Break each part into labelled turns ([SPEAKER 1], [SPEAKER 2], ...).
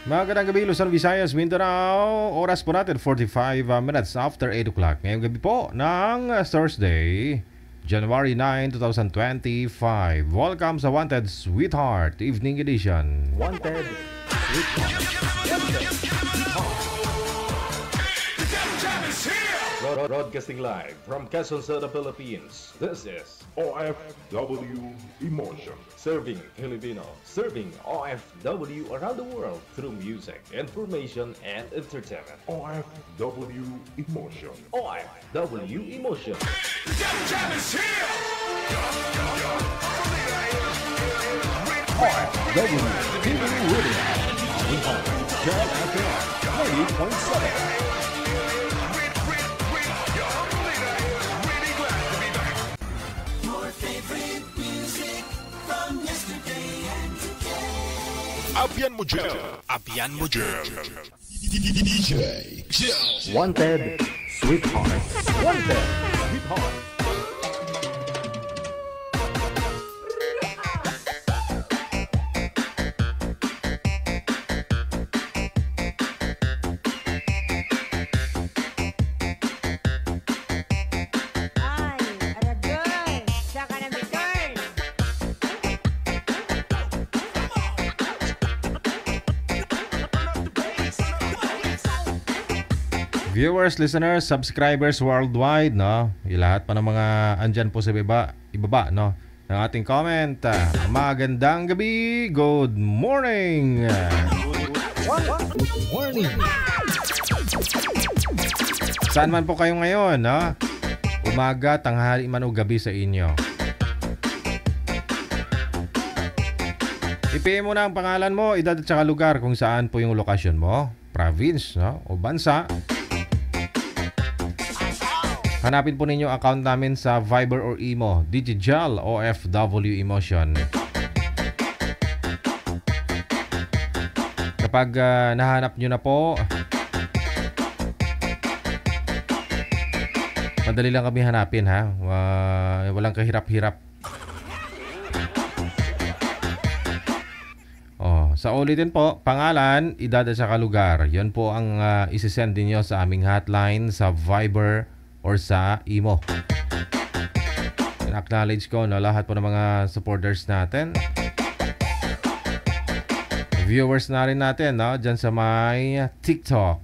[SPEAKER 1] Magandang gabi, Luzon, Visayas, Mindanao. Oras po natin, 45 minutes after 8 o'clock. Ngayong gabi po ng Thursday, January 9, 2025. Welcome sa Wanted Sweetheart Evening Edition.
[SPEAKER 2] Wanted Sweetheart. Broadcasting live from Quezon City, Philippines. This is
[SPEAKER 3] OFW Emotion.
[SPEAKER 2] Serving Filipino, serving OFW around the world through music, information, and entertainment.
[SPEAKER 3] OFW Emotion.
[SPEAKER 2] OFW Emotion.
[SPEAKER 1] OFW TV Radio. Girl FM 90.7.
[SPEAKER 3] Abyan mo dyan. Abyan mo dyan. DJ Jill.
[SPEAKER 2] Wanted Sweetheart. Wanted Sweetheart.
[SPEAKER 1] Viewers, listeners, subscribers worldwide, no? Lahat pa ng mga andyan po sa ibaba, no? Ng ating comment. Magandang gabi, good morning.
[SPEAKER 2] Good morning.
[SPEAKER 1] Saan man po kayo ngayon, no? Umaga, tanghali man o gabi sa inyo. I-PM mo na ang pangalan mo, edad at saka lugar kung saan po yung lokasyon mo, province, no? O bansa. Hanapin po ninyo account namin sa Viber or Imo, Digital OFW Emotion. Kapag nahanap nyo na po, madali lang kami hanapin, ha. Walang kahirap-hirap. Sa ulitin po, pangalan, edad at saka lugar. Yan po ang isisend niyo sa aming hotline sa Viber or sa Imo. In-acknowledge ko na lahat po ng mga supporters natin. Viewers na rin natin, no? Dyan sa may TikTok.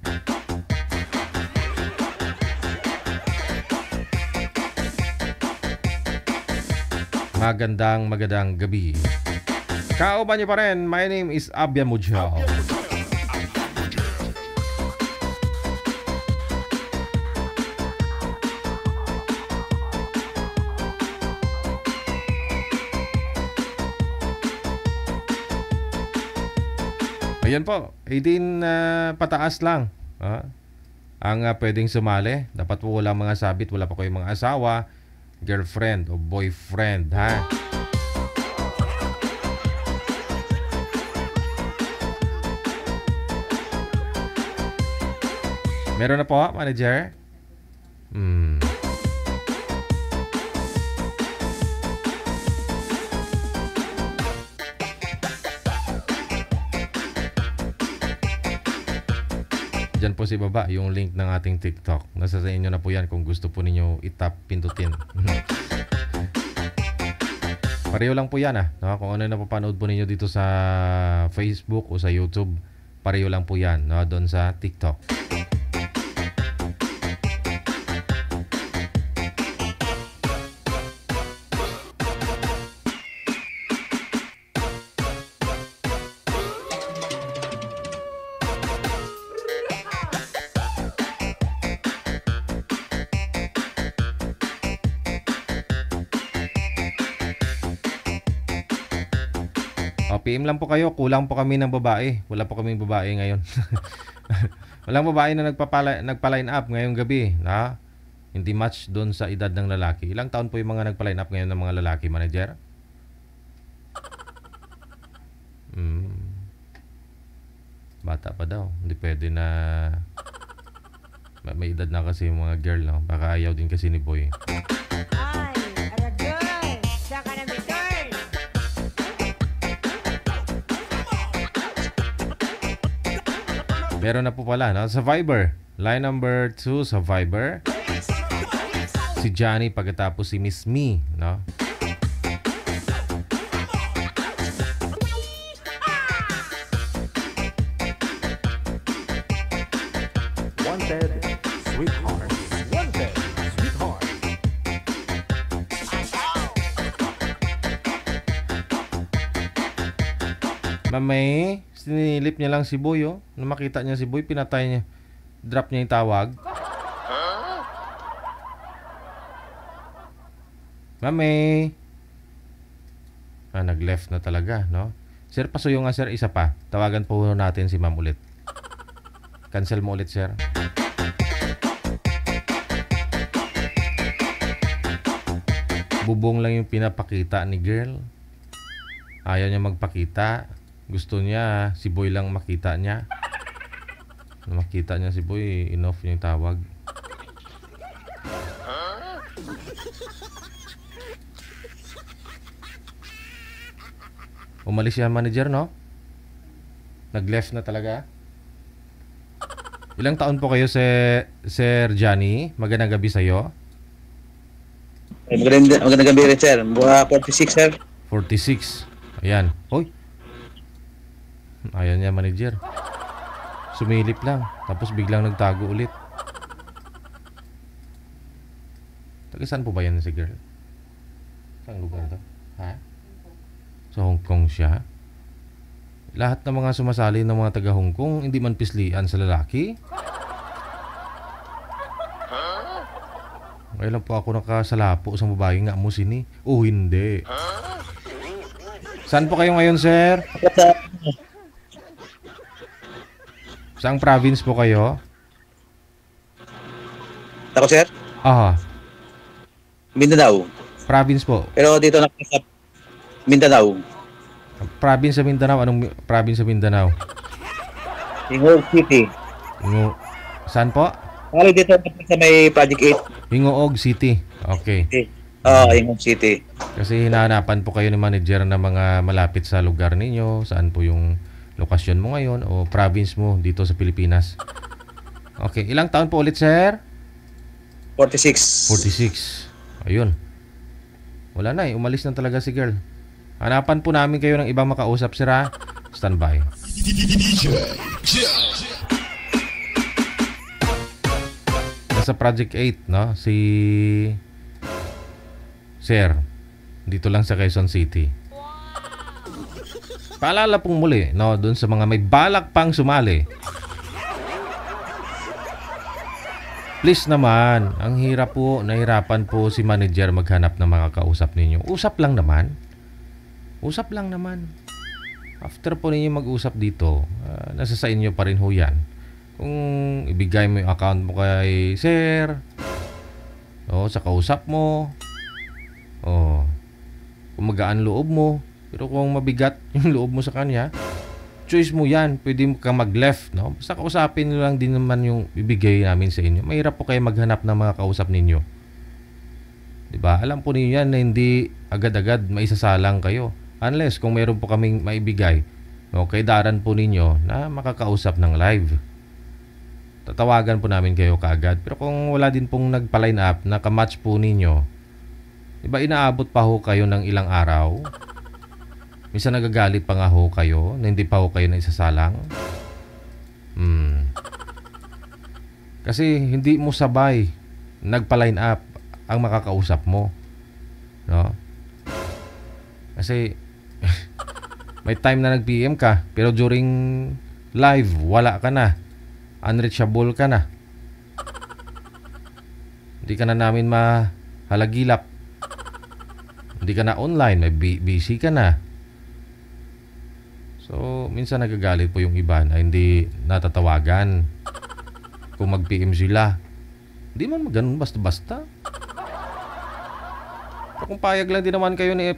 [SPEAKER 1] Magandang gabi. Kauban niyo pa rin, my name is Abyan Mujao. Ayan po, 18 pataas lang ang pwedeng sumali. Dapat po wala mga sabit, wala pa kayong mga asawa, girlfriend o boyfriend, ha? Meron na po, manager? Diyan po si baba yung link ng ating TikTok. Nasa sa inyo na po yan kung gusto po ninyo itap, pindutin. Pareho lang po yan, no? Kung ano na papanood po ninyo dito sa Facebook o sa YouTube, pareho lang po yan, no? Doon sa TikTok. PM lang po kayo, kulang po kami ng babae. Wala po kaming babae ngayon. Walang babae na nagpa-line up ngayong gabi, na hindi match doon sa edad ng lalaki. Ilang taon po yung mga nagpa-line up ngayon ng mga lalaki, manager? Bata pa daw. Hindi pwede na may edad na kasi yung mga girl, no? Baka ayaw din kasi ni boy. Meron na po pala, no? Sa Viber. Line number 2 sa Viber. Si Johnny, pagkatapos si Miss Me, no?
[SPEAKER 2] Wanted, sweetheart. Wanted, sweetheart.
[SPEAKER 1] Mamay, sinilip niya lang si Boy, oh. Nung makita niya si Boy, pinatay niya. Drop niya yung tawag. Mamay. Nag-left na talaga, no? Sir, pasuyo nga, sir. Isa pa. Tawagan po natin si ma'am ulit. Cancel mo ulit, sir. Bubong lang yung pinapakita ni girl. Ayaw niya magpakita. Gusto niya, si Boy lang makita niya. Nung makita niya si Boy, in-off niya yung tawag. Umalis siya manager, no? Nag-left na talaga. Ilang taon po kayo, Sir Johnny? Magandang gabi sa'yo.
[SPEAKER 4] Magandang gabi rin, sir. Buha 46, sir.
[SPEAKER 1] 46. Ayan. Hoy. Ayan niya, manager. Sumilip lang. Tapos biglang nagtago ulit. Taga saan po ba yan si girl? Saan lugar to? Ha? Sa Hong Kong siya? Lahat ng mga sumasali ng mga taga Hong Kong, hindi man pislian sa lalaki? Ngayon lang po ako nakasalapo sa babae nga mo sini. Oh, hindi. Saan po kayo ngayon, sir? Saang province po kayo?
[SPEAKER 4] Ako, sir?
[SPEAKER 1] Aha.
[SPEAKER 4] Mindanao.
[SPEAKER 1] Province po.
[SPEAKER 4] Pero dito na sa Mindanao.
[SPEAKER 1] Province sa Mindanao. Anong province sa Mindanao?
[SPEAKER 4] Hingoog City.
[SPEAKER 1] Saan po?
[SPEAKER 4] Kali dito sa may Project
[SPEAKER 1] Hingoog City. Okay.
[SPEAKER 4] 8. Hingoog City.
[SPEAKER 1] Kasi hinahanapan po kayo ni manager na mga malapit sa lugar ninyo. Saan po yung lokasyon mo ngayon o province mo dito sa Pilipinas. Okay. Ilang taon po ulit, sir?
[SPEAKER 4] 46.
[SPEAKER 1] 46. Ayun. Wala na eh. Umalis na talaga si girl. Hanapan po namin kayo ng ibang makausap, sir, ha? Standby. Nasa Project 8, no? Si Sir. Dito lang sa Quezon City. Paalala pong muli, no? Doon sa mga may balak pang sumali. Please naman, ang hirap po, nahirapan po si manager maghanap ng mga kausap ninyo. Usap lang naman. Usap lang naman. After po ninyo mag-usap dito, nasa sa inyo pa rin ho yan. Kung ibigay mo yung account mo kay sir, o sa kausap mo, o kung magaan loob mo, pero kung mabigat yung loob mo sa kanya, choice mo yan. Pwede mo kang mag-left, no? Basta kausapin nyo lang din naman yung ibigay namin sa inyo. Mahirap po kayo maghanap ng mga kausap ninyo. Diba? Alam po ninyo yan na hindi agad-agad maisasalang kayo. Unless kung meron po kaming maibigay, no, kay daran po ninyo na makakausap ng live. Tatawagan po namin kayo kaagad. Pero kung wala din pong nagpa-line up na kamatch po ninyo, diba inaabot pa ho kayo ng ilang araw? Minsan nagagalit pa nga ho kayo na hindi pa ho kayo na isasalang. Kasi hindi mo sabay nagpa-line up ang makakausap mo. No? Kasi may time na nag-PM ka, pero during live, wala ka na. Unreachable ka na. Hindi ka na namin mahalagilap. Hindi ka na online, may busy ka na. So, minsan nagagalit po yung iba na hindi natatawagan kung mag-PM sila. Hindi man ganun basta-basta. Pero kung payag lang din naman kayo ni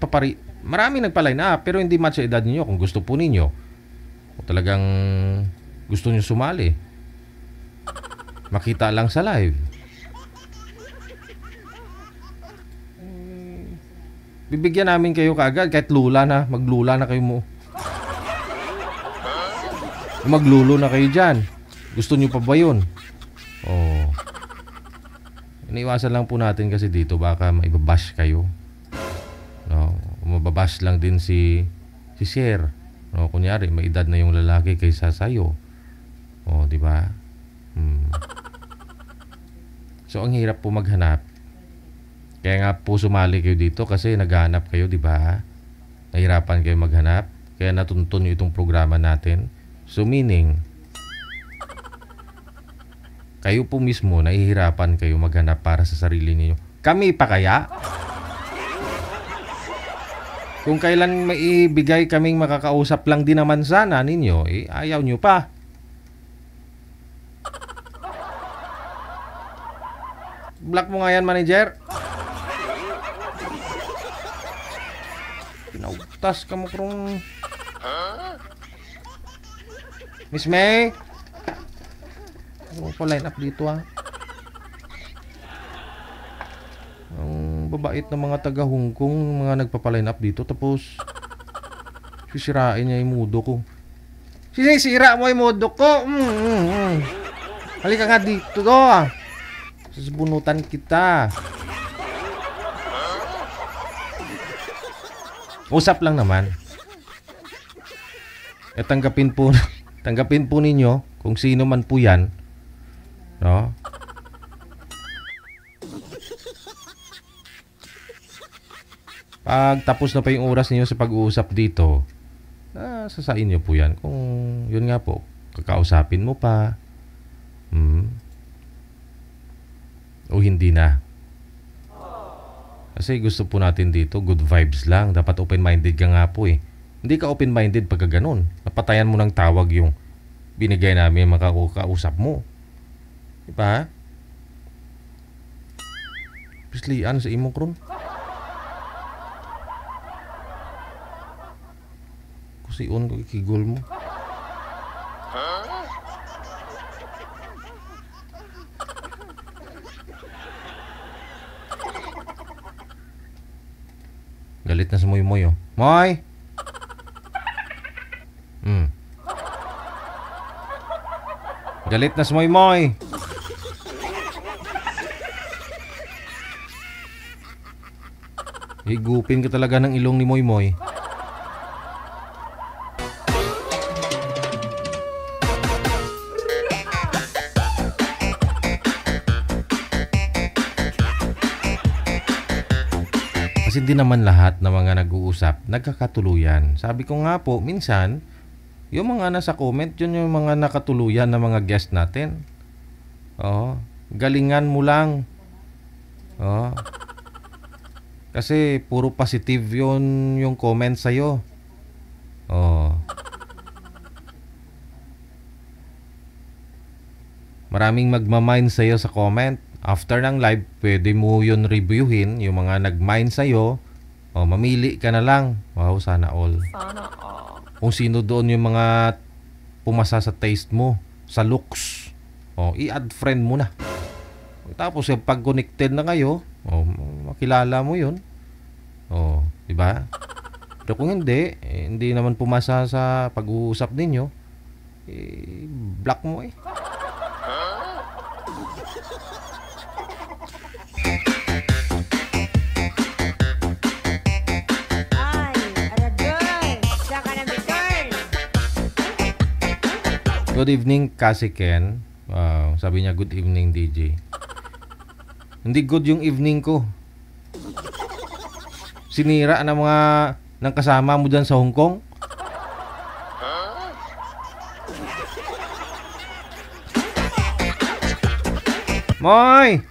[SPEAKER 1] marami nagpa-line up pero hindi match sa edad niyo kung gusto po ninyo. O talagang gusto niyo sumali. Makita lang sa live. Bibigyan namin kayo kaagad kahit maglula na kayo mo. Maglulo na kayo dyan. Gusto nyo pa ba yun? Oh. Iniiwasan lang po natin kasi dito baka maibabash kayo. No, mababash lang din si Sir. No, kunyari may edad na yung lalaki kaysa sayo. Oh, di ba? So ang hirap po maghanap. Kaya nga po sumali kayo dito kasi naghahanap kayo, di ba? Nahirapan kayo maghanap. Kaya natuntun nyo itong programa natin. So meaning, kayo po mismo nahihirapan kayo maghanap para sa sarili niyo. Kami pa kaya? Kung kailan maibigay kaming makakausap lang din naman sana ninyo, ayaw nyo pa. Block mo nga yan, manager. Pinautas ka mo krong... Miss May? Ano pa line up dito ha? Ang babait na mga taga Hong Kong, mga nagpapaline up dito. Tapos sisirain niya yung mudo ko. Sinisira mo yung mudo ko. Halika nga dito to. Sasbunutan kita. Usap lang naman. Tanggapin po ninyo kung sino man po yan. No? Pag tapos na pa yung oras niyo sa pag-uusap dito, sasain niyo po yan. Kung yun nga po, kakausapin mo pa. O hindi na. Kasi gusto po natin dito, good vibes lang. Dapat open-minded ka nga po eh. Hindi ka open-minded pagka ganun. Napatayan mo ng tawag yung binigay namin makakausap mo. Diba? Pislian sa imong kron. Kusion ko ikigol mo. Galit na sa Moy-Moy oh. Moy! Galit na sa Moy-Moy. Higupin ka talaga ng ilong ni Moy-Moy. Kasi hindi naman lahat ng mga nag-uusap nagkakatuluyan. Sabi ko nga po, minsan yung mga nasa comment, yun yung mga nakatuluyan na mga guest natin. Galingan mo lang. Kasi puro positive yun yung comment sa'yo. Maraming magmamind sa'yo sa comment. After ng live, pwede mo yun reviewin. Yung mga nag-mind sa'yo, mamili ka na lang. Wow, sana all. Kung sino doon yung mga pumasa sa taste mo, sa looks, i-add friend mo na. Tapos pag connected na kayo, makilala mo yun. Diba? Pero kung hindi, hindi naman pumasa sa pag-uusap ninyo, block mo eh. Good evening, Kasi Ken. Sabi niya, good evening, DJ. Hindi good yung evening ko. Sinira ng kasama mo dyan sa Hong Kong. Moy!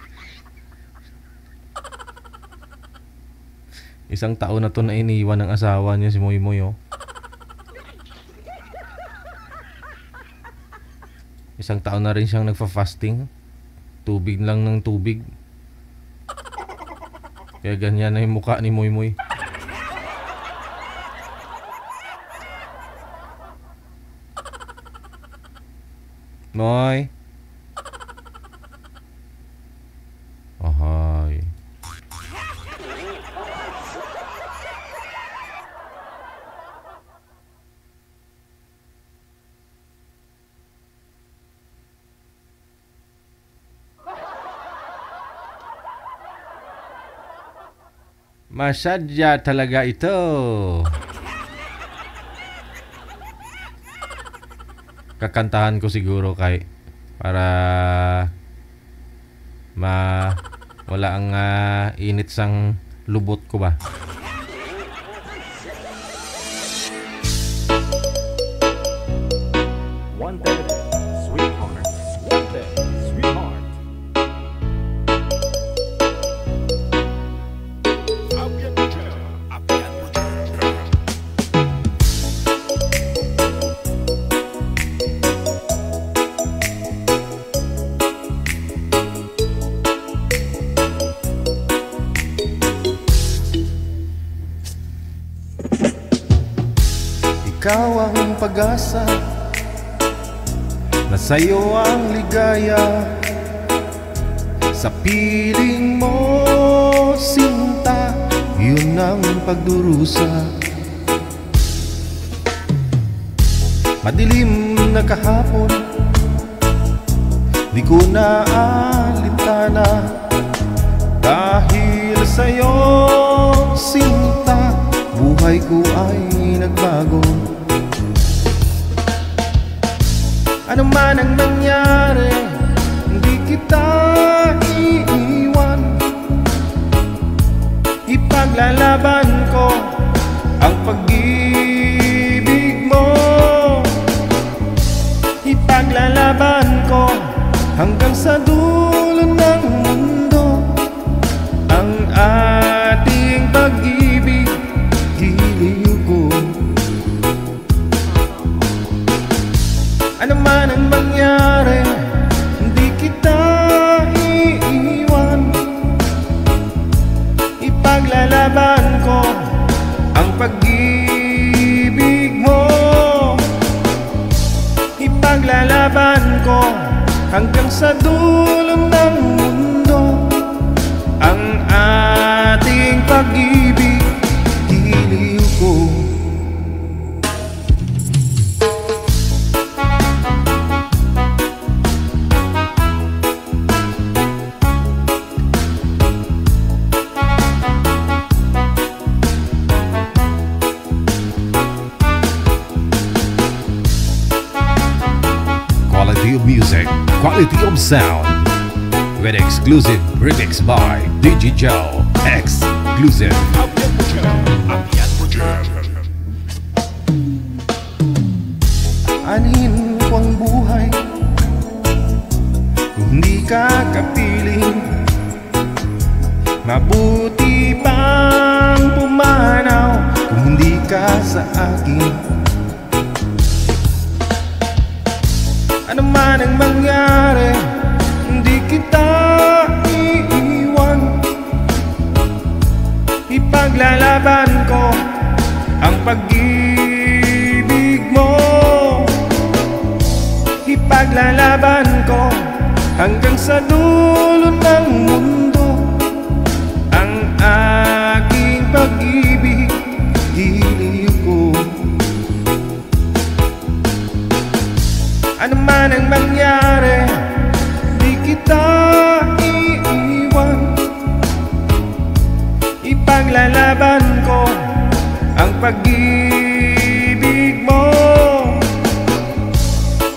[SPEAKER 1] Isang taon na to na iniwan ng asawa niya si Moy Moy. Isang taon na rin siyang nagfa-fasting. Tubig lang ng tubig. Kaya ganyan na yung mukha ni Moy Moy. Moy. Ahay. Masadya talaga ito. Kakantahan ko siguro kay para wala ang init sang lubot ko ba.
[SPEAKER 2] Wanted, sweetheart. Wanted, sweetheart.
[SPEAKER 3] Abian mo dyan. Abian mo dyan.
[SPEAKER 1] Ikaw ang pag-asa, na sa'yo ang ligaya. Sa piling mo, sinta, yun ang pagdurusa. Madilim na kahapon, di ko na alintana. Dahil sa'yo, sinta, buhay ko ay nagbago. Ano man ang nangyari, hindi kita iiwan. Ipaglalaban ko ang pag-ibig mo. Ipaglalaban ko hanggang sa dulo ng mundo. Ang ating pag-ibig, giliw ko. Ano man ang mangyari, hindi kita iiwan. Ipaglalaban ko ang pag-ibig mo. Ipaglalaban ko hanggang sa dulo ng mundo. Ang ating pag-ibig, giliw ko.
[SPEAKER 5] Quality of music, quality of sound, with exclusive remix by DJ Joe. Exclusive.
[SPEAKER 3] Abian mo dyan. Abian mo dyan.
[SPEAKER 1] Anin ko ang buhay kung hindi ka kapiling. Mabuti pang pumanaw kung hindi ka sa akin. Ano man ang mangyari, hindi kita iiwan. Ipaglalaban ko ang pag-ibig mo. Ipaglalaban ko hanggang sa dulo ng mundo. Ang aking pag-ibig, giliw ko. Ano man ang mangyari, di kita iiwan. Ipaglalaban ko ang pag-ibig mo.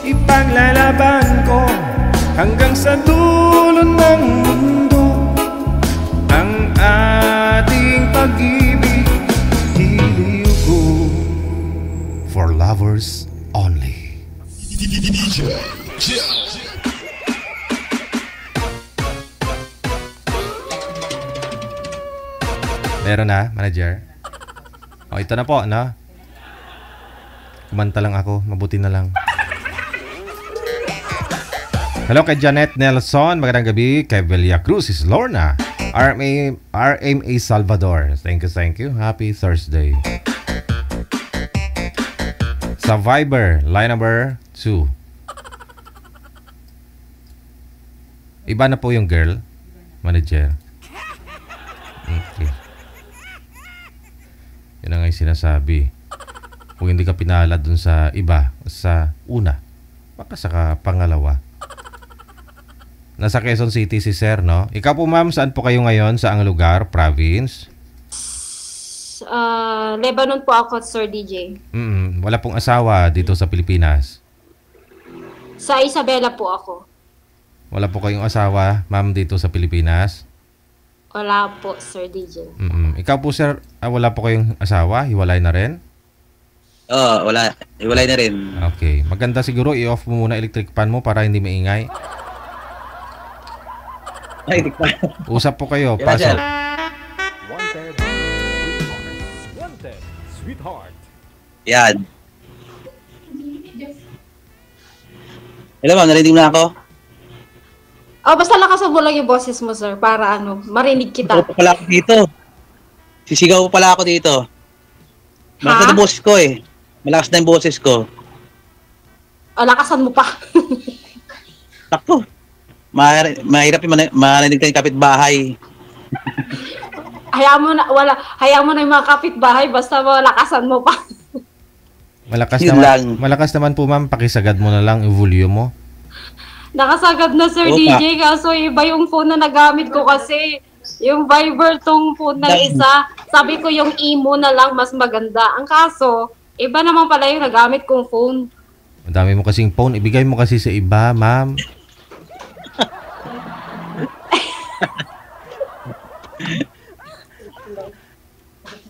[SPEAKER 1] Ipaglalaban ko hanggang sa dulo ng mundo. Ang ating pag-ibig, giliw ko.
[SPEAKER 5] For lovers only.
[SPEAKER 3] DJ Joe.
[SPEAKER 1] Meron na, manager? O, ito na po, no? Kumanta lang ako, mabuti na lang. Hello kay Janet Nelson, magandang gabi. Kay Velia Cruz is Lorna. RMA Salvador. Thank you. Happy Thursday. Survivor, line number 2. Iba na po yung girl, manager. Okay. Yun ang sinasabi. Kung hindi ka pinala dun sa iba, sa una, baka sa pangalawa. Nasa Quezon City si Sir, no? Ikaw po ma'am, saan po kayo ngayon? Saang lugar? Province?
[SPEAKER 6] Lebanon po ako, Sir DJ.
[SPEAKER 1] Wala pong asawa dito sa Pilipinas.
[SPEAKER 6] Sa Isabela po ako.
[SPEAKER 1] Wala po kayong asawa, ma'am, dito sa Pilipinas.
[SPEAKER 6] Wala po, Sir DJ.
[SPEAKER 1] Ikaw po, sir, wala po kayong asawa? Hiwalay na rin?
[SPEAKER 4] Oo, wala. Iwalay na rin.
[SPEAKER 1] Okay. Maganda siguro i-off mo muna electric fan mo para hindi maingay.
[SPEAKER 4] Ay, di pa.
[SPEAKER 1] Usap po kayo.
[SPEAKER 4] Yan na, sir.
[SPEAKER 1] Pasok.
[SPEAKER 2] Wanted, sweetheart. Wanted, sweetheart.
[SPEAKER 4] Yan. Hello, ma'am. Narinig mo na ako?
[SPEAKER 6] Oh, basta lakasan mo lang yung boses mo, sir, para marinig kita.
[SPEAKER 4] Sisigaw pa pala ako dito. Sisigaw pa pala ako dito. Malakas na yung boses ko eh. Malakas na yung boses ko.
[SPEAKER 6] Oh, lakasan mo pa.
[SPEAKER 4] Takpo. Mahirap yung marinig tayong kapitbahay.
[SPEAKER 6] Hayaan mo na yung mga kapitbahay, basta lakasan mo pa.
[SPEAKER 1] Malakas
[SPEAKER 4] Yun
[SPEAKER 1] naman.
[SPEAKER 4] lang.
[SPEAKER 1] Malakas naman po, ma'am. Pakisagad mo na lang yung volume mo.
[SPEAKER 6] Nakasagad na, Sir
[SPEAKER 4] Oo,
[SPEAKER 6] DJ, kaso iba yung phone na nagamit ko kasi. Yung Viber tong phone na isa. Sabi ko yung imo na lang mas maganda. Ang kaso, iba naman pala yung nagamit kong phone.
[SPEAKER 1] Ang dami mo kasing phone. Ibigay mo kasi sa iba, ma'am.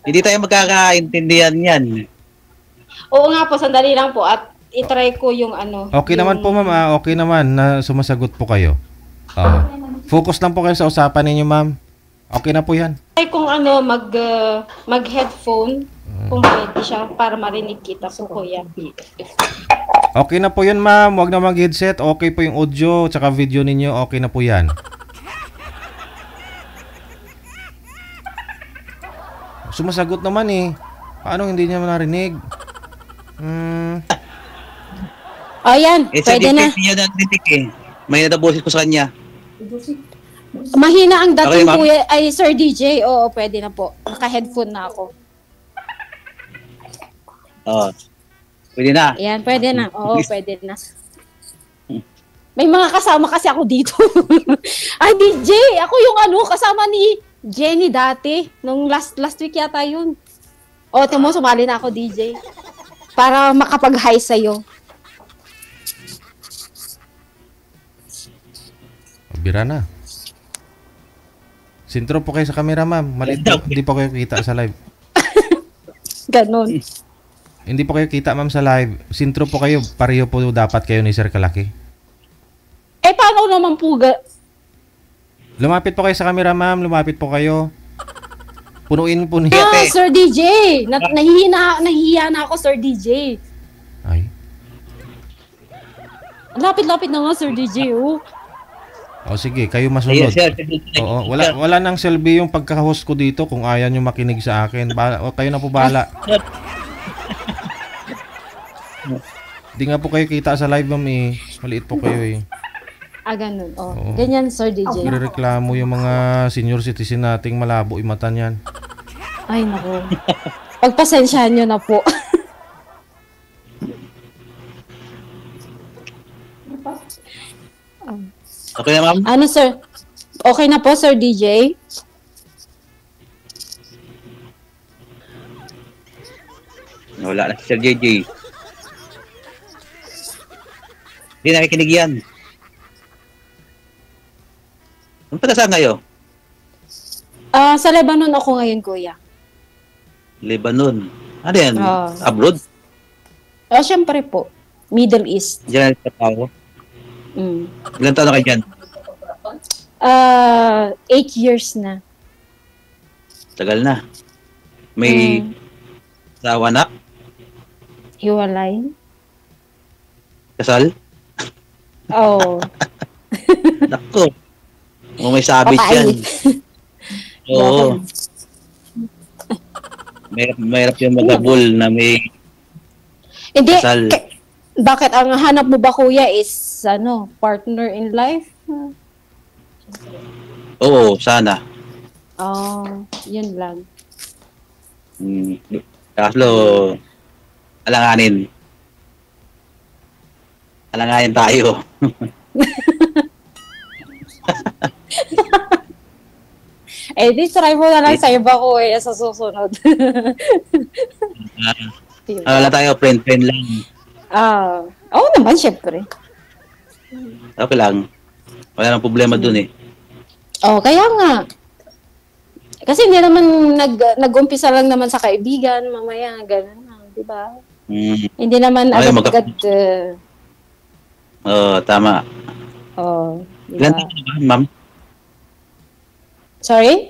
[SPEAKER 4] Hindi tayo magkakaintindihan yan.
[SPEAKER 6] Oo nga po, sandali lang po at itry ko yung ano.
[SPEAKER 1] Okay
[SPEAKER 6] yung...
[SPEAKER 1] naman po, ma'am. Okay naman na sumasagot po kayo. Focus lang po kayo sa usapan ninyo, ma'am. Okay na po yan.
[SPEAKER 6] Try kong mag-headphone kung pwede siya para marinig kita po, kuya.
[SPEAKER 1] Okay na po yan, ma'am. Huwag na mag-headset. Okay po yung audio tsaka video ninyo. Okay na po yan. Sumasagot naman eh. Paano hindi niya narinig?
[SPEAKER 6] Oh, yan.
[SPEAKER 4] Eh, sa
[SPEAKER 6] Pwede na.
[SPEAKER 4] defense niya narinig eh. May nadaboses ko sa kanya.
[SPEAKER 6] Mahina ang dating,
[SPEAKER 4] Okay, ma'am.
[SPEAKER 6] kuya. Ay, Sir DJ. Oo, pwede na po. Naka-headphone na ako.
[SPEAKER 4] Oo. Pwede na.
[SPEAKER 6] Ayan, pwede na. Oo, pwede na. May mga kasama kasi ako dito. Ay, DJ! Ako yung kasama ni Jenny dati. Nung last week yata yun. O, timo, sumali na ako, DJ. Para makapag-hi sa'yo.
[SPEAKER 1] Bira na. Sintro po kayo sa camera, ma'am. Maliit po. Hindi po kayo kita sa live.
[SPEAKER 6] Ganon.
[SPEAKER 1] Hindi po kayo kita, ma'am, sa live. Sintro po kayo. Pareho po dapat kayo ni Sir Kalaki.
[SPEAKER 6] Eh, paano naman po
[SPEAKER 1] Lumapit po kayo sa camera, ma'am. Lumapit po kayo. Punuin po niya.
[SPEAKER 6] Ah, Sir DJ! Nahihiya na ako, Sir DJ.
[SPEAKER 1] Ay.
[SPEAKER 6] Lapit-lapit na nga, Sir DJ, oh.
[SPEAKER 1] O sige, kayo
[SPEAKER 4] Ayun,
[SPEAKER 1] masunod.
[SPEAKER 4] sir.
[SPEAKER 1] Oo, wala nang selfie yung pagka-host ko dito kung ayaw nyo makinig sa akin. Kayo na po bahala. Hindi nga po kayo kita sa live, ma'am eh. Maliit po kayo eh.
[SPEAKER 6] Ah, ganun. Oh.
[SPEAKER 1] Oo.
[SPEAKER 6] Ganyan, Sir DJ.
[SPEAKER 1] Nireklamo yung mga senior citizen nating malabo yung mata niyan.
[SPEAKER 6] Ay, naku. Pagpasensyahan nyo na po.
[SPEAKER 4] Okay na, ma'am?
[SPEAKER 6] Ano, sir? Okay na po, Sir DJ?
[SPEAKER 4] Wala na si Sir JJ. Hindi nakikinig yan. Ano pa saan kayo?
[SPEAKER 6] Sa Lebanon ako ngayon, kuya.
[SPEAKER 4] Lebanon. Ano yan?
[SPEAKER 6] Ah.
[SPEAKER 4] Abroad?
[SPEAKER 6] Syempre po. Middle East.
[SPEAKER 4] Diyan sa tao.
[SPEAKER 6] Mm.
[SPEAKER 4] Ilan taon na kayo dyan?
[SPEAKER 6] 8 years na.
[SPEAKER 4] Tagal na. May asawa na?
[SPEAKER 6] Hiwalay.
[SPEAKER 4] Kasal?
[SPEAKER 6] Oh.
[SPEAKER 4] Nako. O may sabit yan.
[SPEAKER 6] Papait.
[SPEAKER 4] Oo. Mahirap yung magabol na may
[SPEAKER 6] Hindi.
[SPEAKER 4] kasal.
[SPEAKER 6] Bakit ang hanap mo ba, kuya, is partner in life?
[SPEAKER 4] Oo, sana.
[SPEAKER 6] Oh, yun lang.
[SPEAKER 4] Kaso, alanganin. Alanganin tayo.
[SPEAKER 6] Eh, di try mo na lang sa iba ko sa susunod. Diba?
[SPEAKER 4] Wala tayo, friend lang.
[SPEAKER 6] Oo naman, syempre.
[SPEAKER 4] Okay lang. Wala nang problema dun eh.
[SPEAKER 6] Kaya nga. Kasi hindi naman nag-umpisa lang naman sa kaibigan, mamaya, gano'n na, di ba? Hindi naman
[SPEAKER 4] Ay,
[SPEAKER 6] agad-agad.
[SPEAKER 4] Tama.
[SPEAKER 6] Di
[SPEAKER 4] Ilan
[SPEAKER 6] ba?
[SPEAKER 4] taon ba, ma'am?
[SPEAKER 6] Sorry?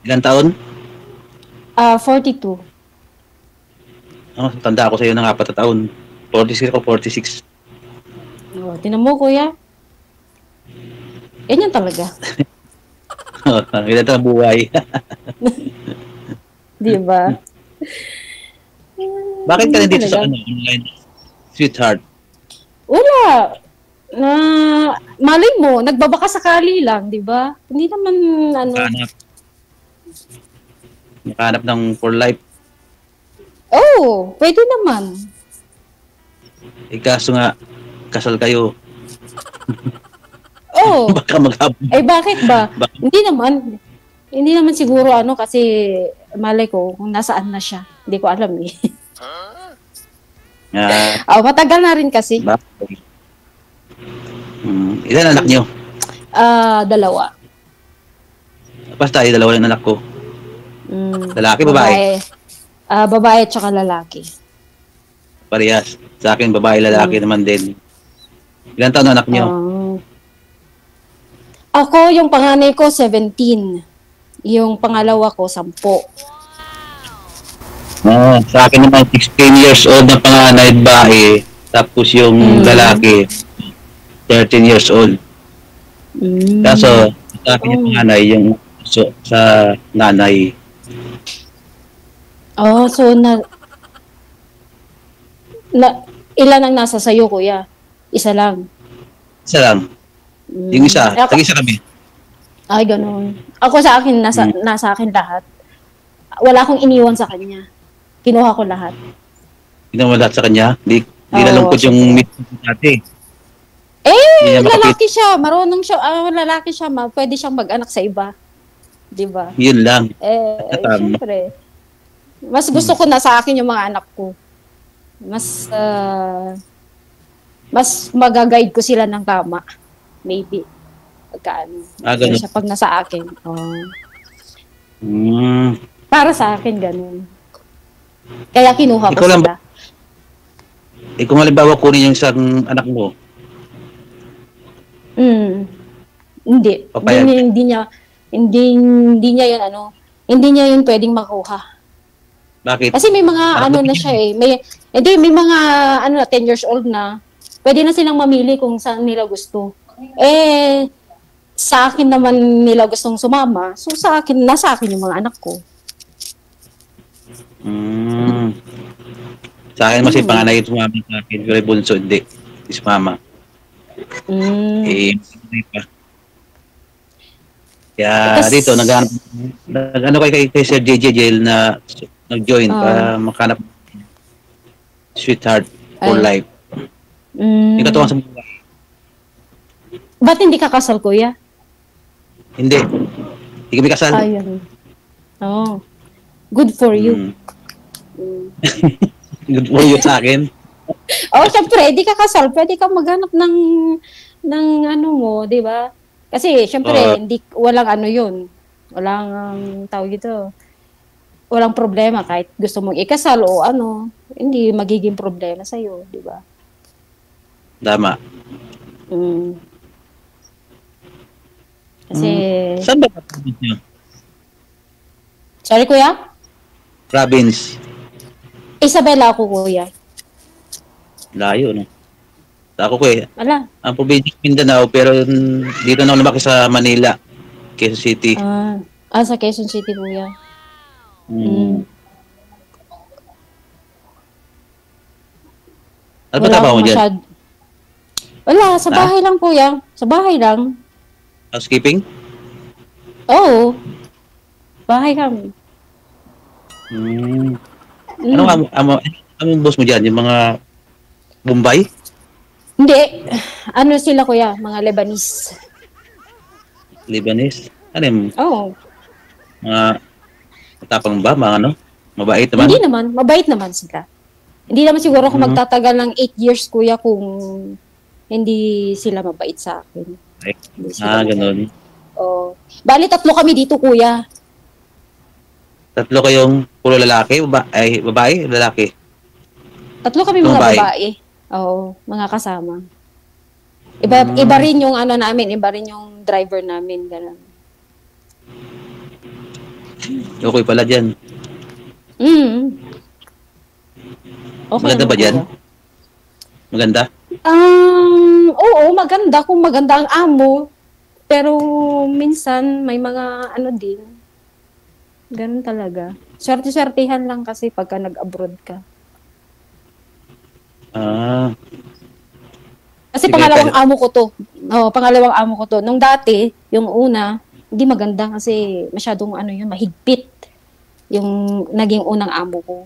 [SPEAKER 4] Ilan taon?
[SPEAKER 6] 42.
[SPEAKER 4] Tanda ako sa iyo ng 4 na taon. 46 ako, 46.
[SPEAKER 6] Tinan mo, kuya. Ganyan talaga.
[SPEAKER 4] Ilan taon buhay.
[SPEAKER 6] Di ba?
[SPEAKER 4] Bakit ka
[SPEAKER 6] Ganyan
[SPEAKER 4] nandito sa
[SPEAKER 6] talaga.
[SPEAKER 4] online? Sweetheart.
[SPEAKER 6] Wala. Malay mo, nagbabaka sakali lang, di ba? Hindi naman,
[SPEAKER 4] Nakahanap ng for life.
[SPEAKER 6] pwede naman.
[SPEAKER 4] Kaso nga, kasal kayo. Baka maghabol.
[SPEAKER 6] Bakit ba? Hindi naman siguro kasi malay ko kung nasaan na siya. Hindi ko alam eh. Matagal na rin kasi.
[SPEAKER 4] Bakit? Ilan anak nyo?
[SPEAKER 6] 2.
[SPEAKER 4] Basta tayo, 2 yung anak ko. Lalaki, babae?
[SPEAKER 6] Babae at saka lalaki.
[SPEAKER 4] Parehas. Sa akin, babae, lalaki naman din. Ilan taon na anak nyo?
[SPEAKER 6] Ako, yung panganay ko, 17. Yung pangalawa ko, 10.
[SPEAKER 4] Sa akin naman, 16 years old na panganay babae. Tapos yung lalaki, 13 years old. Kaso, sa akin yung panganay, yung sa nanay.
[SPEAKER 6] So ilan ang nasa sayo, kuya? Isa lang.
[SPEAKER 4] Isa lang. Yung isa, tag-isa kami.
[SPEAKER 6] Ay, ganun. Ako sa akin, nasa akin lahat. Wala akong iniwan sa kanya. Kinuha ko lahat.
[SPEAKER 4] Ginawa lahat sa kanya. Di nalungkot yung meet dati.
[SPEAKER 6] Lalaki siya. Marunong siya. Lalaki siya. Pwede siyang mag-anak sa iba. Diba?
[SPEAKER 4] Yun lang.
[SPEAKER 6] Siyempre. Mas gusto ko na sa akin yung mga anak ko. Mas mag-guide ko sila ng tama. Maybe. Pagkaano.
[SPEAKER 4] Ganun.
[SPEAKER 6] Siya pag nasa akin. Para sa akin, ganun. Kaya kinuha ko
[SPEAKER 4] Ikaw lang
[SPEAKER 6] sila.
[SPEAKER 4] Kung halimbawa kunin yung isang anak mo,
[SPEAKER 6] Hindi.
[SPEAKER 4] Papayag.
[SPEAKER 6] Hindi niya yun hindi niya yun pwedeng makuha.
[SPEAKER 4] bakit?
[SPEAKER 6] Kasi may mga na siya eh. May mga 10 years old na. Pwede na silang mamili kung saan nila gusto. Sa akin naman nila gustong sumama. So nasa akin yung mga anak ko.
[SPEAKER 4] Sa akin mas yung panganay yung sumama sa akin. Pero yung bunso, hindi. Hindi sumama. Hindi pa. Kaya dito, nag-ano kay Sir JJ Jail na nag-join para makanap sweetheart for life. Hindi ka tuwang sa mga.
[SPEAKER 6] Ba't hindi ka kasal, kuya?
[SPEAKER 4] Hindi. Hindi kami kasal.
[SPEAKER 6] Ayun. Good for you.
[SPEAKER 4] Good for you sa akin.
[SPEAKER 6] Syempre, di ka kasal. Pwede ka maghanap ng mo, di ba? Kasi, syempre, walang yun. Walang tawag ito. Walang problema kahit gusto mong ikasal o hindi magiging problema sa'yo, di ba?
[SPEAKER 4] Tama.
[SPEAKER 6] Kasi,
[SPEAKER 4] Saan ba province nyo?
[SPEAKER 6] sorry, kuya?
[SPEAKER 4] Province.
[SPEAKER 6] Isabela ako, kuya.
[SPEAKER 4] Layo, no? Ako ko
[SPEAKER 6] Wala.
[SPEAKER 4] ang probinsya Mindanao, pero dito na ako lumaki sa Manila, Quezon City.
[SPEAKER 6] Sa Quezon City, kuya.
[SPEAKER 4] Ano ba trabaho mo dyan?
[SPEAKER 6] Wala, sa bahay lang, kuya. Sa bahay lang.
[SPEAKER 4] Housekeeping?
[SPEAKER 6] Oo. Bahay kami.
[SPEAKER 4] Anong boss mo dyan? Yung mga Bombay?
[SPEAKER 6] Hindi. Sila, kuya? Mga Lebanese.
[SPEAKER 4] Lebanese? Ano yung? Mga matapang ba? Mga ano? Mabait naman?
[SPEAKER 6] Hindi naman, mabait naman sila. Hindi naman siguro ako magtatagal ng 8 years, kuya, kung hindi sila mabait sa akin. Hindi sila mabait.
[SPEAKER 4] Ganun.
[SPEAKER 6] Oh. Bali, 3 kami dito, kuya.
[SPEAKER 4] 3 kayong puro lalaki? Babae? Lalaki?
[SPEAKER 6] 3 kami mga babae. Oo, mga kasama. Iba rin yung ano namin, iba rin yung driver namin, ganun.
[SPEAKER 4] Okay pala dyan.
[SPEAKER 6] Okay,
[SPEAKER 4] Maganda ba dyan?
[SPEAKER 6] kuya.
[SPEAKER 4] Maganda?
[SPEAKER 6] Oo, maganda kung maganda ang amo. Pero minsan may mga ano din. Ganun talaga. Swerte-swertihan lang kasi pagka nag-abroad ka. Kasi
[SPEAKER 4] Sige,
[SPEAKER 6] pangalawang amo ko to. Oo, pangalawang amo ko to. Nung dati, yung una, hindi maganda kasi masyadong ano yun, mahigpit. Yung naging unang amo ko.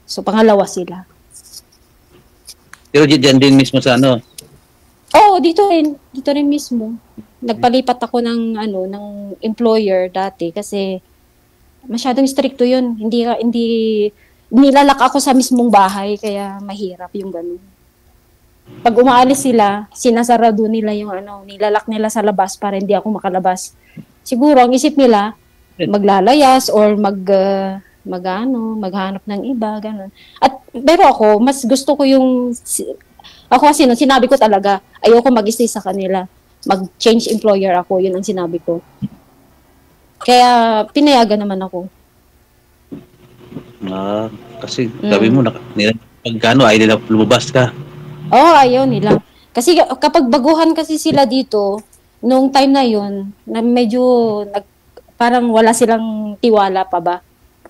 [SPEAKER 6] So, pangalawa sila.
[SPEAKER 4] Pero dyan din mismo sa ano?
[SPEAKER 6] Oo, dito rin. Dito rin mismo. Nagpalipat ako ng ng employer dati kasi masyadong stricto 'yun. Hindi nilalak ako sa mismong bahay kaya mahirap yung ganun. Pag umaalis sila, sinasarado nila yung nilalak nila sa labas para hindi ako makalabas. Siguro ang isip nila maglalayas or maghanap ng iba, ganun. Pero ako, mas gusto ko ako kasi sinabi ko talaga, ayoko mag-stay sa kanila. Mag-change employer ako, yun ang sinabi ko. Kaya, pinayagan naman ako.
[SPEAKER 4] Kasi sabi mo, pagkano ay nila lumabas ka.
[SPEAKER 6] Oo, ayaw nila. Kasi kapag baguhan kasi sila dito, nung time na yun, na medyo parang wala silang tiwala pa ba?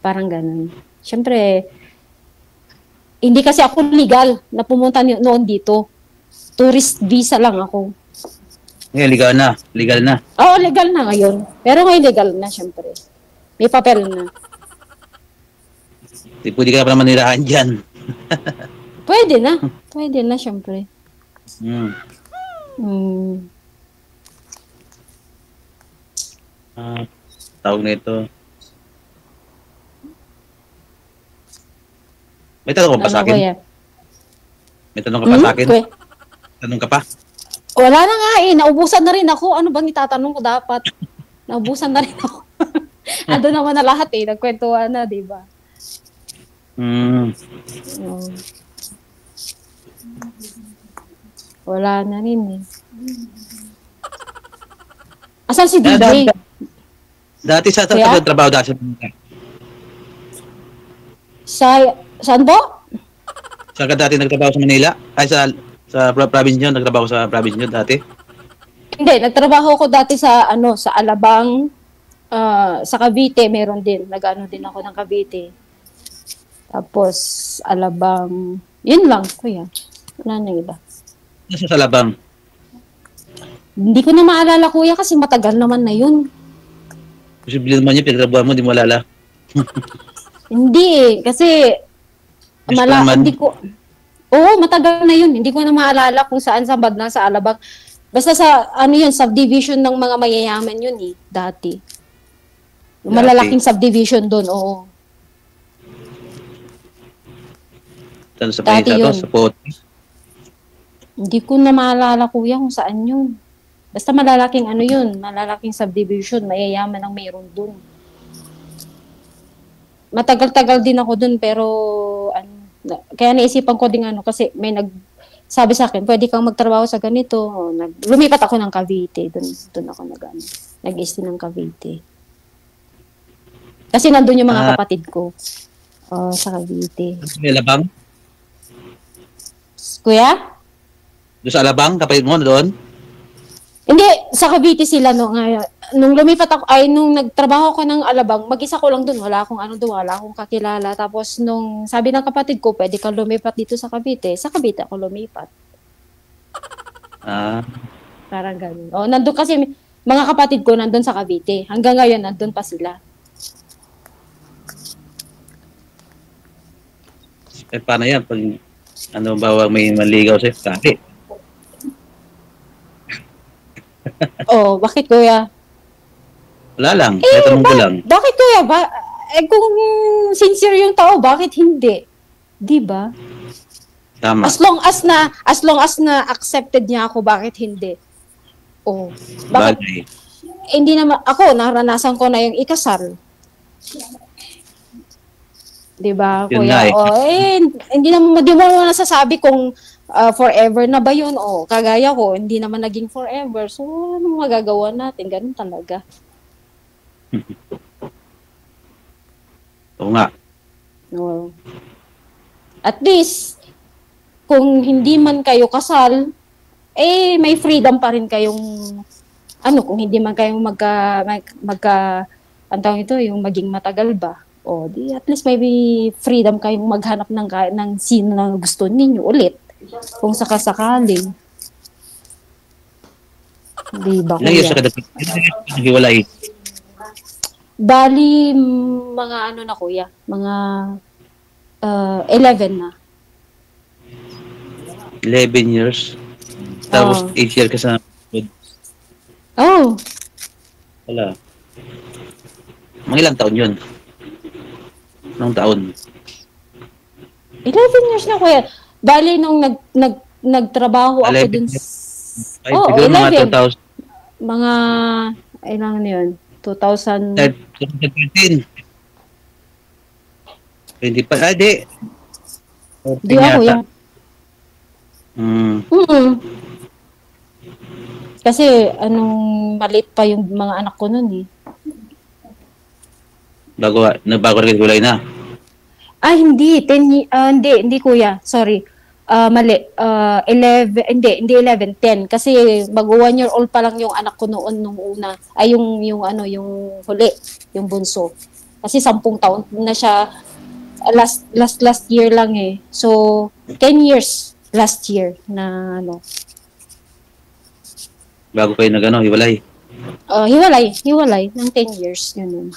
[SPEAKER 6] Parang ganun. Siyempre, hindi kasi ako legal na pumunta noon dito. Tourist visa lang ako.
[SPEAKER 4] Ngayon, legal na.
[SPEAKER 6] Oo, legal na ngayon. Pero ngayon legal na, siyempre. May papel na.
[SPEAKER 4] Pwede ka na naman nirahan dyan.
[SPEAKER 6] Pwede na. Pwede na, siyempre.
[SPEAKER 4] Tawag na ito. May tanong ka pa sa akin?
[SPEAKER 6] Kuya?
[SPEAKER 4] May tanong ka pa sa akin?
[SPEAKER 6] Kuya?
[SPEAKER 4] Tanong ka pa?
[SPEAKER 6] Wala na nga eh. Naubusan na rin ako. Ano bang itatanong ko dapat? Naubusan na rin ako. Ando naman na lahat eh. Nagkwentuhan na, di ba? Wala na rin eh. Asan si DJ?
[SPEAKER 4] Dati sa trabaho dati
[SPEAKER 6] Saan po?
[SPEAKER 4] Saan ka dati nagtrabaho sa Manila? Ay sa province nyo, nagtrabaho sa province nyo dati?
[SPEAKER 6] Hindi, nagtrabaho ko dati sa sa Alabang, sa Cavite meron din. Nag-ano din ako ng Cavite. Tapos Alabang, yun lang, kuya. Wala na iba.
[SPEAKER 4] Nasa Salabang?
[SPEAKER 6] Hindi ko na maalala, kuya, kasi matagal naman na yun.
[SPEAKER 4] Posible naman yun, pinagtrabaho mo, di mo alala.
[SPEAKER 6] Hindi eh, kasi hindi ko. Oo, matagal na yun. Hindi ko na maalala kung saan sa Badna, sa Alabang. Basta sa, yun, subdivision ng mga mayayaman yun eh, dati. Yung malalaking subdivision doon, oo.
[SPEAKER 4] Saan sa
[SPEAKER 6] Dati
[SPEAKER 4] Manila
[SPEAKER 6] yun.
[SPEAKER 4] to? Sa Pote?
[SPEAKER 6] Hindi ko na maalala, kuya, kung saan yun. Basta malalaking yun, malalaking subdivision, mayayaman ang mayroon doon. Matagal-tagal din ako doon, pero kaya naisipan ko din kasi may sabi sa akin, pwede kang magtrabaho sa ganito. Lumipat ako ng Cavite. Doon ako nag-stay ng Cavite. Kasi nandun yung mga kapatid ko. Sa Cavite.
[SPEAKER 4] Sa Alabang?
[SPEAKER 6] Kuya?
[SPEAKER 4] Doon sa Alabang, kapatid mo doon?
[SPEAKER 6] Hindi, sa Cavite sila nung lumipat ako, nung nagtrabaho ko ng Alabang, mag-isa ko lang doon, wala akong kakilala. Tapos nung sabi ng kapatid ko, pwede kang lumipat dito sa Cavite ako lumipat. Parang ganun. Nandun kasi, mga kapatid ko nandun sa Cavite. Hanggang ngayon, nandun pa sila.
[SPEAKER 4] Paano yan? Pag, may maligaw sa'yo? Kasi.
[SPEAKER 6] Bakit kuya?
[SPEAKER 4] Wala lang. May tanong ko lang.
[SPEAKER 6] Bakit kuya ba? Kung sincere yung tao, bakit hindi? Di ba?
[SPEAKER 4] Tama.
[SPEAKER 6] As long as na accepted niya ako, bakit hindi? Oh, bakit
[SPEAKER 4] Bagay.
[SPEAKER 6] hindi naman ako naranasan ko na yung ikasal. 'Di ba,
[SPEAKER 4] Yun
[SPEAKER 6] kuya?
[SPEAKER 4] nga eh.
[SPEAKER 6] Oh, hindi naman di mo nasasabi kung forever na ba 'yun? Oh, kagaya ko, hindi naman naging forever. So, ano magagawa natin? Ganun talaga.
[SPEAKER 4] Oo nga.
[SPEAKER 6] No. At least kung hindi man kayo kasal, may freedom pa rin kayong kung hindi man kayong ang tawag ito, yung maging matagal ba? O, di at least may freedom kayong maghanap ng sino na gusto ninyo ulit. Kung sakasakaling. Di ba,
[SPEAKER 4] Ilang years
[SPEAKER 6] kuya?
[SPEAKER 4] ka na naghiwalay?
[SPEAKER 6] Bali, mga ano na, kuya? Mga 11 na.
[SPEAKER 4] 11 years. Tapos
[SPEAKER 6] Oo.
[SPEAKER 4] 8 years ka sa...
[SPEAKER 6] Oh,
[SPEAKER 4] Wala. Mga ilang taon yun? Anong taon?
[SPEAKER 6] 11 years na, kuya. Bali, nung nagtrabaho ako
[SPEAKER 4] 11
[SPEAKER 6] dun
[SPEAKER 4] Ay, siguro mga 2000.
[SPEAKER 6] Mga, ilang na yun? 2000,
[SPEAKER 4] 2013. Hindi pa. Ah, di.
[SPEAKER 6] di ba, kuya? Kasi, maliit pa yung mga anak ko nun eh.
[SPEAKER 4] Bago naghiwalay na.
[SPEAKER 6] Hindi. Hindi, kuya. Sorry. Mali. 11, hindi 11, 10. Kasi mag 1 year old pa lang yung anak ko noon nung una. Ay, yung huli. Yung bunso. Kasi 10 taon na siya. Last year lang eh. So, 10 years last year na
[SPEAKER 4] Bago kayo hiwalay.
[SPEAKER 6] Hiwalay ng 10 years. Yun.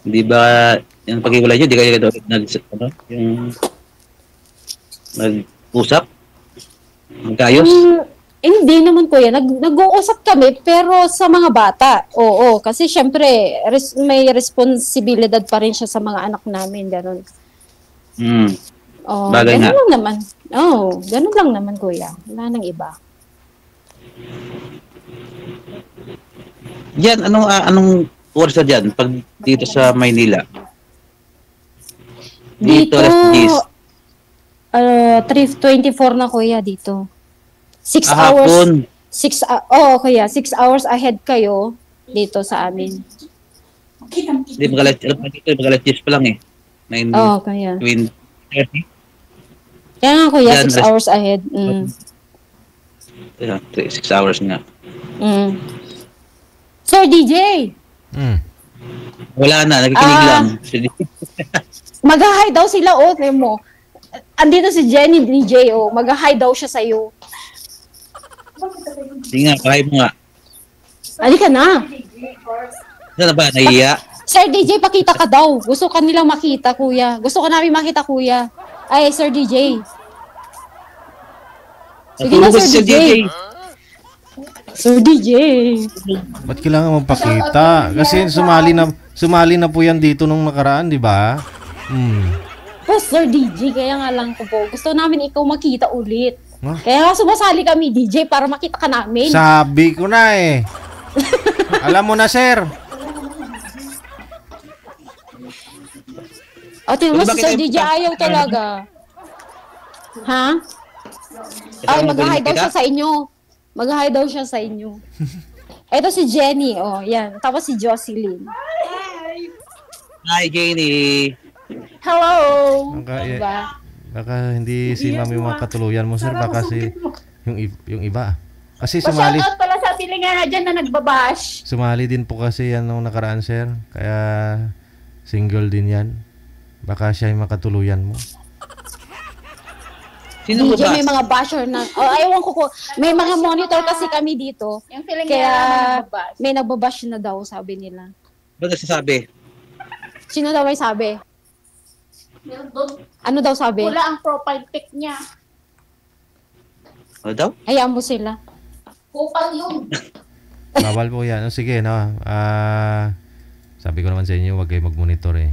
[SPEAKER 4] Hindi ba, yung paghiwalay nyo, di kayo yung nag-usap? Magkayos?
[SPEAKER 6] Hindi naman, kuya. Nag-uusap kami, pero sa mga bata. Oo, kasi syempre, may responsibilidad pa rin siya sa mga anak namin. Ganun. Oh,
[SPEAKER 4] Bagay
[SPEAKER 6] ganun
[SPEAKER 4] nga.
[SPEAKER 6] lang naman. Ganun lang naman, kuya. Wala nang iba.
[SPEAKER 4] Yan, anong oras na dyan? Pag dito sa Maynila? Dito, alas
[SPEAKER 6] 3:24 na, kuya, dito. 6 hours.
[SPEAKER 4] Hapon.
[SPEAKER 6] 6 kuya. 6 hours ahead kayo dito sa amin.
[SPEAKER 4] Hindi, magalas 10 pa lang eh. 9,
[SPEAKER 6] Kuya.
[SPEAKER 4] 30.
[SPEAKER 6] Kaya nga, kuya,
[SPEAKER 4] Yan,
[SPEAKER 6] 6 hours ahead.
[SPEAKER 4] 6 hours nga.
[SPEAKER 6] Sir DJ,
[SPEAKER 4] Wala na, nakikinig lang.
[SPEAKER 6] mag-hi daw sila, tingnan mo. Andito si Jenny DJ, mag-hi daw siya sa'yo.
[SPEAKER 4] Sige nga, pahay mo nga.
[SPEAKER 6] Halika na.
[SPEAKER 4] Saan na ba? Nahiya?
[SPEAKER 6] Sir DJ, pakita ka daw. Gusto ka nilang makita, kuya. Gusto ka namin makita, kuya. Ay, Sir DJ. Sige na,
[SPEAKER 4] Natulog
[SPEAKER 6] Sir
[SPEAKER 4] si
[SPEAKER 6] DJ. Sir DJ.
[SPEAKER 1] Ba't kailangan magpakita? Kasi sumali na po yan dito nung nakaraan, di ba?
[SPEAKER 6] Sir DJ, kaya nga lang ko po. Gusto namin ikaw makita ulit.
[SPEAKER 1] Huh?
[SPEAKER 6] Kaya nga sumasali kami, DJ, para makita ka namin.
[SPEAKER 1] Sabi ko na eh. Alam mo na, sir.
[SPEAKER 6] Tingnan mo si
[SPEAKER 4] Bakit
[SPEAKER 6] Sir
[SPEAKER 4] tayo-
[SPEAKER 6] DJ ayaw talaga. Ha? Ay, mag-hi daw siya sa inyo. Mag-hi daw siya sa inyo. Ito si Jenny, yan. Tapos si Jocelyn.
[SPEAKER 4] Hi, Jenny.
[SPEAKER 6] Hello!
[SPEAKER 1] Baka, baka hindi si mami yung mga katuluyan mo, sir. Baka si yung iba. Kasi sumali.
[SPEAKER 6] Pa-shoutout pala sa Pilingana dyan na nagbabash.
[SPEAKER 1] Sumali din po kasi yan nung nakaraan, sir. Kaya single din yan. Baka siya yung makatuluyan mo.
[SPEAKER 4] Sino
[SPEAKER 6] DJ,
[SPEAKER 4] ba?
[SPEAKER 6] may mga basher na. Ayaw ko. May mga monitor kasi kami dito.
[SPEAKER 7] Yung feeling
[SPEAKER 6] Kaya
[SPEAKER 7] nila nagbabash.
[SPEAKER 6] may nagbabash na daw, sabi nila.
[SPEAKER 4] Ba't nagsasabi?
[SPEAKER 6] Sino daw ay sabi? Ano daw sabi?
[SPEAKER 7] Wala ang profile pic niya.
[SPEAKER 4] Ano daw?
[SPEAKER 6] Hayaan mo sila.
[SPEAKER 7] Kupal yun.
[SPEAKER 1] Bawal po yan. Sige, no. Sabi ko naman sa inyo, wag kayo mag-monitor eh.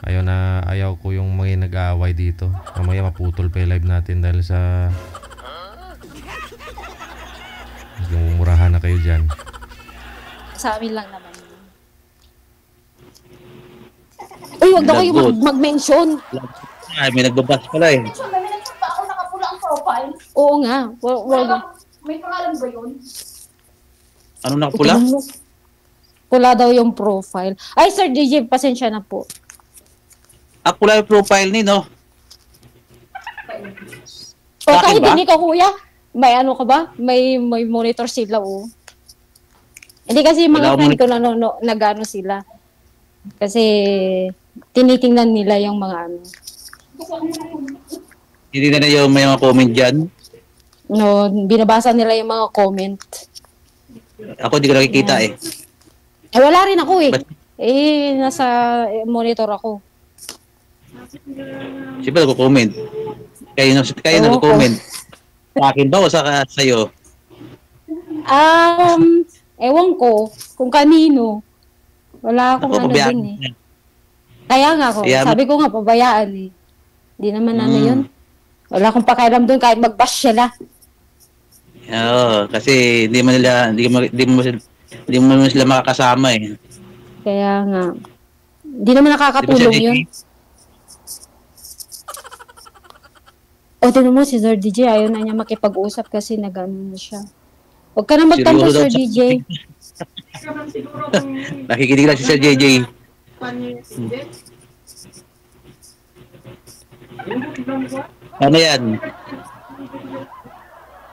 [SPEAKER 1] Ayaw ko yung mga nag-aaway dito. Mamaya maputol pa yung live natin dahil sa mumurahan na kayo dyan.
[SPEAKER 6] Sa amin lang naman. Uy, wag daw kayo mag-mention.
[SPEAKER 4] Ay, may nagbabas pala eh.
[SPEAKER 7] May nagtagpa ako nakapula ang profile.
[SPEAKER 6] Oo nga. Wag.
[SPEAKER 7] May pangalan ba yun?
[SPEAKER 4] Ano nakapula?
[SPEAKER 6] Pula daw yung profile. Ay, Sir DJ, pasensya na po.
[SPEAKER 4] Pula yung profile ni, no?
[SPEAKER 6] O
[SPEAKER 4] Sa akin
[SPEAKER 6] kahit
[SPEAKER 4] ba?
[SPEAKER 6] hindi ka, kuya, may ano ka ba? May monitor sila, oh. Hindi kasi yung
[SPEAKER 4] Wala
[SPEAKER 6] mga
[SPEAKER 4] akong
[SPEAKER 6] friend ko nag-ano sila. Kasi tinitingnan nila yung mga ano.
[SPEAKER 4] Hindi na yung may mga comment dyan.
[SPEAKER 6] No, binabasa nila yung mga comment.
[SPEAKER 4] Ako di ko nakikita eh.
[SPEAKER 6] Eh, wala rin ako eh.
[SPEAKER 4] Ba't-
[SPEAKER 6] Nasa monitor ako.
[SPEAKER 4] Siyempre nagko-comment. Kayo
[SPEAKER 6] Oo.
[SPEAKER 4] nagko-comment. Sa akin ba o sa'yo?
[SPEAKER 6] Ewan ko kung kanino. Wala akong
[SPEAKER 4] Ako,
[SPEAKER 6] ano
[SPEAKER 4] pabayaan
[SPEAKER 6] din eh.
[SPEAKER 4] mo.
[SPEAKER 6] Kaya nga ako,
[SPEAKER 4] Kaya-
[SPEAKER 6] sabi ko nga, pabayaan eh. Hindi naman ano yun. Wala akong pakialam doon kahit mag-bash sila.
[SPEAKER 4] Oo, kasi hindi mo sila makakasama eh.
[SPEAKER 6] Kaya nga. Hindi naman nakakatulong
[SPEAKER 4] Di ba siya,
[SPEAKER 6] yun. O, tinan mo si Sir DJ, ayaw na niya makipag-usap kasi nag-ano na siya. Huwag ka na magtampo,
[SPEAKER 4] Siguro daw
[SPEAKER 6] Sir
[SPEAKER 4] sa-
[SPEAKER 6] DJ.
[SPEAKER 4] Nakikinig lang si Sir JJ. Ano yan?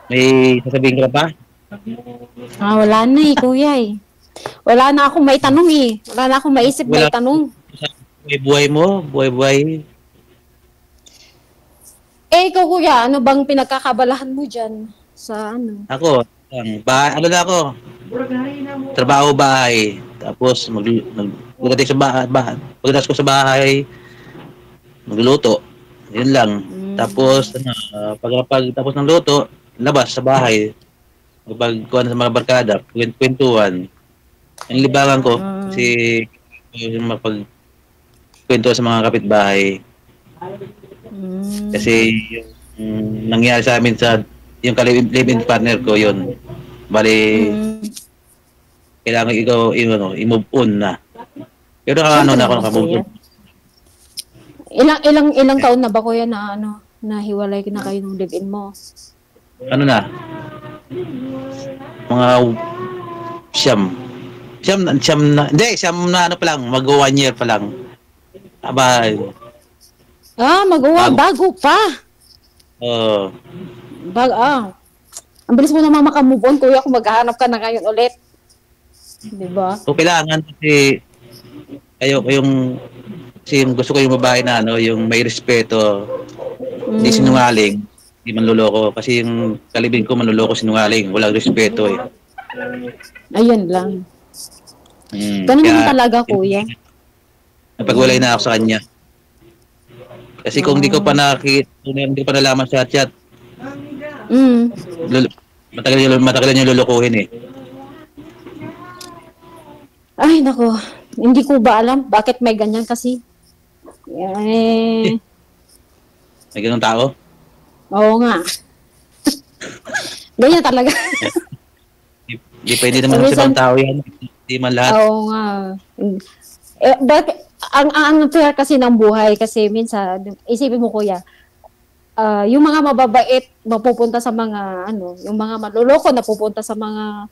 [SPEAKER 4] May sasabihin ka pa?
[SPEAKER 6] Wala na eh, kuya eh. Wala na akong may tanong eh. Wala na akong maisip may
[SPEAKER 4] Wala.
[SPEAKER 6] tanong.
[SPEAKER 4] Buhay mo? Buhay.
[SPEAKER 6] Eh, ikaw kuya, ano bang pinagkakabalahan mo dyan? Sa ano?
[SPEAKER 4] Ako, ano na ako? Trabaho bahay. Tapos pagdating sa bahay, pagdating ko sa bahay, magluluto. Yun lang. Tapos tapos ng luto, labas sa bahay. Magpagkuhan sa mga barkada, kwentuhan. Ang libangan ko kasi mapagkwento sa mga kapitbahay. Kasi yung nangyari sa amin sa yung live-in partner ko yun. Bali, kailangan ikaw i-move on na. Pero na ako nakamove on.
[SPEAKER 6] Ilang taon na ba kuya na ano, na hiwalay na kayo ng live-in mo?
[SPEAKER 4] Ano na? Mga siyam na ano pa lang, mag-1 year pa lang. Aba,
[SPEAKER 6] Bago pa. Ang bilis mo naman makamove on, kuya, kung maghahanap ka na ngayon ulit. Diba?
[SPEAKER 4] so kailangan kasi kasi gusto ko yung babae na yung may respeto, hindi sinungaling, hindi manloloko. Kasi yung kalibin ko manloloko, sinungaling, walang respeto eh.
[SPEAKER 6] Ayun lang. Ganun naman talaga, kuya.
[SPEAKER 4] Napagwalay na ako sa kanya. Kasi kung hindi ko pa hindi ko pa nalaman sa chat, matagal niya lulukuhin eh.
[SPEAKER 6] Ay, nako. Hindi ko ba alam bakit may ganyan kasi.
[SPEAKER 4] May ganung tao?
[SPEAKER 6] Oo nga. Ganyan talaga.
[SPEAKER 4] Hindi pwede naman sa ibang tao yan. Hindi man lahat.
[SPEAKER 6] Oo nga. But, ang unfair kasi ng buhay kasi minsan, isipin mo kuya, yung mga mababait mapupunta sa mga yung mga maluloko napupunta sa mga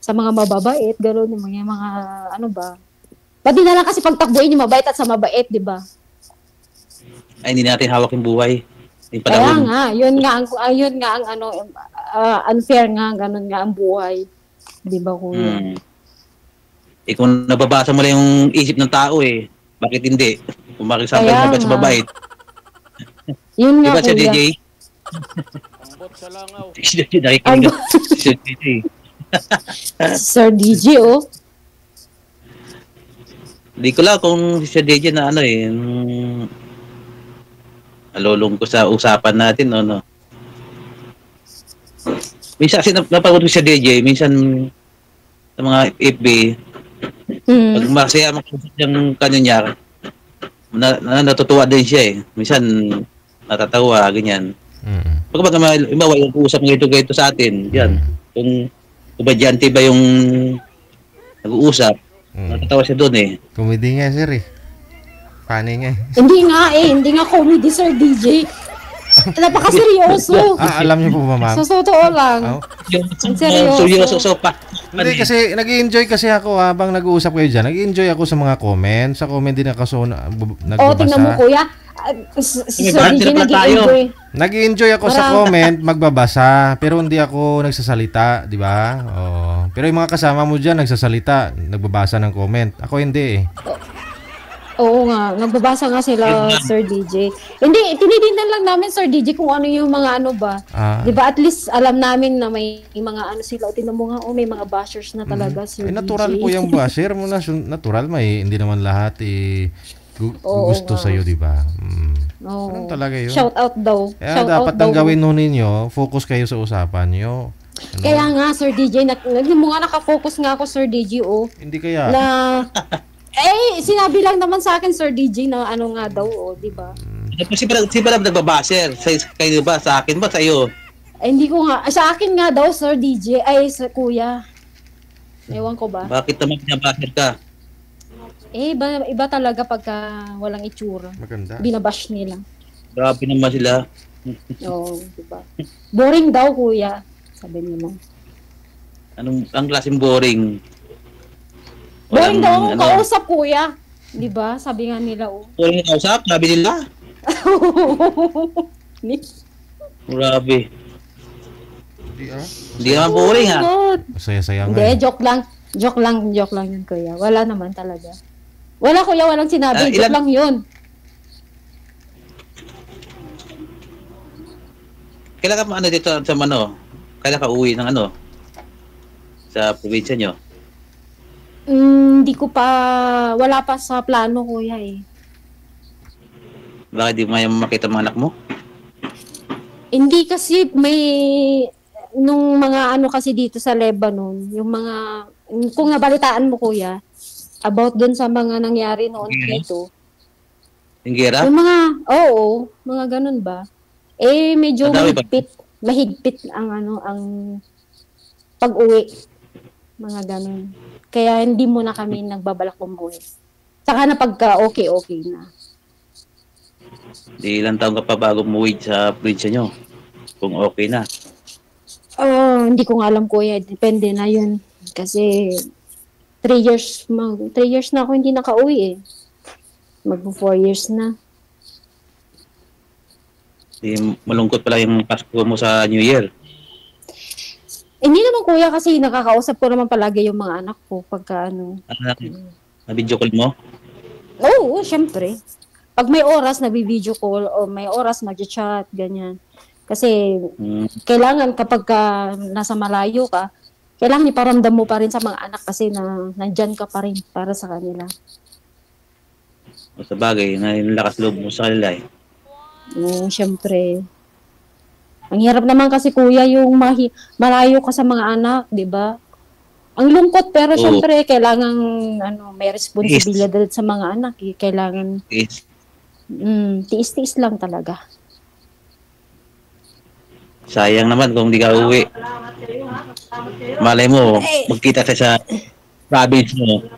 [SPEAKER 6] mababait, gano'n yung mga Pati na lang kasi pagtakbuhin yung mabait at sa mabait, di ba?
[SPEAKER 4] Ay, hindi natin hawak yung buhay. Yung
[SPEAKER 6] Kaya
[SPEAKER 4] panahon.
[SPEAKER 6] nga, yun nga ang unfair nga, ganun nga ang buhay. Di ba kuya?
[SPEAKER 4] Kung nababasa mo lang yung isip ng tao eh, bakit hindi? Kung makisabay
[SPEAKER 6] Kaya
[SPEAKER 4] mo sa
[SPEAKER 6] nga.
[SPEAKER 4] mabait.
[SPEAKER 6] Yun nga
[SPEAKER 4] Diba siya,
[SPEAKER 6] kuya.
[SPEAKER 4] DJ?
[SPEAKER 3] Ambot sa langaw.
[SPEAKER 4] Nakikinig ako. Siya, DJ.
[SPEAKER 6] Sir DJ, oh.
[SPEAKER 4] Hindi ko lang kung siya DJ na alulong ko sa usapan natin, Minsan kasi napagod ko siya DJ, minsan sa mga FB, Pag masaya makausap yung kanya niya, natutuwa din siya eh. Minsan, natatawa, ganyan. Pag iba yung usap ng ito sa atin, yan. Kung kumadyante ba yung nag-uusap, natatawa siya doon eh.
[SPEAKER 1] Comedy nga, sir eh. Funny nga eh.
[SPEAKER 6] Hindi nga comedy, Sir DJ. Napakaseryoso.
[SPEAKER 1] Alam niyo po ba, ma'am?
[SPEAKER 6] Sa totoo lang.
[SPEAKER 1] Oh.
[SPEAKER 6] Ang seryoso.
[SPEAKER 4] Seryoso, pa.
[SPEAKER 1] Hindi kasi nag-enjoy kasi ako habang nag-uusap kayo dyan. Nag-enjoy ako sa mga comment. Sa comment din ako nagbabasa.
[SPEAKER 6] Tingnan mo kuya. Si Sir DJ nag-enjoy.
[SPEAKER 1] Nag-enjoy ako sa comment, magbabasa. Pero hindi ako nagsasalita, di ba? Oh. Pero yung mga kasama mo dyan, nagsasalita, nagbabasa ng comment. Ako hindi eh.
[SPEAKER 6] Oo nga, nagbabasa nga sila, Sir DJ. Hindi, tinitingnan lang namin, Sir DJ, kung ano yung mga ano ba. Di ba, at least alam namin na may mga ano sila. Tingnan mo nga, may mga bashers na talaga, Sir DJ.
[SPEAKER 1] Natural po yung basher mo na. Natural, hindi naman lahat gusto sa'yo, di ba? Ganun talaga yun.
[SPEAKER 6] Shout out daw.
[SPEAKER 1] Kaya dapat ang gawin nun ninyo, focus kayo sa usapan nyo. Ano?
[SPEAKER 6] Kaya nga, Sir DJ, nakafocus nga ako, Sir DJ,
[SPEAKER 1] Hindi kaya.
[SPEAKER 6] Sinabi lang naman sa akin, Sir DJ, na ano nga daw, di ba?
[SPEAKER 4] Si Barab nagbabaser. Kayo ba? Sa akin ba? Sa iyo?
[SPEAKER 6] Hindi ko nga. Sa akin nga daw, Sir DJ. Sa kuya. Ewan ko ba?
[SPEAKER 4] Bakit naman pinabaser ka?
[SPEAKER 6] Iba talaga pagka walang itsura.
[SPEAKER 1] Maganda.
[SPEAKER 6] Binabash nila.
[SPEAKER 4] Grabe naman sila.
[SPEAKER 6] Oo, di ba? Boring daw, kuya. Sabi nila.
[SPEAKER 4] Ang klaseng boring?
[SPEAKER 6] Boring daw ang kausap, kuya. Di ba? Sabi nga nila,
[SPEAKER 4] Boring ang kausap? Sabi nila? Grabe. Hindi naman boring
[SPEAKER 1] Masaya-saya nga.
[SPEAKER 6] Hindi, joke lang. Joke lang yun, kuya. Wala naman talaga. Wala, kuya, walang sinabi. Joke lang yun.
[SPEAKER 4] Kailan ka dito sa Kailan ka uwi ng sa probinsya nyo?
[SPEAKER 6] Hindi ko pa, wala pa sa plano, kuya eh.
[SPEAKER 4] Bakit di mo makita mga anak mo?
[SPEAKER 6] Hindi kasi nung mga kasi dito sa Lebanon, yung mga, kung nabalitaan mo, kuya, about dun sa mga nangyari noon dito.
[SPEAKER 4] Yung gera?
[SPEAKER 6] Yung mga ganun ba? Medyo mahigpit ang pag-uwi. Mga ganun. Kaya hindi muna kami nagbabalak umuwi. Saka na pagka okay na.
[SPEAKER 4] Di ilang taon ka pa bago umuwi sa probinsya nyo? Kung okay na.
[SPEAKER 6] Hindi ko nga alam, kuya. Depende na yun. Kasi 3 years na ako hindi nakauwi eh. Mag-4 years na.
[SPEAKER 4] Di malungkot pala yung Pasko mo sa New Year.
[SPEAKER 6] Hindi naman, kuya, kasi nakakausap ko naman palagi yung mga anak ko pagka
[SPEAKER 4] Na-video call mo?
[SPEAKER 6] Oo, syempre. Pag may oras, nabi-video call o may oras, mag-chat, ganyan. Kasi kailangan kapag nasa malayo ka, kailangan iparamdam mo pa rin sa mga anak kasi nandyan ka pa rin para sa kanila.
[SPEAKER 4] O sa bagay, lakas loob mo sa kanila eh.
[SPEAKER 6] Syempre. Ang hirap naman kasi, kuya, yung malayo ka sa mga anak, di ba? Ang lungkot, pero syempre, kailangan may responsibilidad sa mga anak. Kailangan, tiis-tiis lang talaga.
[SPEAKER 4] Sayang naman kung di ka uwi. Malay mo, magkita ka sa province mo.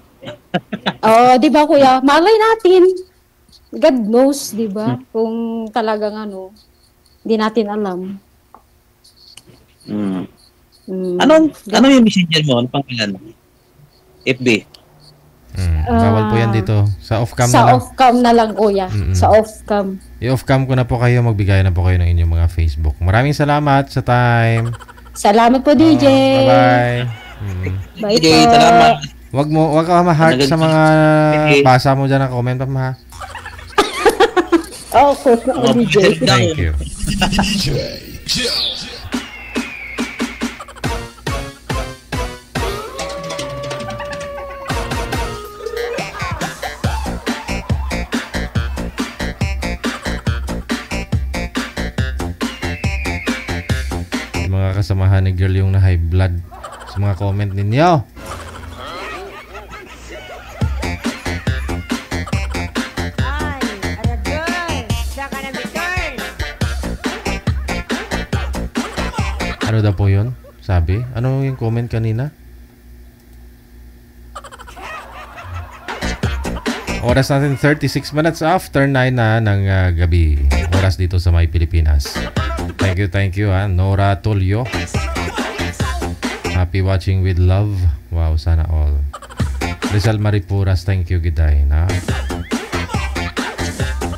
[SPEAKER 6] Di ba, kuya? Malay natin. God knows, di ba? Kung talagang hindi natin alam.
[SPEAKER 4] Ano yung messenger mo? Ano pangalan? FB?
[SPEAKER 1] Bawal po yan dito. Sa off-cam na
[SPEAKER 6] Sa
[SPEAKER 1] lang.
[SPEAKER 6] off-cam na lang, kuya. Sa off-cam.
[SPEAKER 1] I-off-cam ko na po kayo. Magbigay na po kayo ng inyong mga Facebook. Maraming salamat sa time.
[SPEAKER 6] Salamat po, DJ.
[SPEAKER 1] Bye-bye.
[SPEAKER 6] Bye
[SPEAKER 4] DJ,
[SPEAKER 6] po.
[SPEAKER 4] salamat.
[SPEAKER 1] Wag ka ma-heart sa mga basa mo dyan na comment pa, ma.
[SPEAKER 6] Okay, DJ.
[SPEAKER 1] Thank you. Mga kasamahan ni girl yung na high blood sa mga comment ninyo. Ano daw po yun? Sabi? Ano yung comment kanina? Oras natin 36 minutes after 9 na ng gabi. Oras dito sa May Pilipinas. Thank you ha. Nora Tulio. Happy watching with love. Wow, sana all. Rizal Maripuras, thank you giday na.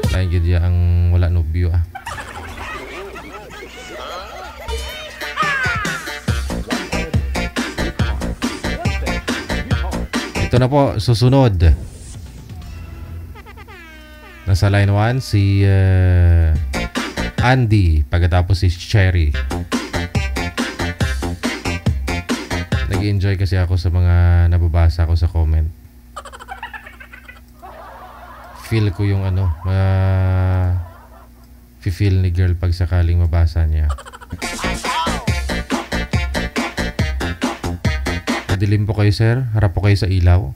[SPEAKER 1] Thank you dia ang wala no view ah. Ito na po, susunod. Nasa line 1 si Andy, pagkatapos si Cherry. Nag-enjoy kasi ako sa mga nababasa ko sa comment. Feel ko yung ano, feel ni girl pag sakaling mabasa niya. Madilim po kayo, sir. Harap po kayo sa ilaw.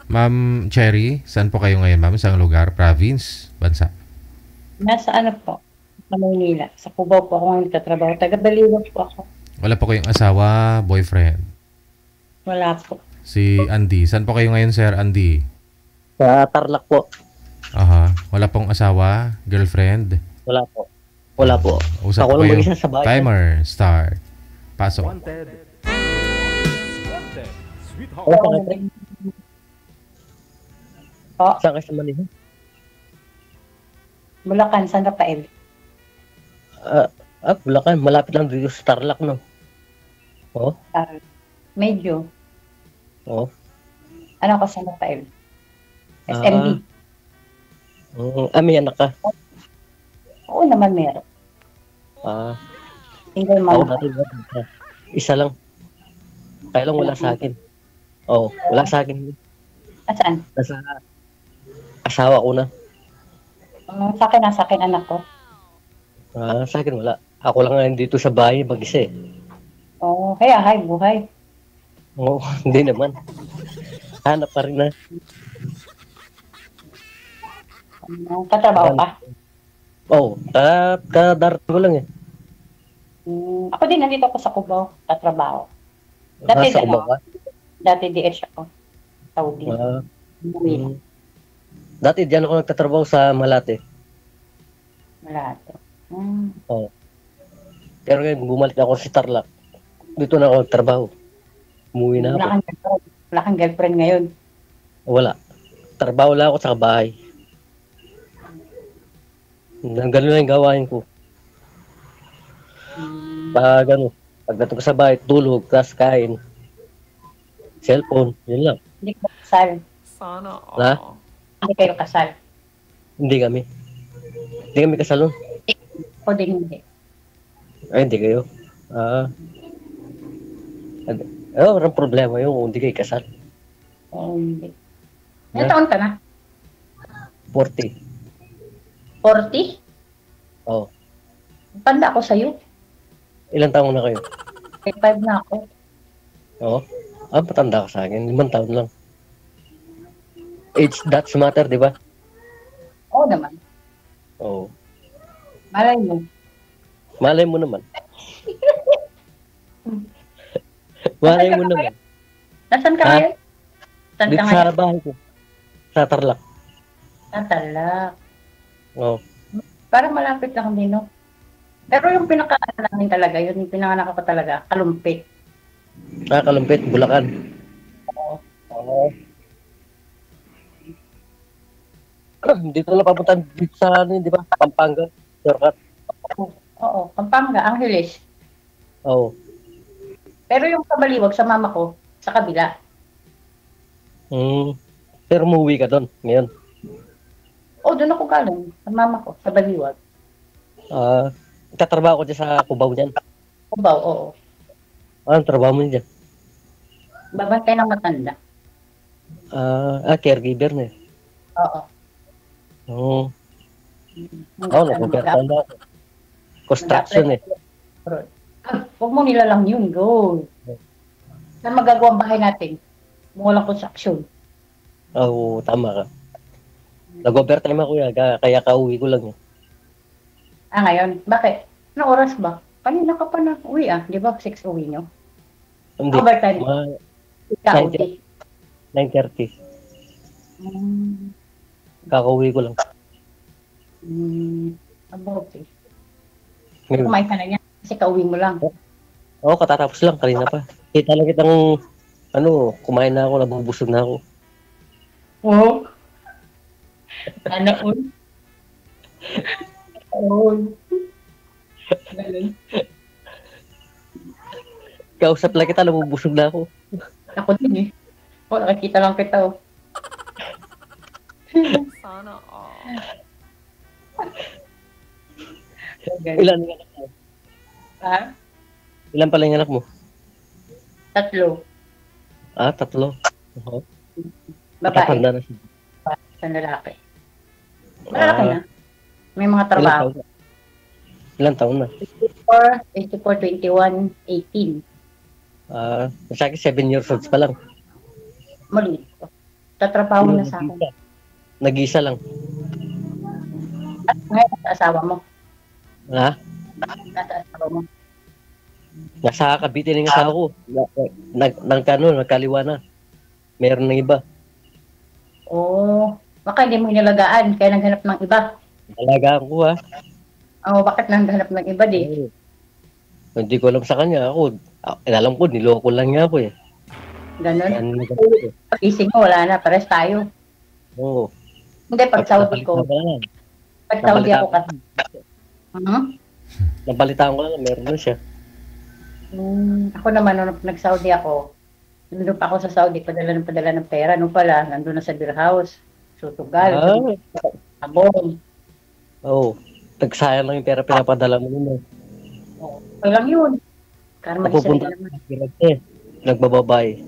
[SPEAKER 1] Ma'am Cherry, saan po kayo ngayon, ma'am? Saan lugar? Province? Bansa?
[SPEAKER 8] Nasa ano po? Sa Maynila. Sa Cubao po ako ngayon nagtatrabaho. Taga-Baliwag po ako.
[SPEAKER 1] Wala po kayong asawa, boyfriend?
[SPEAKER 8] Wala po.
[SPEAKER 1] Si Andy. Saan po kayo ngayon, sir, Andy?
[SPEAKER 9] Sa Tarlac po.
[SPEAKER 1] Aha. Wala pong asawa, girlfriend?
[SPEAKER 9] Wala po. Wala po.
[SPEAKER 1] Usap
[SPEAKER 9] Ako
[SPEAKER 1] po
[SPEAKER 9] lang
[SPEAKER 1] kayo.
[SPEAKER 9] mag-isa sa bahay.
[SPEAKER 1] Timer, start. Pasok.
[SPEAKER 2] Wanted. Sweetheart.
[SPEAKER 9] Wala ka na.
[SPEAKER 8] Po,
[SPEAKER 9] Saan ka sa Manila?
[SPEAKER 8] Bulacan, San Rafael.
[SPEAKER 9] Bulacan. Malapit lang dito sa Tarlac, no? Oh?
[SPEAKER 8] Medyo.
[SPEAKER 9] Oh?
[SPEAKER 8] Ano ko, San Rafael? SMB.
[SPEAKER 9] May anak ka?
[SPEAKER 8] Oo naman meron. Single
[SPEAKER 9] Ako
[SPEAKER 8] mom.
[SPEAKER 9] natin. Isa lang. Kaya lang wala sa akin. Oh, wala sa akin.
[SPEAKER 8] Saan?
[SPEAKER 9] Nasa asawa ko na.
[SPEAKER 8] Sa akin, nasa akin anak ko.
[SPEAKER 9] Sa akin wala. Ako lang ngayon dito sa bahay mag-isa eh.
[SPEAKER 8] Oo, kaya hay, buhay.
[SPEAKER 9] Oo, hindi naman. Hanap pa rin na.
[SPEAKER 8] Katrabaho ka?
[SPEAKER 9] Oo, kadarating ko lang eh.
[SPEAKER 8] Ako din, nandito ako sa Cubao. Katrabaho. Dati,
[SPEAKER 9] Sa Cubao ka?
[SPEAKER 8] Dati DH ako. Saudi.
[SPEAKER 9] Mm. Dati diyan ako nagtatrabaho sa Malate.
[SPEAKER 8] Malate.
[SPEAKER 9] Oo. Pero ngayon bumalik ako sa Tarlac. Dito na ako nagtrabaho. Umuwi na ako.
[SPEAKER 8] Wala kang girlfriend ngayon.
[SPEAKER 9] Wala. Trabaho lang ako sa bahay. Ganun lang yung gawain ko. Pagdating ko sa bahay, tulog, tapos kain. Cellphone, yun lang.
[SPEAKER 8] Hindi ka kasal.
[SPEAKER 9] Ha?
[SPEAKER 8] Hindi kayo kasal.
[SPEAKER 9] Hindi kami. Hindi kami kasal nun.
[SPEAKER 8] O din hindi.
[SPEAKER 9] Ay, hindi kayo. Walang problema yun kung hindi kayo kasal.
[SPEAKER 8] O hindi. Ilan taon ka na?
[SPEAKER 9] 40.
[SPEAKER 8] 40?
[SPEAKER 9] Oo.
[SPEAKER 8] Tanda ako sa'yo.
[SPEAKER 9] Ilang taon na kayo?
[SPEAKER 8] 5 na ako.
[SPEAKER 9] Oo. Patanda ka sa akin. 5 taon lang. Age does matter, di ba?
[SPEAKER 8] Oo naman.
[SPEAKER 9] Oo.
[SPEAKER 8] Malay mo.
[SPEAKER 9] Malay mo naman. Malay mo naman.
[SPEAKER 8] Nasaan ka ngayon? Saan
[SPEAKER 9] Dito
[SPEAKER 8] ka
[SPEAKER 9] sa
[SPEAKER 8] ngayon?
[SPEAKER 9] bahay ko. Sa Tarlac.
[SPEAKER 8] Natala.
[SPEAKER 9] Oo.
[SPEAKER 8] Parang malapit lang din, no? Pero yung pinaka-ano namin talaga, yun yung pinanganak ko talaga, Kalumpit.
[SPEAKER 9] Kalumpit, Bulacan. Oo. Dito na papunta dito sa ano, di ba? Pampanga. Shortcut.
[SPEAKER 8] Oo, Pampanga, Angeles.
[SPEAKER 9] Oo.
[SPEAKER 8] Pero yung Kabaliwag sa mama ko, sa kabila.
[SPEAKER 9] Pero umuwi ka doon ngayon.
[SPEAKER 8] Oo, doon ako galing, sa mama ko, sa Baliwag.
[SPEAKER 9] Tatrabaho ko dyan sa Cubao niyan.
[SPEAKER 8] Cubao, oo.
[SPEAKER 9] Anong trabaho mo dyan?
[SPEAKER 8] Babantay ng matanda.
[SPEAKER 9] Caregiver na eh.
[SPEAKER 8] Oo.
[SPEAKER 9] Oo. Nagpapantay ako. Construction eh.
[SPEAKER 8] Huwag mo nilalang yun, go. Saan magagawa ang bahay natin? Walang construction.
[SPEAKER 9] Oo, tama ka. Nag-overtime ako yan, kaya kauwi ko lang.
[SPEAKER 8] Ngayon? Bakit? Anong oras ba? Kanina ka pa na uwi Di ba 6 uwi nyo?
[SPEAKER 9] Hindi.
[SPEAKER 8] Overtime.
[SPEAKER 9] Mga
[SPEAKER 8] Ikaw,
[SPEAKER 9] 9:30.
[SPEAKER 8] Mm,
[SPEAKER 9] Kakauwi ko lang.
[SPEAKER 8] About eh.
[SPEAKER 9] Ngayon.
[SPEAKER 8] Kumain ka na niya kasi kauwi mo lang.
[SPEAKER 9] Oo, katatapos lang. Kanina pa. Kita lang kitang, kumain na ako, nabubusog na ako.
[SPEAKER 8] Oo. Ano un? Oo. Ganun.
[SPEAKER 9] Kausap lang kita, nabubusog na ako.
[SPEAKER 8] Ako din eh. Nakikita lang kita
[SPEAKER 10] Sana all.
[SPEAKER 9] Ilan yung anak mo?
[SPEAKER 8] Ha?
[SPEAKER 9] Ilan pala yung anak mo?
[SPEAKER 8] 3.
[SPEAKER 9] 3. Oo.
[SPEAKER 8] Babae.
[SPEAKER 9] Tatanda na siya.
[SPEAKER 8] Sa lalaki. Malaki na. May mga trabaho.
[SPEAKER 9] Ilan taon na?
[SPEAKER 8] 84, 21, 18.
[SPEAKER 9] Sa akin 7 years old pa lang.
[SPEAKER 8] Maliit. Tatrabaho na sa akin.
[SPEAKER 9] Nag-isa lang.
[SPEAKER 8] At ngayon, sa asawa mo.
[SPEAKER 9] Ha?
[SPEAKER 8] Nasa asawa mo.
[SPEAKER 9] Nasa Cavite na yung asawa ko. Nagkaliwa na. Meron ng iba.
[SPEAKER 8] Baka hindi mo hinalagaan, kaya naghanap ng iba.
[SPEAKER 9] Alagaan ko
[SPEAKER 8] Bakit naghanap ng iba di?
[SPEAKER 9] Hindi ko alam sa kanya. Alam ko, niloko lang niya ako eh.
[SPEAKER 8] Ganon. Pag-ising mo, wala na. Pares tayo.
[SPEAKER 9] Oo.
[SPEAKER 8] Hindi, pag Saudi ko. Pag Saudi ako kasi.
[SPEAKER 9] Nabalitaan ko lang, meron na siya.
[SPEAKER 8] Ako naman, nung nag-Saudi ako, nandun pa ako sa Saudi, padala ng pera. Nung pala, nandun na sa beer house. Sutugal. Abong.
[SPEAKER 9] Oo. Nagsayang lang yung pera pinapadala mo nun.
[SPEAKER 8] Okay lang yun. Karma
[SPEAKER 9] Napupunta
[SPEAKER 8] naman.
[SPEAKER 9] Nagbababay.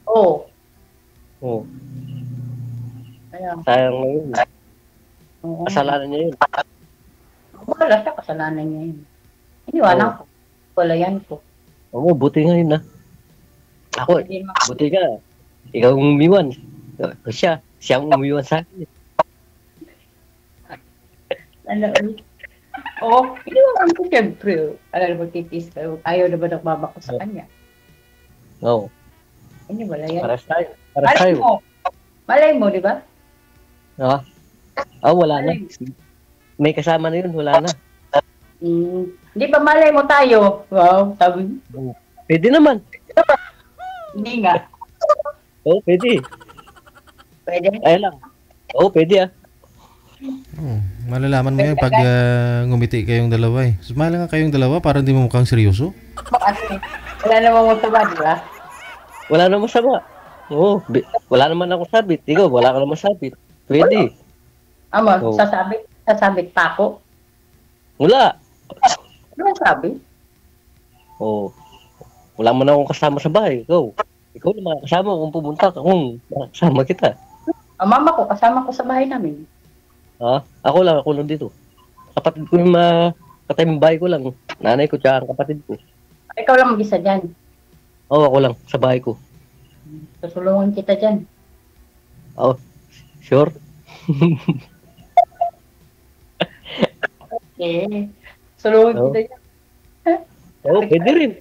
[SPEAKER 8] Oo. Kaya,
[SPEAKER 9] Sayang na yun.
[SPEAKER 8] oo.
[SPEAKER 9] Kasalanan niya yun.
[SPEAKER 8] Wala siya, kasalanan niya yun. Iniwanan ko. Wala yan ko.
[SPEAKER 9] Oo, buti nga yun Ako,
[SPEAKER 8] Hindi naman.
[SPEAKER 9] buti ka. Ikaw ang umiwan. Siya ang umiwan sa akin.
[SPEAKER 8] Iniwanan ko siyempre. Alam mo, titis ka. Ayaw na ba nagmama ko sa kanya?
[SPEAKER 9] Oo.
[SPEAKER 8] Hindi, wala yan.
[SPEAKER 9] Paras tayo.
[SPEAKER 8] Malay mo, di ba?
[SPEAKER 9] Wala na. May kasama na yun, wala na.
[SPEAKER 8] Hindi ba malay mo tayo? Wow, sabi.
[SPEAKER 9] Pwede naman.
[SPEAKER 8] Hindi nga.
[SPEAKER 9] Oo, pwede.
[SPEAKER 8] Pwede.
[SPEAKER 9] Ayun lang. Oo, pwede
[SPEAKER 1] Malalaman mo yan pag ngumiti kayong dalawa eh. Smile nga kayong dalawa para hindi mo mukhang seryoso.
[SPEAKER 8] Wala namang masama, di ba?
[SPEAKER 9] Wala namang masama. Oo, wala naman akong sabit. Ikaw, wala ka namang sabit. Pwede.
[SPEAKER 8] Oo. Sasabit pa ako.
[SPEAKER 9] Wala.
[SPEAKER 8] Ano ang sabi?
[SPEAKER 9] Oo. Wala man akong kasama sa bahay. Ikaw naman kasama kung pumunta ka. Kung kasama kita.
[SPEAKER 8] Ang mama ko, kasama ko sa bahay namin.
[SPEAKER 9] Ako lang dito. Kapatid ko yung bahay ko lang. Nanay ko tsaka ang kapatid ko.
[SPEAKER 8] Ikaw lang mag-isa dyan.
[SPEAKER 9] Oo, ako lang sa bahay ko.
[SPEAKER 8] Susulungan kita dyan.
[SPEAKER 9] Sure?
[SPEAKER 8] Okay. Sulungan kita dyan.
[SPEAKER 9] Oo, pwede rin.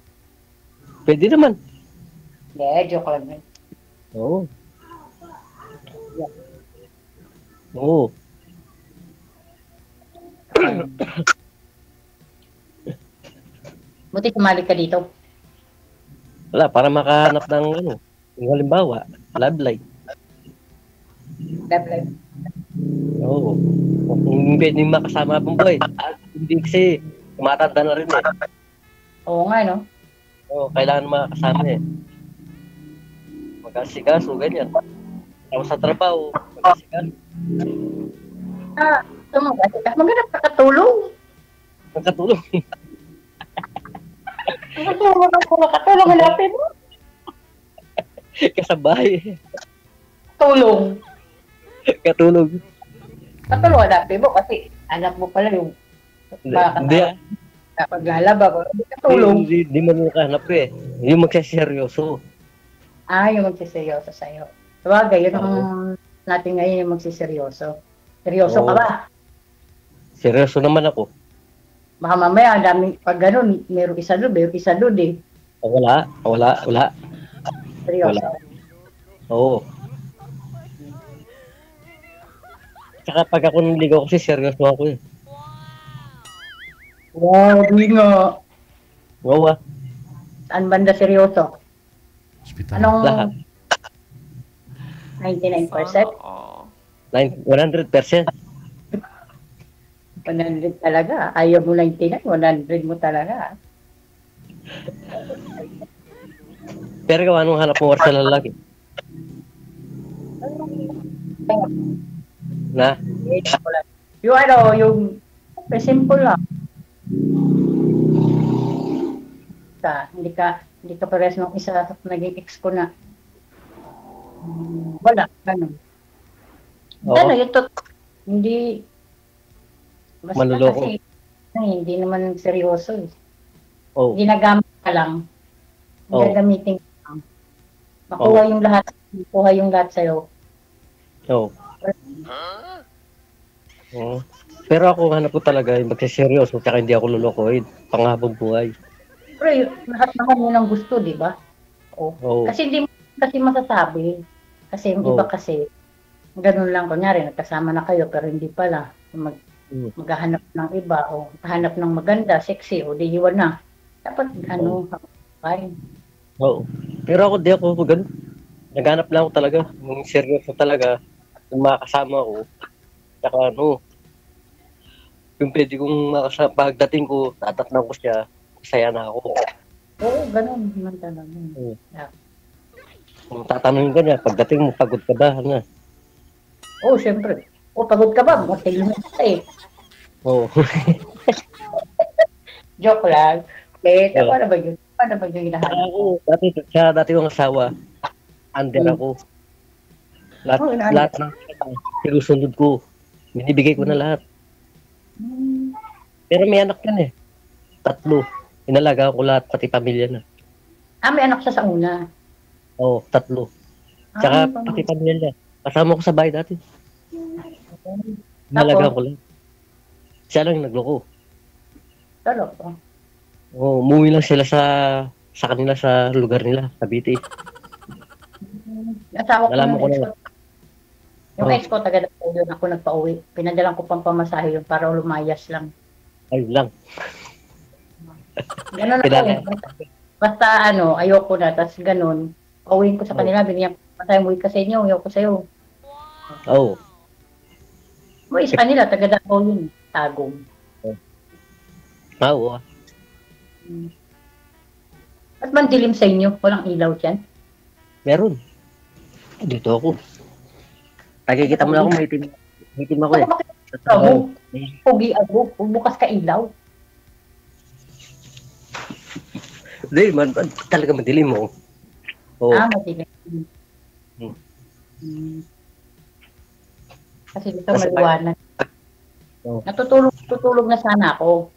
[SPEAKER 9] Pwede naman.
[SPEAKER 8] Joke lang.
[SPEAKER 9] Oo. Oo.
[SPEAKER 8] Buti sumali ka dito.
[SPEAKER 9] Wala, para makahanap ng yung halimbawa, love life.
[SPEAKER 8] Love life.
[SPEAKER 9] Oo. Kung pwede makasama pang buhay. Hindi kasi, tumatanda na rin
[SPEAKER 8] Oo nga, no?
[SPEAKER 9] Oo, kailangan makasama Magkasikaso, ganyan. Tapos sa trabaho, magkasikaso.
[SPEAKER 8] Maghanap ka katulong.
[SPEAKER 9] Magkatulong.
[SPEAKER 8] Katulong hanapin mo.
[SPEAKER 9] Kasabay.
[SPEAKER 8] Tulong.
[SPEAKER 9] Katulong.
[SPEAKER 8] Katulong hanapin mo kasi anak mo pala yung
[SPEAKER 9] Hindi
[SPEAKER 8] paglalaba. Katulong.
[SPEAKER 9] Hindi mo nakahanap Yung magsaseryoso.
[SPEAKER 8] Yung magsiseryoso sa'yo. Sabagay, yun ang natin ngayon yung magsiseryoso. Seryoso ka ba?
[SPEAKER 9] Seryoso naman ako.
[SPEAKER 8] Baka mamaya, ang dami, pag ganun, meron isa doon eh.
[SPEAKER 9] Wala.
[SPEAKER 8] Seryoso.
[SPEAKER 9] Oo. Tsaka pag ako naligaw kasi seryoso ako eh.
[SPEAKER 8] Wow, di nga.
[SPEAKER 9] Oo ah.
[SPEAKER 8] Saan banda seryoso?
[SPEAKER 1] Hospital.
[SPEAKER 8] Anong
[SPEAKER 9] Lahat.
[SPEAKER 8] 99%?
[SPEAKER 9] 100%.
[SPEAKER 8] 100 talaga. Ayaw mo 99, 100 mo talaga.
[SPEAKER 9] Pero kung anong hanap mo sa lalaki? Na?
[SPEAKER 8] Yung yung simple lang. Hindi ka pares ng isa naging ex ko na. Wala, ganun.
[SPEAKER 9] Oo.
[SPEAKER 8] Ano, hindi, basta
[SPEAKER 9] Manloloko.
[SPEAKER 8] kasi, hindi naman seryoso eh.
[SPEAKER 9] Oo.
[SPEAKER 8] Ginagamit ka lang.
[SPEAKER 9] Oo.
[SPEAKER 8] Gagamitin ka lang. Makuha yung lahat sa'yo.
[SPEAKER 9] Oo. Oo. Pero ako hanap ko talaga yung magsiseryoso tsaka hindi ako lulukoyin. Panghabang buhay.
[SPEAKER 8] Pero lahat naman yun ang gusto, di ba?
[SPEAKER 9] Oo.
[SPEAKER 8] Kasi hindi mo kasi masasabi. Kasi yung iba kasi, ganun lang, kunyari, nagkasama na kayo, pero hindi pala. Maghahanap ng iba, o hanap ng maganda, sexy, o di iwan na. Dapat, fine.
[SPEAKER 9] Oo. Pero ako di ako ganun. Naghanap lang ako talaga. Nung seryoso talaga. Yung makakasama ko. Tsaka yung pwede kong makasama. Pagdating ko, tatatnan ko siya. Masaya na ako.
[SPEAKER 8] Oo, ganun naman talaga. Yeah.
[SPEAKER 9] Kung tatanungin ka niya, pagdating mo, pagod ka ba? Ano?
[SPEAKER 8] Oo, syempre. Pagod ka ba? Matigil mo ka eh.
[SPEAKER 9] Oo.
[SPEAKER 8] Joke lang. Paano ba yun? Paano ba yung hinahanap?
[SPEAKER 9] Ako, dati kong asawa, under ako. Lahat ng sinusunod ko. Binibigay ko na lahat. Pero may anak yan eh. 3. Inalagaan ko lahat, pati pamilya na.
[SPEAKER 8] May anak siya sa una.
[SPEAKER 9] Oo, 3. Tsaka pati pamilya niya. Kasama ko sa bahay dati. Inalagaan ko lang. Siya lang yung nagloko.
[SPEAKER 8] Talaga?
[SPEAKER 9] Oo, umuwi lang sila sa kanila sa lugar nila, sa BT.
[SPEAKER 8] Asawa ko
[SPEAKER 9] Nalaman ko
[SPEAKER 8] ng ex
[SPEAKER 9] na.
[SPEAKER 8] ko. Yung ex ko, taga yun ako nagpa-uwi. Pinadalan ko pang pamasahe yun para lumayas lang.
[SPEAKER 9] Ayun lang.
[SPEAKER 8] Ganun ako eh. Basta ayoko na, tapos ganun. Pauwiin ko sa kanila, binigyan ko pamasahe, umuwi ka sa inyo, ayoko sa'yo.
[SPEAKER 9] Oo.
[SPEAKER 8] Umuwi sa kanila, taga Davao yun. Tagong.
[SPEAKER 9] Oo.
[SPEAKER 8] At man dilim sa inyo, walang ilaw dyan.
[SPEAKER 9] Meron. Dito ako. Nakikita mo na ako, may itim ako eh.
[SPEAKER 8] Oo. Pugi ako, bukas ka ilaw.
[SPEAKER 9] Hindi, talaga madilim mo. Oo.
[SPEAKER 8] Madilim. Kasi dito maliwanag. Natutulog na sana ako.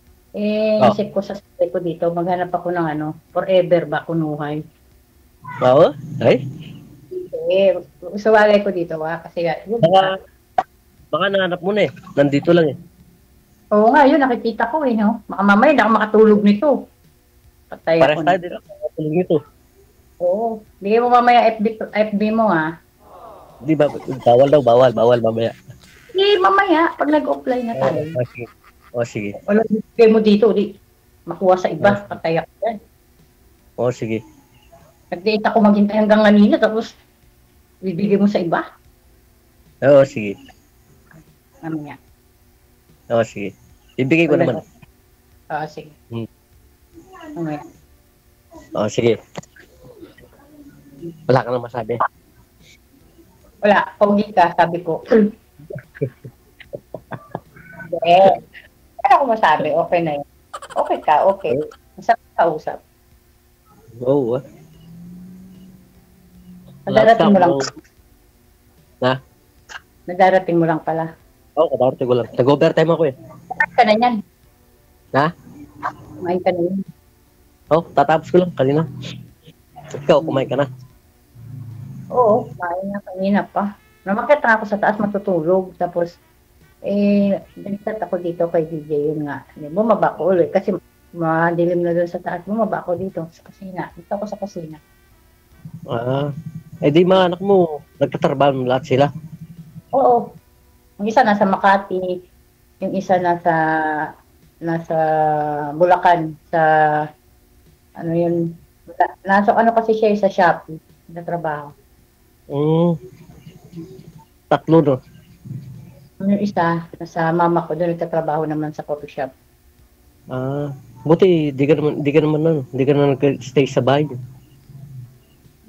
[SPEAKER 8] Isip ko sa sarili ko dito, maghanap ako ng forever ba, kunuhay.
[SPEAKER 9] Oo? Ay?
[SPEAKER 8] Suwalay ko dito kasi yun.
[SPEAKER 9] Baka nahanap mo na eh. Nandito lang eh.
[SPEAKER 8] Oo nga, yun, nakikita ko eh, no? Baka mamaya, hindi ako makatulog nito. Patay
[SPEAKER 9] Pares
[SPEAKER 8] ako.
[SPEAKER 9] tayo dito. Makatulog nito.
[SPEAKER 8] Oo. Bigay mo mamaya FB mo, ha?
[SPEAKER 9] Di ba? Bawal mamaya.
[SPEAKER 8] Hindi, mamaya, pag nag-offline na tayo.
[SPEAKER 9] Sige.
[SPEAKER 8] Wala, bigay mo dito, di. Makuha sa iba, patay ako yan.
[SPEAKER 9] Sige.
[SPEAKER 8] Nag-date ako maghintay hanggang kanina, tapos bibigay mo sa iba.
[SPEAKER 9] Sige.
[SPEAKER 8] Mamaya.
[SPEAKER 9] Sige. Ibigay ko naman.
[SPEAKER 8] Sige. Mamaya.
[SPEAKER 9] Sige. Wala ka nang masabi.
[SPEAKER 8] Wala, pogi ka, sabi ko. Wala ako masabi, okay na yun. Okay ka, okay. Masarap kausap.
[SPEAKER 9] Oo.
[SPEAKER 8] Nadarating mo lang.
[SPEAKER 9] Na?
[SPEAKER 8] Nadarating mo lang pala.
[SPEAKER 9] Oo, kadarating ko lang. Nag-overtime ako eh.
[SPEAKER 8] Kumain ka na yan.
[SPEAKER 9] Na?
[SPEAKER 8] Kumain ka na yan.
[SPEAKER 9] Tatapos ko lang kanina. Ikaw, kumain ka na.
[SPEAKER 8] Oo, kumain na kanina pa. Namakit na ako sa taas, matutulog. Tapos, Nag-start ako dito kay DJ, yun nga. Bumaba ko ulit kasi madilim na doon sa taas. Bumaba ako dito sa kusina. Dito ako sa kusina.
[SPEAKER 9] Di mga anak mo, nagtatrabaho lahat sila.
[SPEAKER 8] Oo. Yung isa nasa Makati, yung isa nasa Bulacan, sa ano yun, nasa ano kasi siya sa Shopee, na trabaho.
[SPEAKER 9] Tatlo, no?
[SPEAKER 8] Yung isa, nasa mama ko, doon nagtatrabaho naman sa coffee shop.
[SPEAKER 9] Buti, di ka naman nag-stay sa bahay.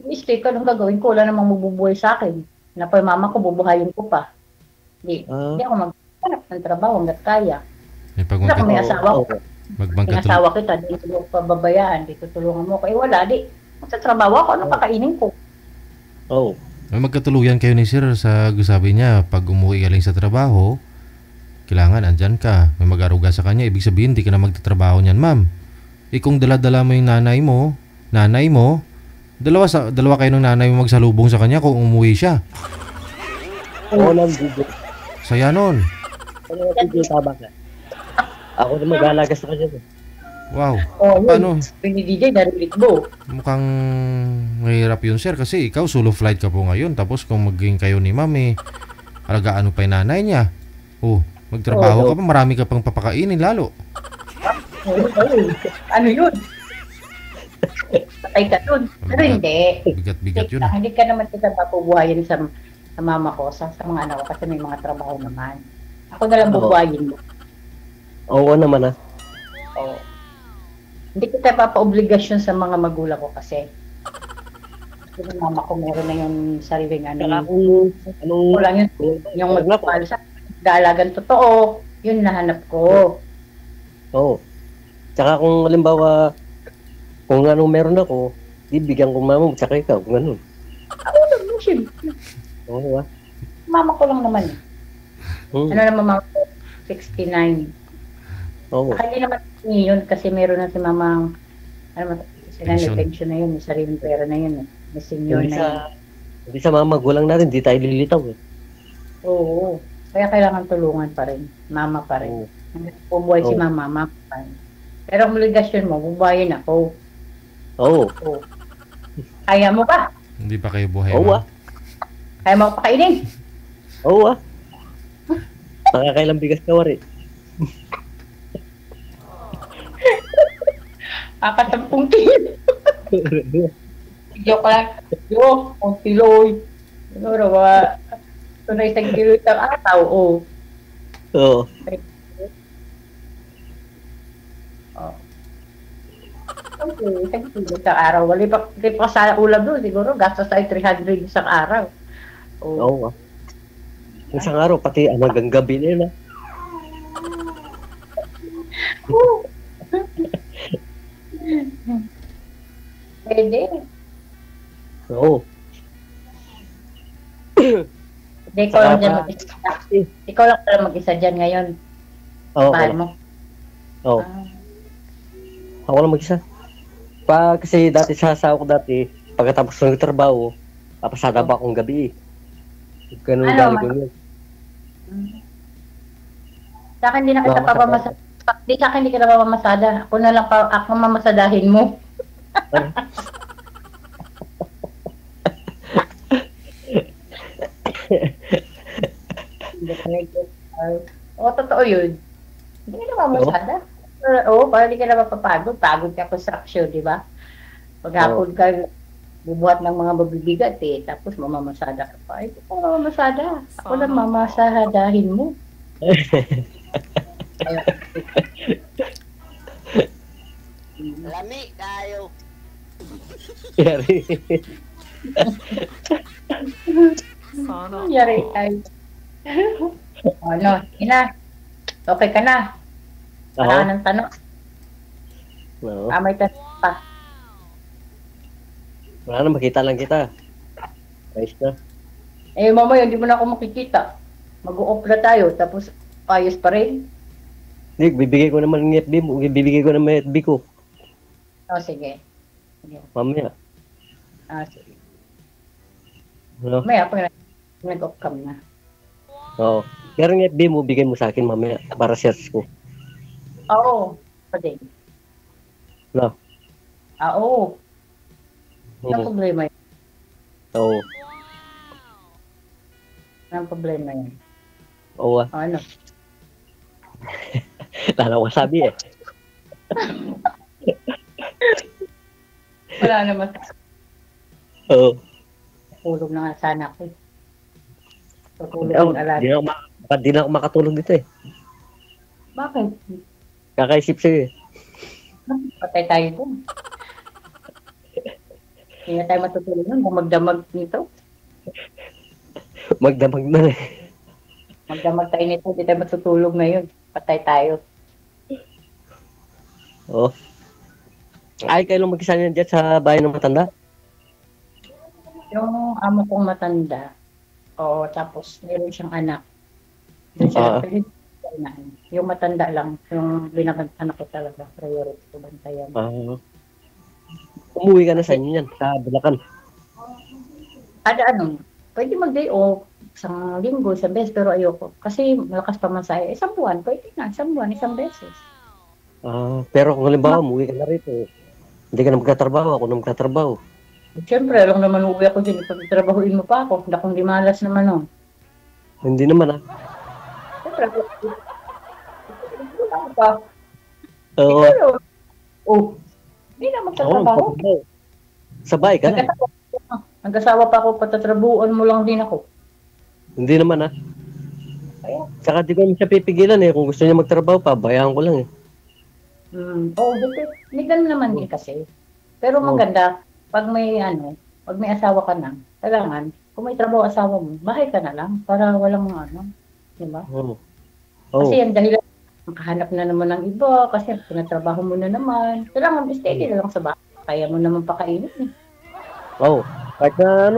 [SPEAKER 8] I-stay ka, anong gagawin ko? Wala namang mabubuhay sa akin. Na pa yung mama ko, bubuhayin ko pa. Hindi ako maghanap ng trabaho, hanggat kaya.
[SPEAKER 1] Pag
[SPEAKER 8] Wala may asawa ko. May asawa kita, di ko pababayaan, di tutulungan mo ko. Wala, di. Magtatrabaho ako, anong kakainin ko?
[SPEAKER 1] May magkatuluyan kayo ni Sir sa sabi niya, pag umuwi galing sa trabaho, kailangan andyan ka. May mag-aruga sa kanya, ibig sabihin, di ka na magtatrabaho niyan, ma'am. Kung dala-dala mo yung nanay mo, dalawa kayo ng nanay mo magsalubong sa kanya kung umuwi siya. Saya nun.
[SPEAKER 9] Tama ka. Ako na mag-aalaga sa kanya.
[SPEAKER 1] Wow.
[SPEAKER 8] Paano? Pwede DJ, narinig mo.
[SPEAKER 1] Mukhang mahirap yun, sir, kasi ikaw solo flight ka po ngayon. Tapos kung maging kayo ni mami, alagaan mo pa yung nanay niya. Magtrabaho ka pa, marami ka pang papakainin lalo.
[SPEAKER 8] Ano yun? Patay ka dun. Pero hindi.
[SPEAKER 1] Bigat-bigat yun.
[SPEAKER 8] Hindi ka naman kita papubuhayin sa mama ko, sa mga anak ko, kasi may mga trabaho naman. Ako na lang bubuhayin mo.
[SPEAKER 9] Oo naman
[SPEAKER 8] Oo. Hindi kita papaobligasyon sa mga magulang ko kasi yung mama ko meron na yung sariling lang yung magpapal sa dalagan totoo, yun nahanap ko.
[SPEAKER 9] Tsaka kung halimbawa kung anong meron ako, bibigyan ko mama mo, tsaka ikaw, kung ganun.
[SPEAKER 8] Ako naman, siyempre. Mama ko lang naman. Ano naman mama ko? 69. Hindi naman yun kasi meron na si mamang pension na yun, may sariling pera na yun, may senior na yun.
[SPEAKER 9] Hindi sa mga magulang natin, di tayo lilitaw.
[SPEAKER 8] Oo, kaya kailangan tulungan pa rin, mama pa rin. Bubuhay si mama pa rin. Pero ang obligasyon mo, bubuhayin ako. Kaya mo ba?
[SPEAKER 1] Hindi pa kayo buhay mo?
[SPEAKER 8] Kaya mo pakainin?
[SPEAKER 9] Nakakailang bigas ka, Wari.
[SPEAKER 8] Kakasampung kilo. Joke lang. Tiloy. Siguro, tunay isang kilo itang ataw, Okay, isang kilo isang araw. Wali pa sa ulam doon, siguro, gastos tayo 300 isang araw.
[SPEAKER 9] Isang araw, pati hanggang gabi na yun,
[SPEAKER 8] Pwede. Hindi, ikaw lang dyan mag-isa. Ikaw lang pala mag-isa dyan ngayon. Bahal mo.
[SPEAKER 9] Ako lang mag-isa. Kasi dati sa asawa ko dati, pagkatapos ng trabaho, papasada pa akong gabi. Ganun gano'n.
[SPEAKER 8] Sa akin, hindi na kita papamasada. Sa akin, hindi kita papamasada. Ako na lang ako mamasadahin mo. Totoo yun. Hindi ka na mamasada. Para hindi ka na mapapagod. Pagod ka construction, di ba? Paghapon ka, bubuhat ng mga mabibigat tapos mamamasada ka pa. Ito ko mamamasada. Ako lang mamasadahin mo.
[SPEAKER 10] Lami tayo.
[SPEAKER 9] Yari.
[SPEAKER 8] Yari tayo. Ina. Okay ka na? Wala ka ng tanong. May tanong pa.
[SPEAKER 9] Wala na, makita lang kita. Ayos na.
[SPEAKER 8] Mamaya, hindi mo na ako makikita. Mag-o-off na tayo, tapos ayos pa rin.
[SPEAKER 9] Nick, bibigay ko naman ng FB mo. Bibigay ko naman FB ko.
[SPEAKER 8] Sige.
[SPEAKER 9] Mamaya.
[SPEAKER 8] Sige. Mamaya, pag nag-off cam na.
[SPEAKER 9] Pero yung FB mo, bigay mo sa akin mamaya para search ko.
[SPEAKER 8] Oo. Pwede.
[SPEAKER 9] No?
[SPEAKER 8] Oo. Anong
[SPEAKER 9] Hmm.
[SPEAKER 8] problema yun?
[SPEAKER 9] Oo.
[SPEAKER 8] Anong problema yun?
[SPEAKER 9] Oo.
[SPEAKER 8] Ano?
[SPEAKER 9] Lalo ko sabi eh.
[SPEAKER 8] Wala naman.
[SPEAKER 9] Oo.
[SPEAKER 8] Tulog na nga sana ako. Tutulog
[SPEAKER 9] Oh,
[SPEAKER 8] ng alat.
[SPEAKER 9] di na ako makatulog dito eh.
[SPEAKER 8] Bakit?
[SPEAKER 9] Kakaisip sa'yo eh.
[SPEAKER 8] Patay tayo dun. Hindi na tayo matutulog nun kung magdamag nito.
[SPEAKER 9] Magdamag na eh.
[SPEAKER 8] Magdamag tayo nito, hindi tayo matutulog ngayon. Patay tayo.
[SPEAKER 9] Oo. Ay, kayo lang mag-isa niyan dyan sa bahay ng matanda?
[SPEAKER 8] Yung amo kong matanda, oo, tapos meron siyang anak. Doon siya nagpalit. Yung matanda lang, yung binabantayan ko talaga, priority ko bantayan.
[SPEAKER 9] Umuwi ka na sa inyo yan, sa Bulacan.
[SPEAKER 8] Ada ano, pwede mag-day off, isang linggo, isang beses, pero ayoko. Kasi malakas pa man sa'yo, isang buwan, pwede na, isang buwan, isang beses.
[SPEAKER 9] Pero kung halimbawa, umuwi ka na rito, hindi ka na magkatrabaho, ako na magkatrabaho.
[SPEAKER 8] Siyempre, alam naman uuwi ako dyan, ipagtrabahuin mo pa ako, hindi akong dimalas naman nun.
[SPEAKER 9] Hindi naman
[SPEAKER 8] Siyempre, pa.
[SPEAKER 9] Oo.
[SPEAKER 8] Oh, hindi na magtatrabaho.
[SPEAKER 9] Sabay ka na.
[SPEAKER 8] Nag-asawa pa ako, patatrabuhan mo lang din ako.
[SPEAKER 9] Hindi naman Saka di ko naman siya pipigilan eh. Kung gusto niya magtrabaho, pabayaan ko lang eh.
[SPEAKER 8] Oo, may ganun naman din kasi. Pero maganda, pag may asawa ka na, kailangan, kung may trabaho asawa mo, bahay ka na lang, para walang di ba? Kasi yan, dahil makahanap na naman ng iba, kasi pinatrabaho mo na naman, kailangan steady na lang sa bahay. Kaya mo naman pakainin eh.
[SPEAKER 9] Kahit na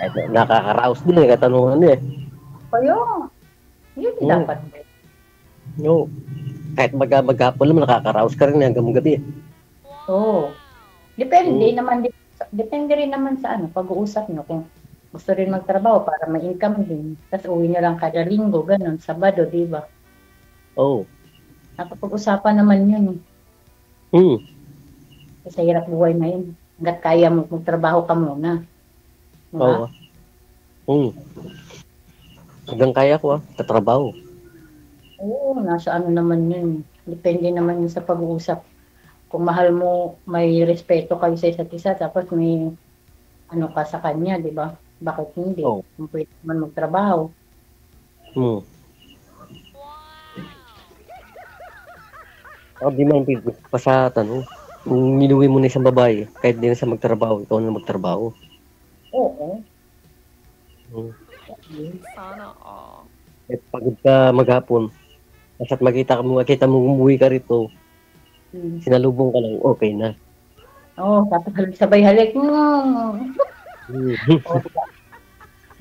[SPEAKER 9] kahit na nakakaraos din eh, katanungan eh.
[SPEAKER 8] Kaya, yun dapat.
[SPEAKER 9] Kahit maghapon naman, nakakaraos ka rin hanggang gabi eh.
[SPEAKER 8] Oo. Depende rin naman sa pag-uusap nyo. Kung gusto rin magtrabaho para may income din. Tapos uwi na lang kada linggo, ganun, Sabado, di ba? Napapag-usapan naman yun. Kasi hirap buhay na yun. Hanggat kaya mo, magtrabaho ka muna. Diba?
[SPEAKER 9] Hanggang kaya ko tatrabaho.
[SPEAKER 8] Oo, nasa naman yun. Depende naman yun sa pag-uusap. Kung mahal mo, may respeto kayo sa isa't isa, tapos may ka sa kanya, di ba? Bakit hindi? Kung pwede naman magtrabaho.
[SPEAKER 9] Di man pa sa tanong. Kung minuwi mo na isang babae, kahit di na siya magtrabaho, ikaw na magtrabaho.
[SPEAKER 8] Oo.
[SPEAKER 10] Sana
[SPEAKER 9] Kahit pagod ka maghapon, basta't makita mo umuwi ka rito, sinalubong ka lang, okay na.
[SPEAKER 8] Tapos sabay halik.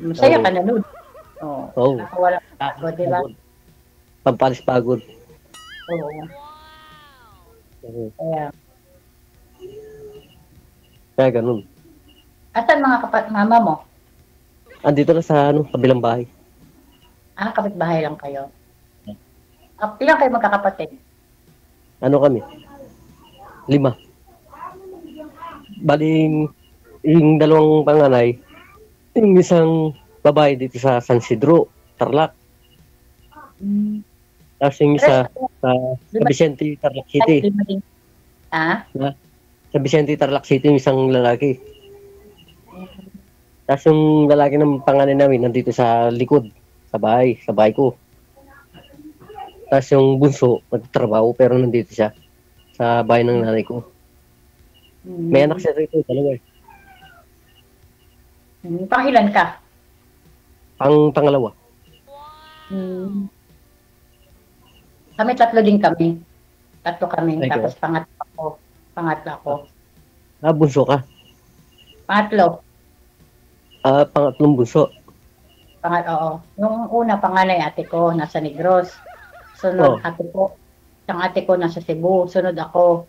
[SPEAKER 8] Masaya ka na nun. Wala pagod, di ba?
[SPEAKER 9] Pampalis pagod. Kaya ganun.
[SPEAKER 8] Asan mga mama mo?
[SPEAKER 9] Andito na sa kabilang bahay.
[SPEAKER 8] Kapitbahay lang kayo. Ilan kayo magkakapatid?
[SPEAKER 9] Kami? 5. Baling yung dalawang panganay, yung isang babae dito sa San Isidro, Tarlac. Tapos yung isa sa Vicente, Tarlac City. Sa Vicente, Tarlac City, yung isang lalaki. Tapos yung lalaki ng panganay namin, nandito sa likod, sa bahay ko. Tapos yung bunso, nagtatrabaho, pero nandito siya, sa bahay ng nanay ko. May anak siya rito, 2
[SPEAKER 8] Pangilan ka?
[SPEAKER 9] Pangalawa.
[SPEAKER 8] Kami 3 din kami. 3 kami. Tapos pangatlo ako.
[SPEAKER 9] Bunso ka?
[SPEAKER 8] Pangatlo.
[SPEAKER 9] Pangatlong bunso.
[SPEAKER 8] Oo. Yung una, panganay, ate ko, nasa Negros. Sunod, ate ko, nasa Cebu. Sunod ako.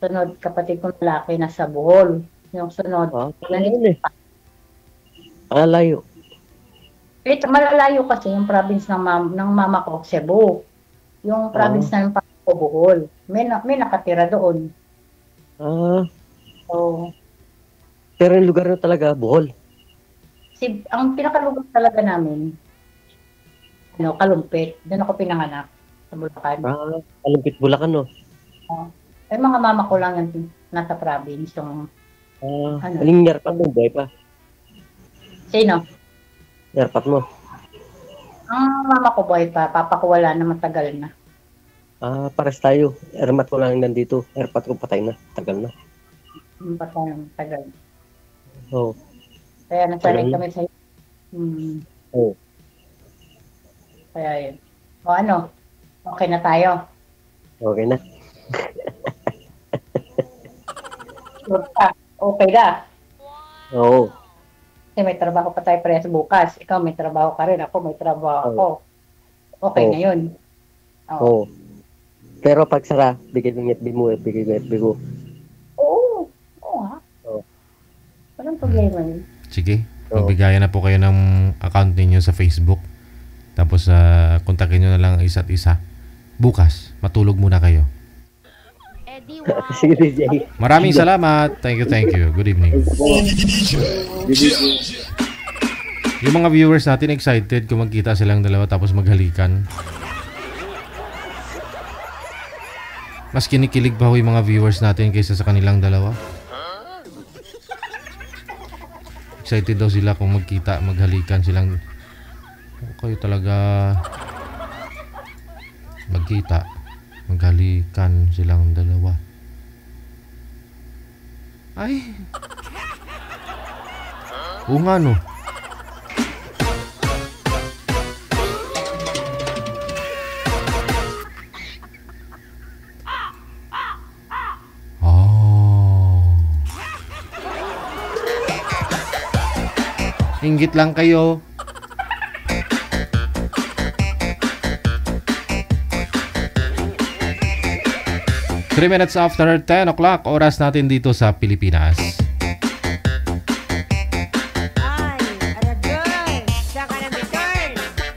[SPEAKER 8] Sunod, kapatid kong lalaki, nasa Bohol. Yung sunod,
[SPEAKER 9] Layo.
[SPEAKER 8] Malalayo kasi yung province ng mama ko, Cebu. Yung province ng papa ko, Bohol. May nakatira doon. So,
[SPEAKER 9] Pero yung lugar na talaga, Bohol.
[SPEAKER 8] ang pinakalugar talaga namin, Kalumpit. Doon ako pinanganak sa Bulacan.
[SPEAKER 9] Kalumpit, Bulacan, no?
[SPEAKER 8] Yung mga mama ko lang yung nasa province. Yung,
[SPEAKER 9] Aling yarpat mo, buhay pa?
[SPEAKER 8] Sino?
[SPEAKER 9] Yarpat mo?
[SPEAKER 8] Ang mama ko buhay pa. Papa ko wala na, matagal na.
[SPEAKER 9] Pares tayo. Ermat ko lang nandito. Erpat ko patay na. Tagal na.
[SPEAKER 8] Patay na, matagal.
[SPEAKER 9] Oo.
[SPEAKER 8] Kaya nasanay kami sa
[SPEAKER 9] Oo.
[SPEAKER 8] Kaya yun. O ano? Okay na tayo.
[SPEAKER 9] Okay na.
[SPEAKER 8] Sure ka. Okay na.
[SPEAKER 9] Oo.
[SPEAKER 8] Kasi may trabaho pa tayo parehas bukas. Ikaw may trabaho ka rin. Ako may trabaho ako. Okay na yun.
[SPEAKER 9] Oo. Pero pag sara, bigay ng FB mo, bigay ng FB ko.
[SPEAKER 8] Oo. Oo ha. Walang problema yun.
[SPEAKER 1] Sige, magbigayan na po kayo ng account ninyo sa Facebook. Tapos kontakin nyo na lang isa't isa. Bukas, matulog muna kayo.
[SPEAKER 9] Sige, DJ.
[SPEAKER 1] Maraming salamat. Thank you. Good evening. Yung mga viewers natin excited kung magkita silang dalawa tapos maghalikan. Mas kinikilig pa ho yung mga viewers natin kaysa sa kanilang dalawa. Excited daw sila kung magkita, maghalikan silang. Kayo talaga magkita, maghalikan silang dalawa. Ay. Oo nga no. Inggit lang kayo. Three minutes after 10 o'clock, oras natin dito sa Pilipinas.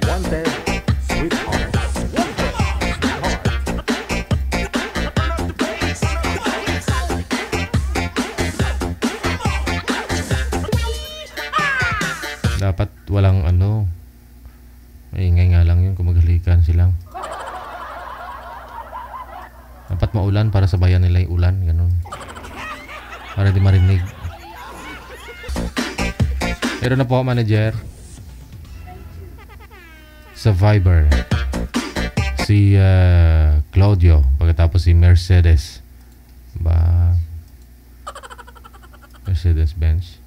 [SPEAKER 3] Wanted, sweetheart.
[SPEAKER 1] Dapat walang maingay nga lang yun kung maghalikan silang. Dapat maulan para sabayan nila yung ulan, ganun. Para di marinig. Meron na po ako, manager. Sa Viber. Si Claudio. Pagkatapos si Mercedes. Mercedes-Benz.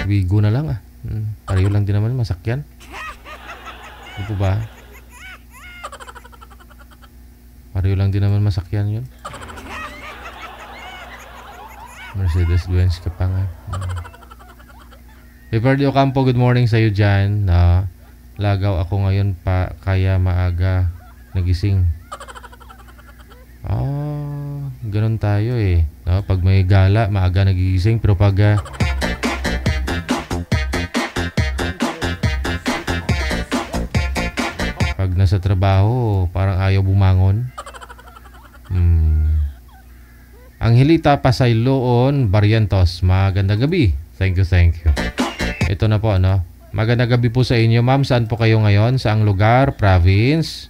[SPEAKER 1] Wigo na lang pareho lang din naman masakyan. Ano po ba? Pareho lang din naman masakyan yun. Mercedes-Benz ka pa nga. Paper de Ocampo, good morning sa iyo dyan. Lagaw ako ngayon pa kaya maaga nagising. Ganun tayo eh. Pag may gala, maaga nagigising. Pero pag nasa trabaho, parang ayaw bumangon. Angelita Pasayloon Barrientos, magandang gabi. Thank you. Ito na po, magandang gabi po sa inyo, ma'am. Saan po kayo ngayon? Saang lugar? Province?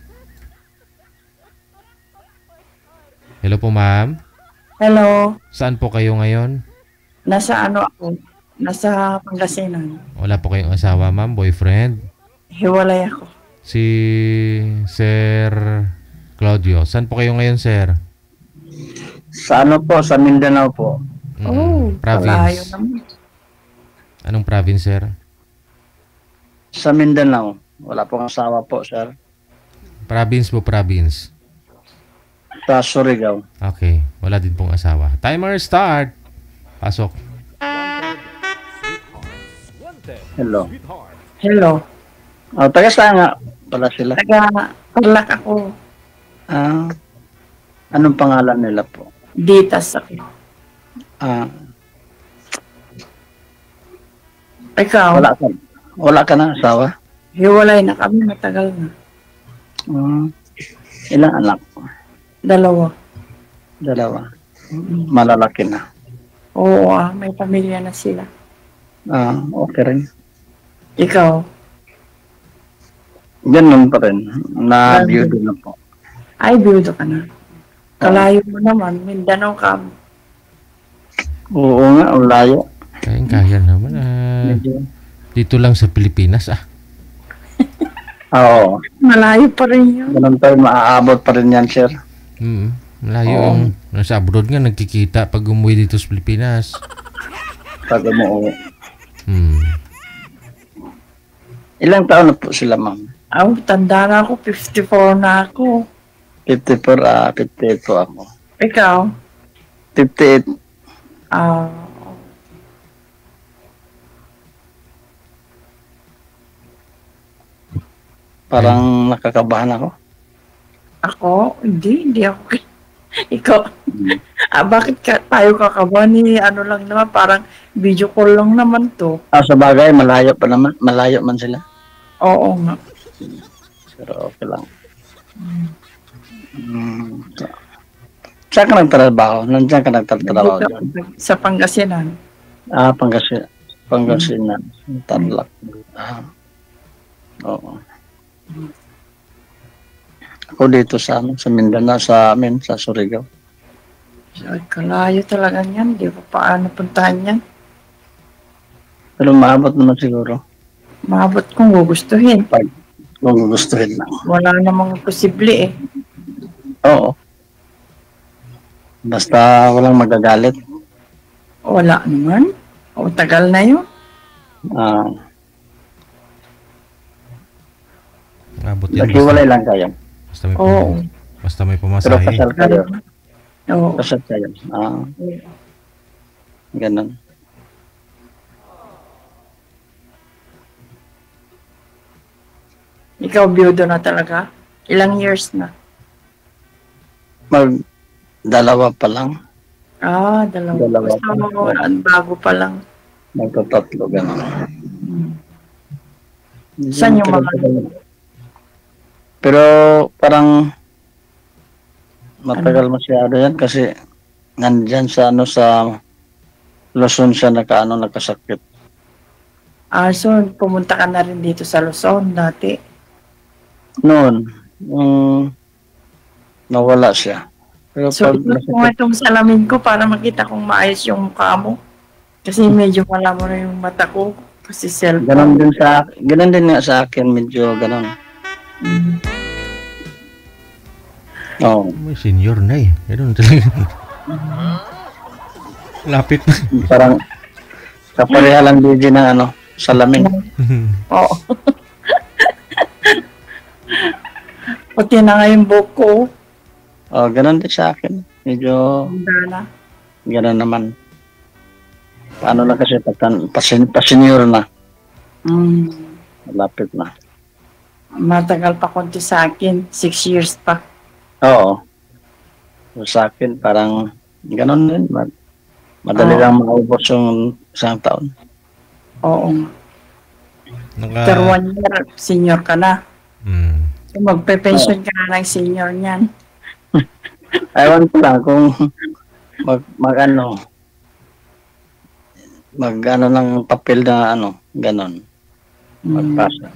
[SPEAKER 1] Hello po, ma'am.
[SPEAKER 10] Hello.
[SPEAKER 1] Saan po kayo ngayon?
[SPEAKER 10] Nasa ako? Nasa Pangasinan.
[SPEAKER 1] Wala po kayong asawa, ma'am? Boyfriend?
[SPEAKER 10] Hiwalay ako.
[SPEAKER 1] Si Sir Claudio. Saan po kayo ngayon, sir?
[SPEAKER 11] Sa Sa Mindanao po.
[SPEAKER 1] Province. Anong province, sir?
[SPEAKER 11] Sa Mindanao. Wala pong asawa po, sir.
[SPEAKER 1] Province po, province.
[SPEAKER 11] Sa Surigao.
[SPEAKER 1] Okay. Wala din pong asawa. Timer start. Pasok.
[SPEAKER 11] Hello.
[SPEAKER 10] Hello.
[SPEAKER 11] Taga saan nga pala sila?
[SPEAKER 10] Taga Tarlac ako.
[SPEAKER 11] Anong pangalan nila po?
[SPEAKER 10] Ditas ako. Ikaw?
[SPEAKER 11] Wala ka na asawa?
[SPEAKER 10] Hiwalay na kami, matagal na.
[SPEAKER 11] Ilang anak?
[SPEAKER 10] 2.
[SPEAKER 11] Malalaki na.
[SPEAKER 10] Oo, may pamilya na sila.
[SPEAKER 11] Okay rin.
[SPEAKER 10] Ikaw?
[SPEAKER 11] Ganun pa rin. Na-beauty na po.
[SPEAKER 10] Ay, beauty ka na. Kalayo mo naman, Mindanao ka.
[SPEAKER 11] Oo nga, ang layo.
[SPEAKER 1] Kaya naman. Dito lang sa Pilipinas
[SPEAKER 11] Oo.
[SPEAKER 10] Malayo pa rin yun.
[SPEAKER 11] Ganun tayo, maaabot pa rin yan, sir.
[SPEAKER 1] Malayo. Nasa abroad nga nagkikita pag umuwi dito sa Pilipinas.
[SPEAKER 11] Pag umuwi. Ilang taon na po sila, ma'am?
[SPEAKER 10] Tanda na ako. 54 na ako.
[SPEAKER 11] 54, 58 po ako.
[SPEAKER 10] Ikaw?
[SPEAKER 11] 58. Parang nakakabahan ako.
[SPEAKER 10] Ako? Hindi ako. Ikaw? Bakit tayo kakabahan? Ano lang naman, parang video call lang naman to.
[SPEAKER 11] Sa bagay, malayo pa naman. Malayo man sila.
[SPEAKER 10] Oo nga.
[SPEAKER 11] Pero okay lang. Saan ka nagtatrabaho? Nandiyan ka nagtatrabaho dyan?
[SPEAKER 10] Sa Pangasinan.
[SPEAKER 11] Pangasinan. Tarlac. Oo. Ako dito sa Mindanao, sa Surigao.
[SPEAKER 10] Ay, kalayo talaga yan. Di ba paano puntahan yan?
[SPEAKER 11] Pero maabot naman siguro.
[SPEAKER 10] Maabot kung gugustuhin.
[SPEAKER 11] Kung gugustuhin lang.
[SPEAKER 10] Wala namang posible eh.
[SPEAKER 11] Oo. Basta walang magagalit.
[SPEAKER 10] Wala naman. Tagal na yun.
[SPEAKER 11] Naghiwalay lang kayo.
[SPEAKER 1] Basta may pumasahe.
[SPEAKER 11] Pero kasal kayo.
[SPEAKER 10] Oo.
[SPEAKER 11] Kasal kayo. Ganun.
[SPEAKER 10] Ikaw biyudo na talaga? Ilang years na?
[SPEAKER 11] Dalawa pa lang.
[SPEAKER 10] Dalawa. Bago pa lang.
[SPEAKER 11] Magtatatlo, gano'n.
[SPEAKER 10] Saan yung mga...
[SPEAKER 11] Pero parang matagal masyado yan kasi nandyan sa Luzon siya nakasakit.
[SPEAKER 10] So pumunta ka na rin dito sa Luzon dati?
[SPEAKER 11] Noon, nawala siya. Pero
[SPEAKER 10] so itong salamin ko para makita kong maayos yung mukha mo. Kasi medyo malamo na yung mata ko. Kasi cellphone.
[SPEAKER 11] Ganon din nga sa akin, medyo ganon.
[SPEAKER 1] May senior na eh. Ganon talaga. Lapit na.
[SPEAKER 11] Parang kapareha lang din ng salamin.
[SPEAKER 10] Oo. Pati na nga yung buhok ko.
[SPEAKER 11] Ganon din sa akin. Medyo ganon naman. Paano na kasi pa-senior na. Malapit na.
[SPEAKER 10] Matagal pa konti sa akin. 6 years pa.
[SPEAKER 11] Oo. Sa akin, parang ganon din. Madali lang maubos yung isang taon.
[SPEAKER 10] Oo. Pero 1 year, senior ka na. So magpe-pension ka na ng senior niyan.
[SPEAKER 11] Ewan ko lang kung mag-ano ng papel na ganon. Magpasa.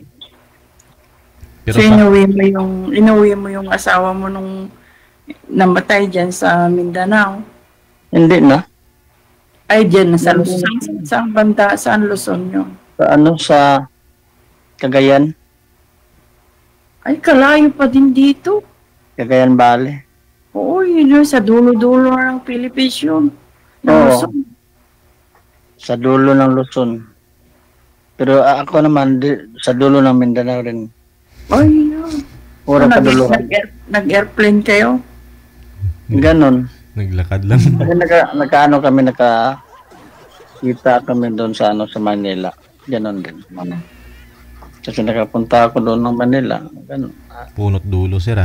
[SPEAKER 10] So inuwi mo yung asawa mo nung namatay dyan sa Mindanao?
[SPEAKER 11] Hindi na.
[SPEAKER 10] Ay, dyan na sa Luzon. Saan banda? Saan Luzon yun?
[SPEAKER 11] Sa Cagayan.
[SPEAKER 10] Ay, kalayo pa din dito.
[SPEAKER 11] Cagayan Valley.
[SPEAKER 10] Oo, yun sa dulo-dulo ng Philippines yun. Luzon.
[SPEAKER 11] Sa dulo ng Luzon. Pero ako naman, sa dulo ng Mindanao rin.
[SPEAKER 10] Ay, yun.
[SPEAKER 11] Pura kaduluhan.
[SPEAKER 10] Nag-airplane kayo?
[SPEAKER 11] Ganon.
[SPEAKER 1] Naglakad lang.
[SPEAKER 11] Kita kami doon sa Manila. Ganon din. Kasi nakapunta ako doon ng Manila. Ganon.
[SPEAKER 1] Punot dulo, sir.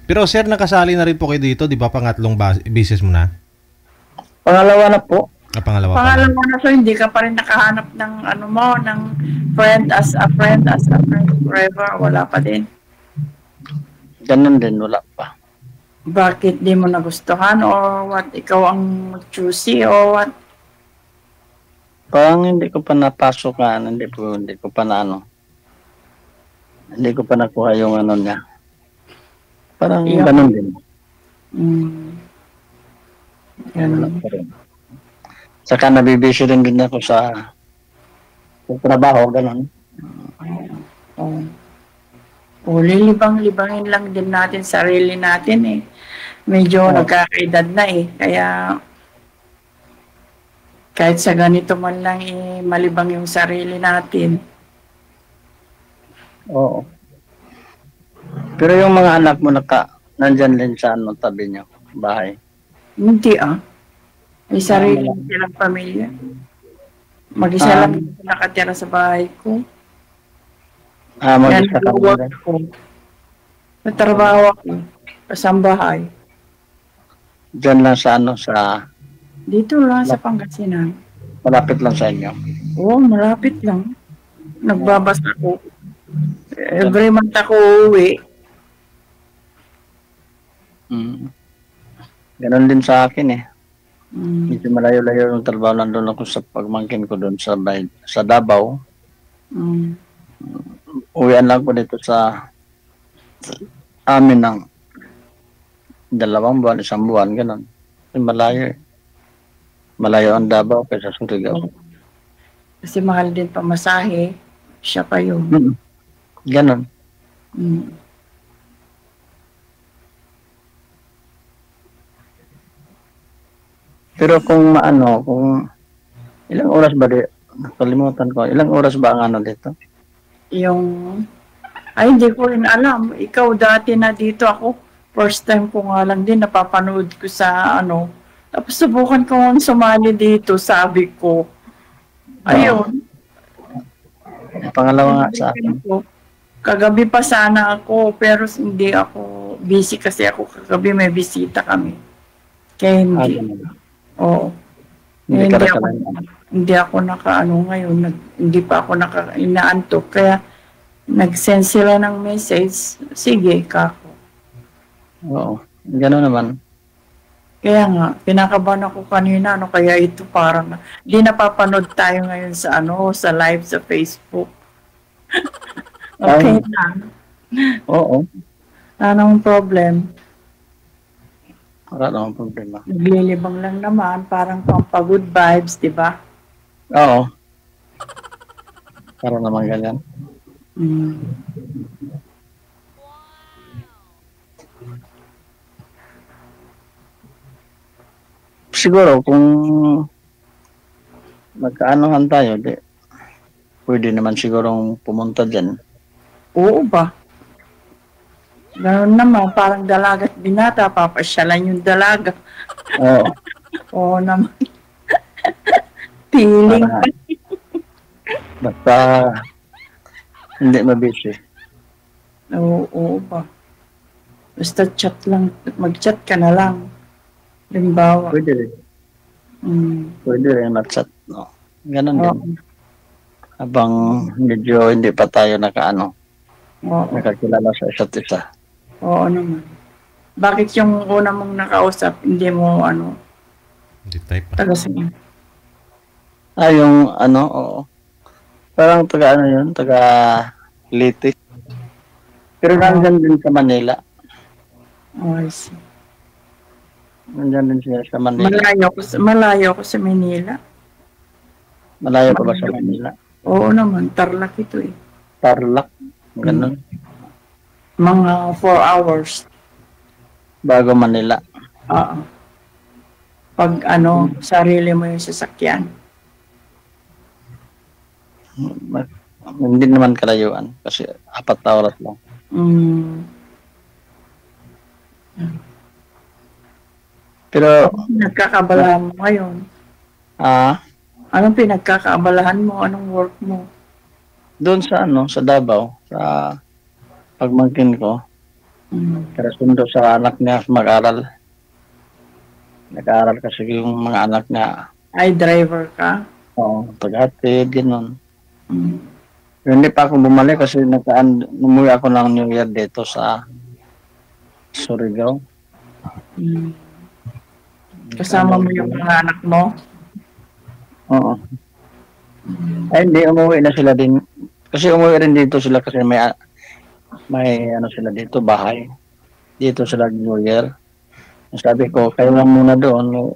[SPEAKER 1] Pero sir, nakasali na rin po kayo dito, di ba? Pangatlong business mo na?
[SPEAKER 11] Pangalawa na po.
[SPEAKER 1] Pangalawa pa.
[SPEAKER 10] Pangalawa na, so hindi ka pa rin nakahanap ng ano mo, ng friend as a friend forever. Wala pa din.
[SPEAKER 11] Ganun din, wala pa.
[SPEAKER 10] Bakit di mo nagustuhan or what? Ikaw ang choosy or what?
[SPEAKER 11] Parang hindi ko pa napasukan, hindi ko pa na ano. Hindi ko pa nakuha yung ano niya. Parang
[SPEAKER 10] Yeah.
[SPEAKER 11] ganun din.
[SPEAKER 10] Ganun.
[SPEAKER 11] Saka nabibisi din ako sa trabaho, ganun.
[SPEAKER 10] Oh. O, lilibang-libangin lang din natin sarili natin eh. Medyo nagkakaedad na eh. Kaya kahit sa ganito man lang eh, malibang yung sarili natin.
[SPEAKER 11] Oo. Pero yung mga anak mo nandyan din sa ano, tabi niyo, bahay.
[SPEAKER 10] Hindi ah. May sarili silang pamilya. Mag-isa lang ako nakatira sa bahay ko.
[SPEAKER 11] Mag-isa ka
[SPEAKER 10] work
[SPEAKER 11] din.
[SPEAKER 10] ko. Natrabaho ako. Kasambahay.
[SPEAKER 11] Diyan lang sa ano, sa
[SPEAKER 10] Dito lang sa Pangasinan.
[SPEAKER 11] malapit lang sa inyo.
[SPEAKER 10] Oo, malapit lang. Nagbabas ako. Every month ako uuwi.
[SPEAKER 11] Ganon din sa akin eh.
[SPEAKER 10] Mm.
[SPEAKER 11] Medyo malayo-layo yung trabaho. Nandun ako sa pagmangkin ko doon sa Davao.
[SPEAKER 10] Mm.
[SPEAKER 11] Uwian lang ko dito sa amin ng 2 buwan, 1 buwan, ganon. Malayo eh. Malayo ang Davao kaysa Surigao.
[SPEAKER 10] Kasi mahal din pamasahe. Siya pa yun.
[SPEAKER 11] Ganon.
[SPEAKER 10] Mm.
[SPEAKER 11] Pero kung kung ilang oras ba nakalimutan ko, ilang oras ba ang ano dito?
[SPEAKER 10] Yung, ay hindi ko rin alam. Ikaw dati na dito ako. First time ko nga lang din napapanood ko sa ano. Tapos subukan ko nga sumali dito, sabi ko. Ayun.
[SPEAKER 11] Pangalawa nga sa akin.
[SPEAKER 10] Kagabi pa sana ako, pero hindi ako busy kasi ako kagabi may bisita kami. Kaya hindi. Oo. Hindi ako nakaano ngayon, hindi pa ako inaantok. Kaya nag-send sila ng message, sige, kako.
[SPEAKER 11] Oo, gano'n naman.
[SPEAKER 10] Kaya nga, pinakabahan ako kanina, kaya ito parang, di napapanood tayo ngayon sa sa live sa Facebook. Okay na.
[SPEAKER 11] Oo.
[SPEAKER 10] Anong problem?
[SPEAKER 11] Wala namang problema.
[SPEAKER 10] Naglilibang lang naman, parang pampagod vibes, di ba?
[SPEAKER 11] Oo. Para naman ganyan. Siguro kung magkaanohan tayo, pwede naman sigurong pumunta dyan.
[SPEAKER 10] Oo ba? Ganoon naman, parang dalaga at binata, papasyalan yung dalaga.
[SPEAKER 11] Oo.
[SPEAKER 10] Oo naman. Feeling.
[SPEAKER 11] Basta hindi mabisi.
[SPEAKER 10] Oo ba? Basta chat lang, mag-chat ka na lang. Halimbawa.
[SPEAKER 11] Pwede rin. Pwede rin mag-chat. No? Ganon din. Habang medyo hindi pa tayo nakakilala sa isa't isa.
[SPEAKER 10] Oo naman. Bakit yung una mong nakausap, hindi mo
[SPEAKER 1] Hindi type pa.
[SPEAKER 10] taga sa'yo?
[SPEAKER 11] Yung oo. Parang taga yun, taga Leyte. Pero nandyan din sa Manila.
[SPEAKER 10] Oh, I see.
[SPEAKER 11] Nandyan din siya sa Manila.
[SPEAKER 10] Malayo ko sa Manila.
[SPEAKER 11] Malayo pa ba sa Manila?
[SPEAKER 10] Oo naman, Tarlac ito eh.
[SPEAKER 11] Tarlac, ganun.
[SPEAKER 10] Mga 4 hours.
[SPEAKER 11] Bago Manila.
[SPEAKER 10] Oo. Pag sarili mo yung sasakyan.
[SPEAKER 11] Hindi naman kalayuan kasi 4 na oras lang. Pero
[SPEAKER 10] pinagkakabalahan mo ngayon? Anong pinagkakaabalahan mo? Anong work mo?
[SPEAKER 11] Doon sa Davao, sa pagmangkin ko. Kaya sundo sa anak niya mag-aral. Nag-aaral kasi yung mga anak niya.
[SPEAKER 10] Ay, driver ka?
[SPEAKER 11] Oo, pag-atid, gano'n.
[SPEAKER 10] Mm.
[SPEAKER 11] Hindi pa ako bumalik kasi umuwi ako ng New Year dito sa Surigao.
[SPEAKER 10] Mm. Kasama mo yung mga anak mo?
[SPEAKER 11] Oo. Ay, hindi, umuwi na sila din. Kasi umuwi rin dito sila kasi may ano sila dito, bahay. Dito sila New Year. Sabi ko, kayo lang muna doon.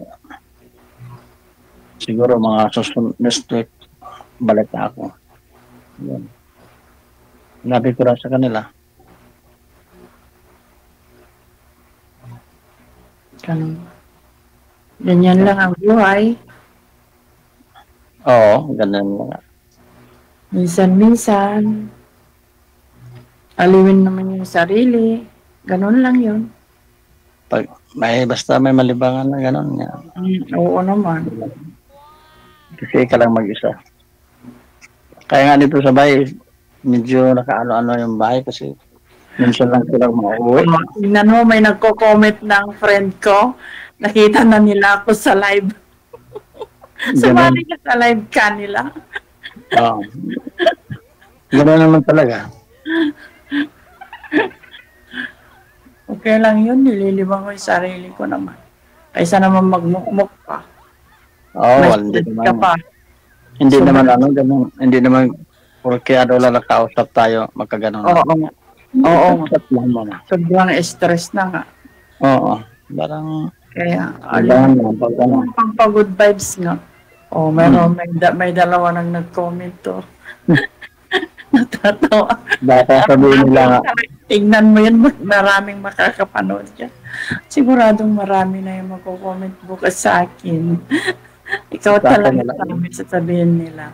[SPEAKER 11] Siguro mga susunod next week, balik na ako. Yan. Nabi ko rin sa kanila.
[SPEAKER 10] Ganyan lang ang buhay.
[SPEAKER 11] Oo, ganun lang.
[SPEAKER 10] Minsan-minsan, aliwin naman yung sarili. Ganun lang yun.
[SPEAKER 11] Basta may malibangan na ganun. Yan.
[SPEAKER 10] Oo naman.
[SPEAKER 11] Kasi ka lang mag-isa. Kaya nga dito sa bahay, medyo nakaano-ano yung bahay kasi minsan lang silang mauwi.
[SPEAKER 10] Tingnan mo, may nagko-comment ng friend ko. Nakita na nila ako sa live. Sumali ka sa live kanila.
[SPEAKER 11] Oo. Gano'n naman talaga.
[SPEAKER 10] Okay lang yun, nililibang ko yung sarili ko naman. Kaysa naman magmukmuk pa.
[SPEAKER 11] Oo, hindi naman. Hindi so, naman ano, ganun, hindi naman porque ano lang nakausap tayo, magkaganon.
[SPEAKER 10] Oo. Oo.
[SPEAKER 11] Sobrang
[SPEAKER 10] stress na nga.
[SPEAKER 11] Oo. Parang
[SPEAKER 10] kaya pang good vibes nga. Oh, meron may dalawa nang nag-comment to. Natatawa.
[SPEAKER 11] Baka sabihin nila nga.
[SPEAKER 10] Tingnan mo yan, maraming makakapanood dyan. Siguradong marami na yung magko-comment bukas sa akin. Ikaw talaga sabihin nila.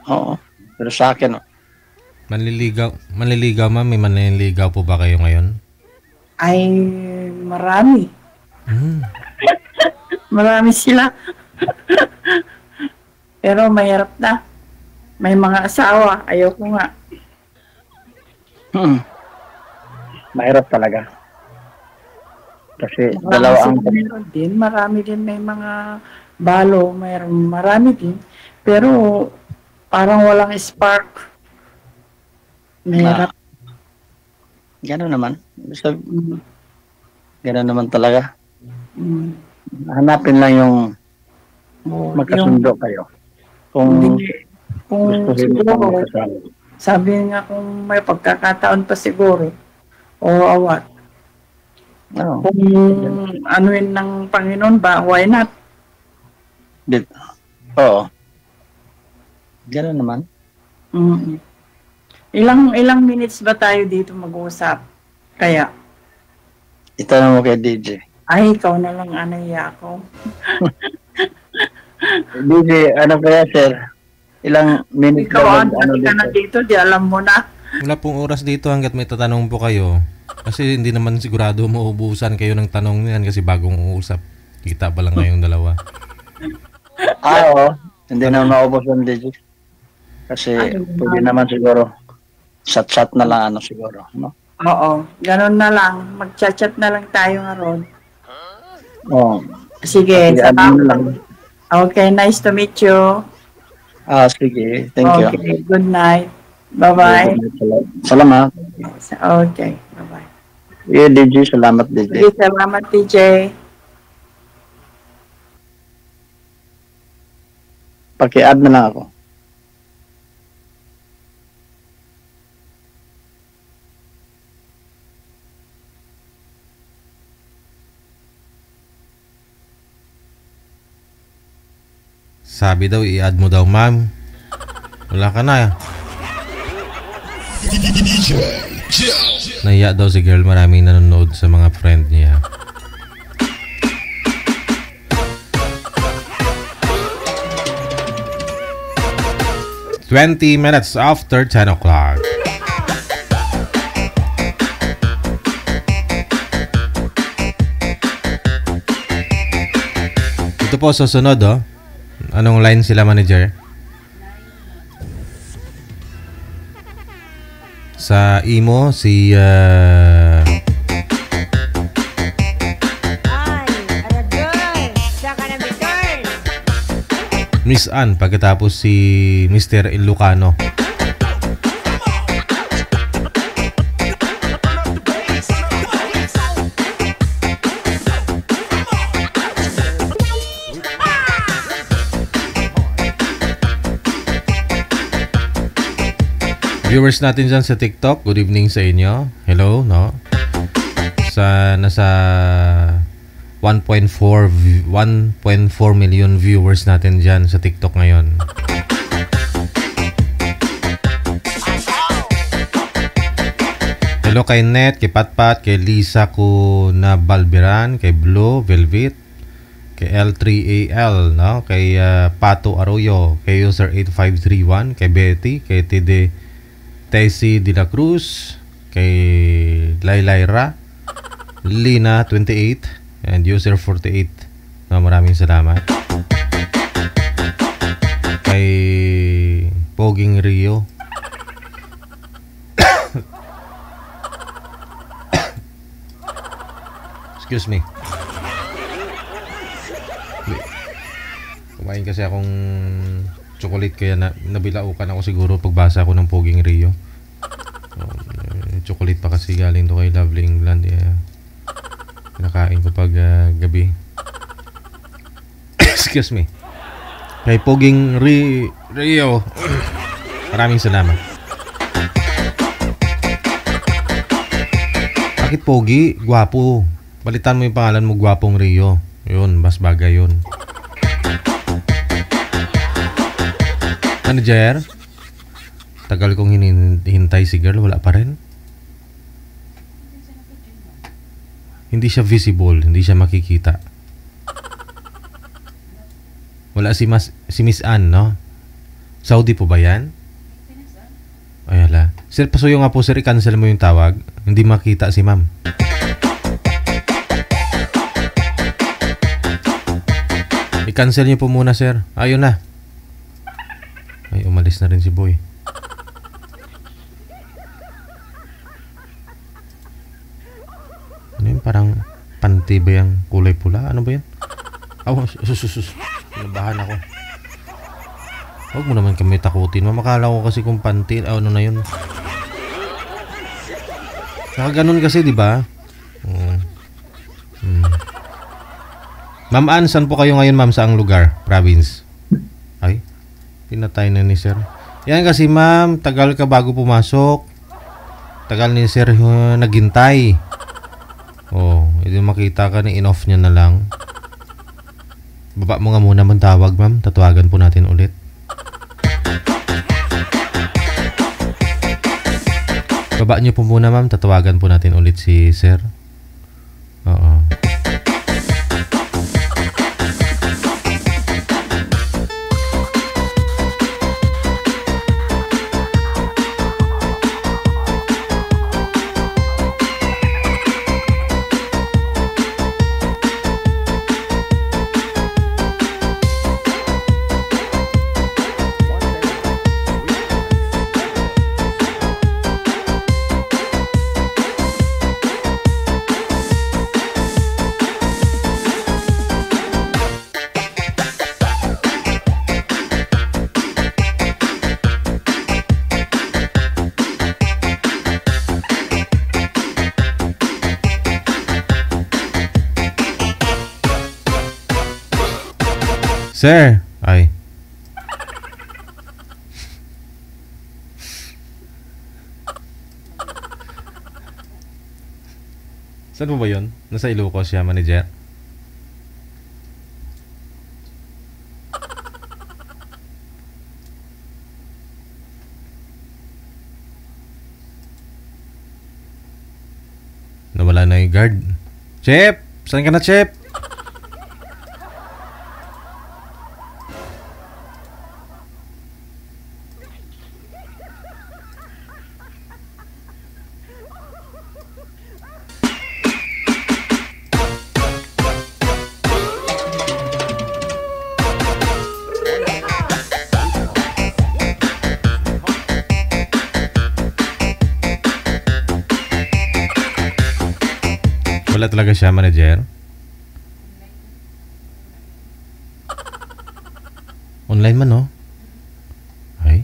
[SPEAKER 11] Oo. Pero sa akin,
[SPEAKER 1] Manliligaw ma'am, may manliligaw po ba kayo ngayon?
[SPEAKER 10] Ay, marami. Marami sila. Pero mahirap na. May mga asawa, ayoko nga.
[SPEAKER 11] Mahirap talaga. Kasi dalawa ang
[SPEAKER 10] marami din may mga balo, marami din. Pero parang walang spark. Mahirap.
[SPEAKER 11] Gano'n naman. Basta, gano'n naman talaga. Hanapin lang yung magkasundo kayo. Kung
[SPEAKER 10] siguro, sabi nga kung may pagkakataon pa siguro, o awat. Kung anuin ng Panginoon ba, why not?
[SPEAKER 11] Oo. Gano'n naman.
[SPEAKER 10] Ilang minutes ba tayo dito mag-uusap? Kaya?
[SPEAKER 11] Itanong mo kay DJ.
[SPEAKER 10] Ay, ikaw na lang, anaya ako.
[SPEAKER 11] DJ, ano kaya sir? Ilang minutes
[SPEAKER 10] ikaw ka na dito, di alam mo na.
[SPEAKER 1] Wala pong oras dito hanggat may tatanong po kayo. Kasi hindi naman sigurado mauubusan kayo ng tanong niyan kasi bagong uusap. Kita pa lang ngayong dalawa.
[SPEAKER 11] Oo. Hindi naman maubos yung DJ. Kasi pwede naman siguro chat-chat na lang ano siguro, no?
[SPEAKER 10] Oo, ganun na lang. Mag-chat-chat na lang tayo ngayon.
[SPEAKER 11] Oo.
[SPEAKER 10] Sige, okay, nice to meet you.
[SPEAKER 11] Sige, thank you.
[SPEAKER 10] Okay, good night. Bye-bye.
[SPEAKER 11] Salamat.
[SPEAKER 10] Okay, bye-bye.
[SPEAKER 11] Yeah, DJ, salamat DJ.
[SPEAKER 10] Salamat DJ.
[SPEAKER 11] Paki-add na lang ako.
[SPEAKER 1] Sabi daw, i-add mo daw, ma'am. Wala ka na. Nahiya daw si girl, maraming nanonood sa mga friend niya. "20 minutes after 10 o'clock. Ito po susunod, oh. Anong line sila, manager? Sa imo, si... Miss Ann, pagkatapos si Mr. Ilocano. Viewers natin dyan sa TikTok, good evening sa inyo. Hello, no? Nasa 1.4 million viewers natin dyan sa TikTok ngayon. Hello kay Net, kay Patpat, kay Lisa Kuna Balberan, kay Blue Velvet, kay L3AL, no? Kay Pato Arroyo, kay user 8531, kay Betty, kay Tessie De La Cruz, kay Laylayra, Lina 28, and user 48. No, maraming salamat. Kay Poging Rio. Excuse me. Kumain kasi akong chocolate kaya nabilaukan ako siguro pagbasa ko ng Poging Rio. Chocolate pa kasi galing to kay Lovely England. Kinakain ko pag gabi. Excuse me. Kay Poging Rio. Maraming salamat. Bakit Pogi? Gwapo. Balitan mo yung pangalan mo, Gwapong Rio. Yun, mas bagay yun. Manager? Tagal kong hinihintay si girl, wala pa rin. Hindi siya visible, hindi siya makikita. Wala si Miss Ann, no? Saudi po ba yan? Ayala. Sir, pasuyo nga po sir, i-cancel mo yung tawag. Hindi makita si ma'am. I-cancel niyo po muna sir. Ayun na. Ay, umalis na rin si Boy. Ano yun? Parang panty ba yung kulay pula? Ano ba yan? Nabahan ako. Huwag mo naman kami takutin. Mamakala ko kasi kung panty. Ano na yun? Nakaganon kasi, di ba? Ma'am Ann, saan po kayo ngayon ma'am? Saang lugar? Province? Ay, pinatay na ni sir. Yan kasi ma'am, tagal ka bago pumasok. Tagal ni sir naghintay. Oh, hindi makita ka ni in-off niya na lang. Baba mo nga muna man tawag ma'am. Tatawagan po natin ulit. Baba niyo po muna ma'am. Tatawagan po natin ulit si sir. Oo. Sir, ay. Saan po ba yun? Nasa Ilocos siya, manager? Nawala na yung guard. Chef! Saan ka na, Chef? Wala talaga siya, manager? O Online man, no? Ay.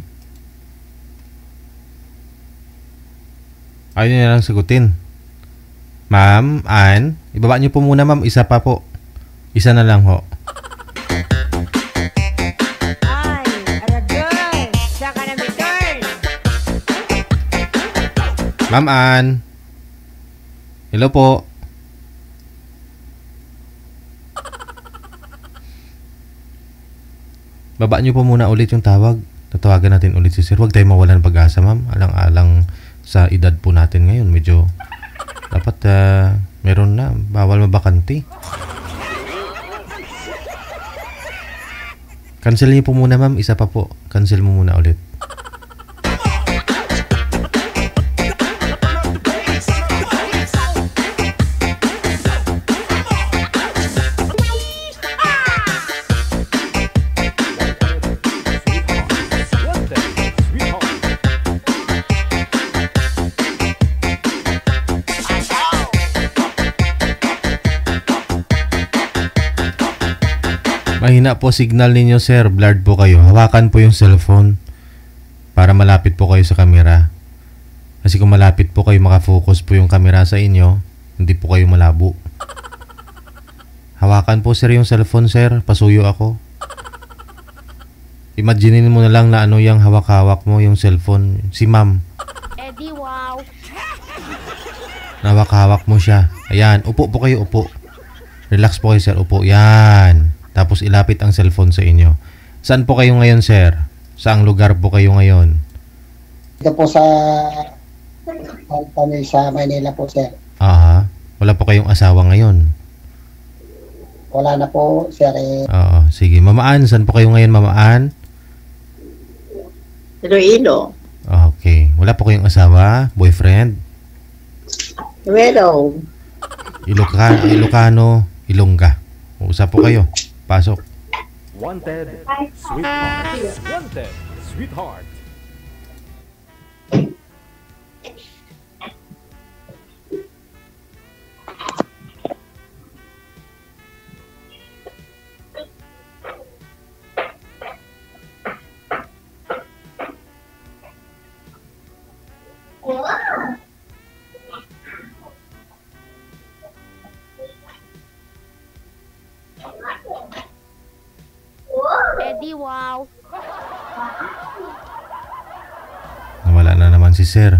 [SPEAKER 1] Ayaw niya lang sagutin. Ma'am, Ann, ibaba niyo po muna, ma'am. Isa pa po. Isa na lang, ho. Ma'am Ann. Hello po. Baba niyo po muna ulit yung tawag. Tatawagan natin ulit si sir. Huwag tayo mawalan ng pag-asa, ma'am. Alang-alang sa edad po natin ngayon. Medyo dapat meron na. Bawal mabakanti. Cancel niyo po muna, ma'am. Isa pa po. Cancel mo muna ulit. Mahina po signal ninyo, sir. Blurred po kayo. Hawakan po yung cellphone para malapit po kayo sa camera. Kasi kung malapit po kayo, makafocus po yung camera sa inyo, hindi po kayo malabo. Hawakan po, sir, yung cellphone, sir. Pasuyo ako. Imaginein mo na lang na ano yung hawak-hawak mo, yung cellphone. Si ma'am.
[SPEAKER 7] Eddie, wow.
[SPEAKER 1] Hawak-hawak mo siya. Ayan. Upo po kayo, upo. Relax po kayo, sir. Upo. Yan. Tapos ilapit ang cellphone sa inyo. Saan po kayo ngayon, sir? Saang lugar po kayo ngayon?
[SPEAKER 12] Dito po sa kami sa Manila po, sir.
[SPEAKER 1] Aha. Wala po kayong asawa ngayon?
[SPEAKER 12] Wala na po, sir.
[SPEAKER 1] Oo. Sige. Mamaan, saan po kayo ngayon, Mamaan?
[SPEAKER 13] Iloilo.
[SPEAKER 1] Okay. Wala po kayong asawa? Boyfriend?
[SPEAKER 13] Well,
[SPEAKER 1] Ilocano, Ilongga. Usap po kayo. Pasok.
[SPEAKER 2] Wanted, sweetheart. Wanted, sweetheart.
[SPEAKER 7] Eddie, wow.
[SPEAKER 1] Nawala na naman si sir.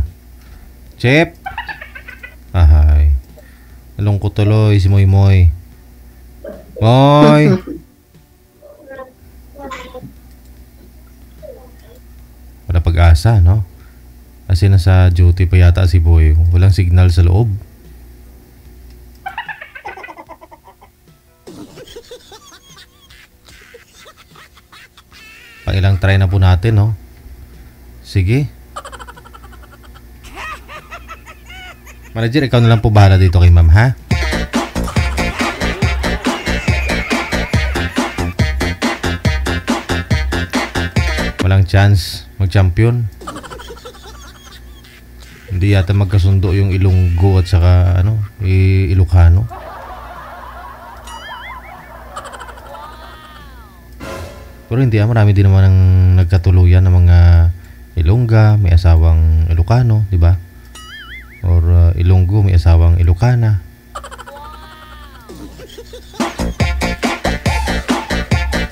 [SPEAKER 1] Chep! Ahay. Nalungkot tuloy si Moy Moy. Moy! Wala pag-asa, no? Kasi nasa duty pa yata si Boy. Walang signal sa loob. Ilang try na po natin, no? Sige. Manager, ikaw na lang po bahala dito kay ma'am, ha? Walang chance mag-champion. Hindi yata magkasundo yung Ilonggo at saka Ilocano. Pero hindi, marami din naman ang nagkatuluyan ng mga Ilongga, may asawang Ilocano, di ba? Or Ilonggo, may asawang Ilocana.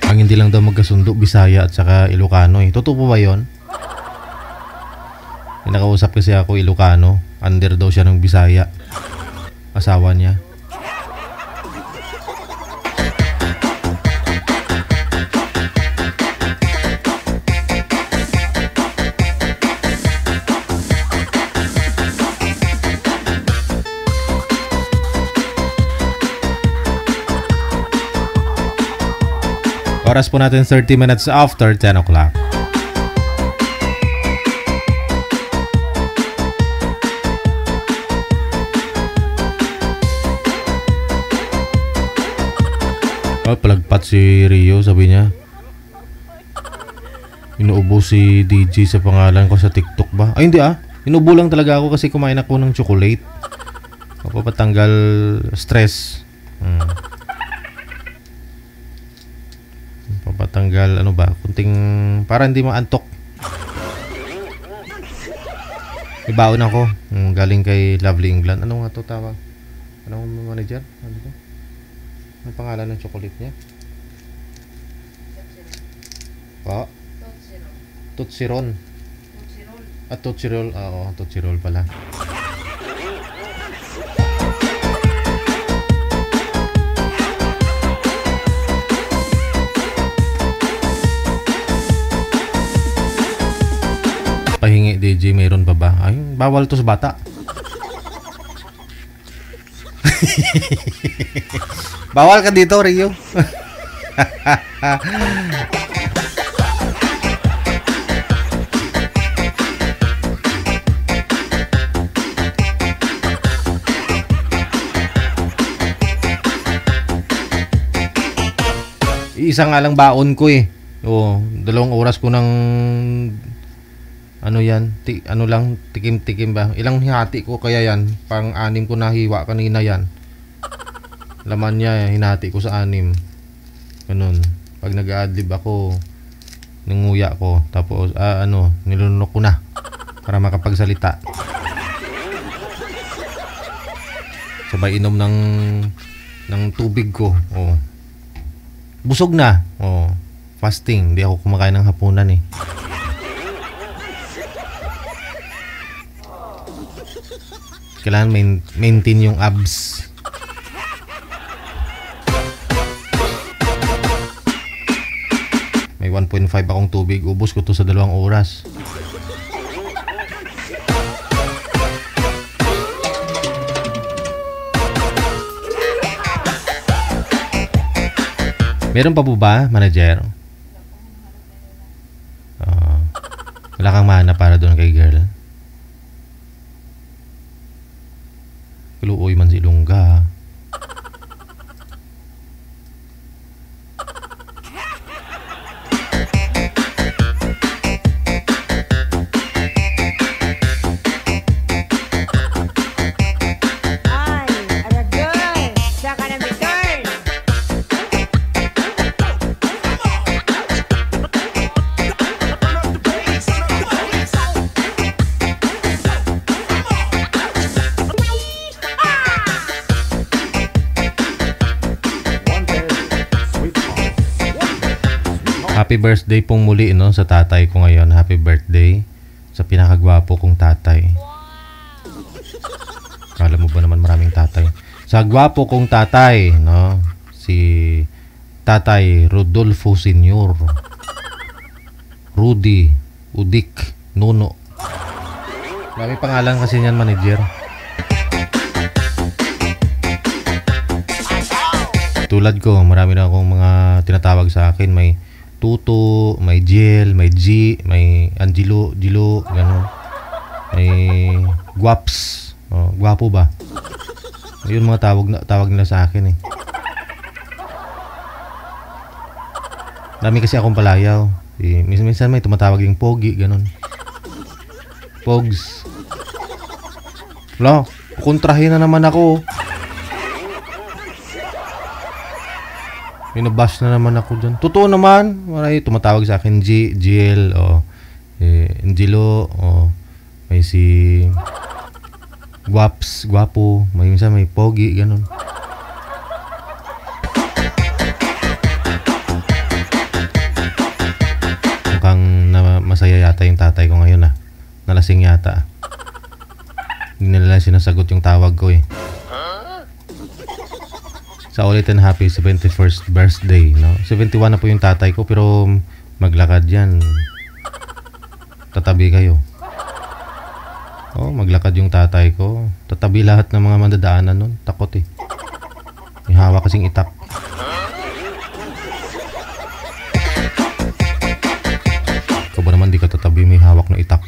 [SPEAKER 1] Ang hindi lang daw magkasundo, Bisaya at saka Ilocano eh. Totoo po ba yun? May nakausap kasi ako Ilocano. Under daw siya ng Bisaya. Asawa niya. Oras po natin 30 minutes after 10 o'clock. Oh, palagpat si Rio, sabi niya. Inuubo si DJ sa pangalan ko sa TikTok ba? Ay, hindi ah. Inuubo lang talaga ako kasi kumain ako ng chocolate. Papatanggal stress. Patanggal, ano ba, kunting, para hindi maantok. Ibaon ako, galing kay Lovely England. Ano nga to tawag? Anong manager? Ano to? Ang pangalan ng chocolate niya? Po? Tutsiron. At Tutsirol. Oo, Tutsirol pala. Pahingi DJ, mayroon pa ba? Ay, bawal to sa bata. Bawal ka dito, Rio. Isa nga lang baon ko eh. Oo, 2 oras ko ng ano yan, ano lang, tikim-tikim ba? Ilang hati ko kaya yan? Pang 6 ko nahiwa kanina yan. Laman niya, hinati ko sa 6. Ganun. Pag nag-a-adlib ako, nanguya ko. Tapos, nilunok ko na. Para makapagsalita. Sabay inom ng tubig ko. Oh. Busog na. Oh. Fasting. Hindi ako kumakain ng hapunan eh. Kailangan maintain yung abs. May 1.5 akong tubig. Ubos ko to sa 2 oras. Meron pa po ba, manager? Wala kang mana para doon kay girl. Kaluoy man si Lungga. Happy birthday pong muli no sa tatay ko ngayon. Happy birthday sa pinakagwapo kong tatay. Kala mo ba naman maraming tatay? Sa gwapo kong tatay, no? Si Tatay Rodolfo Senior. Rudy Udik Nuno. May pangalan kasi niyan, manager. Tulad ko, marami na akong mga tinatawag sa akin. May Tuto, may Jill, may G, may Angelo, Gilo, gano'n. May Guaps. Oh, gwapo ba? Yun mga tawag nila sa akin eh. Dami kasi akong palayaw. Minsan may tumatawag yung Pogi, gano'n. Pogs. Wala, kontrahin na naman ako. Binabash na naman ako dyan. Totoo naman. Maray tumatawag sa akin GL o Angelo o may si Guaps, Guapo, may minsan may Pogi, ganun. Mukhang masaya yata yung tatay ko ngayon ah. Nalasing yata. Hindi nila sinasagot yung tawag ko eh. Sa ulitin, happy 71st birthday, no? 71 na po yung tatay ko, pero maglakad yan. Tatabi kayo. Oh, maglakad yung tatay ko. Tatabi lahat ng mga mandadaanan nun. Takot eh. May hawak kasing itak. Ikaw ba naman di ka tatabi, may hawak na itak?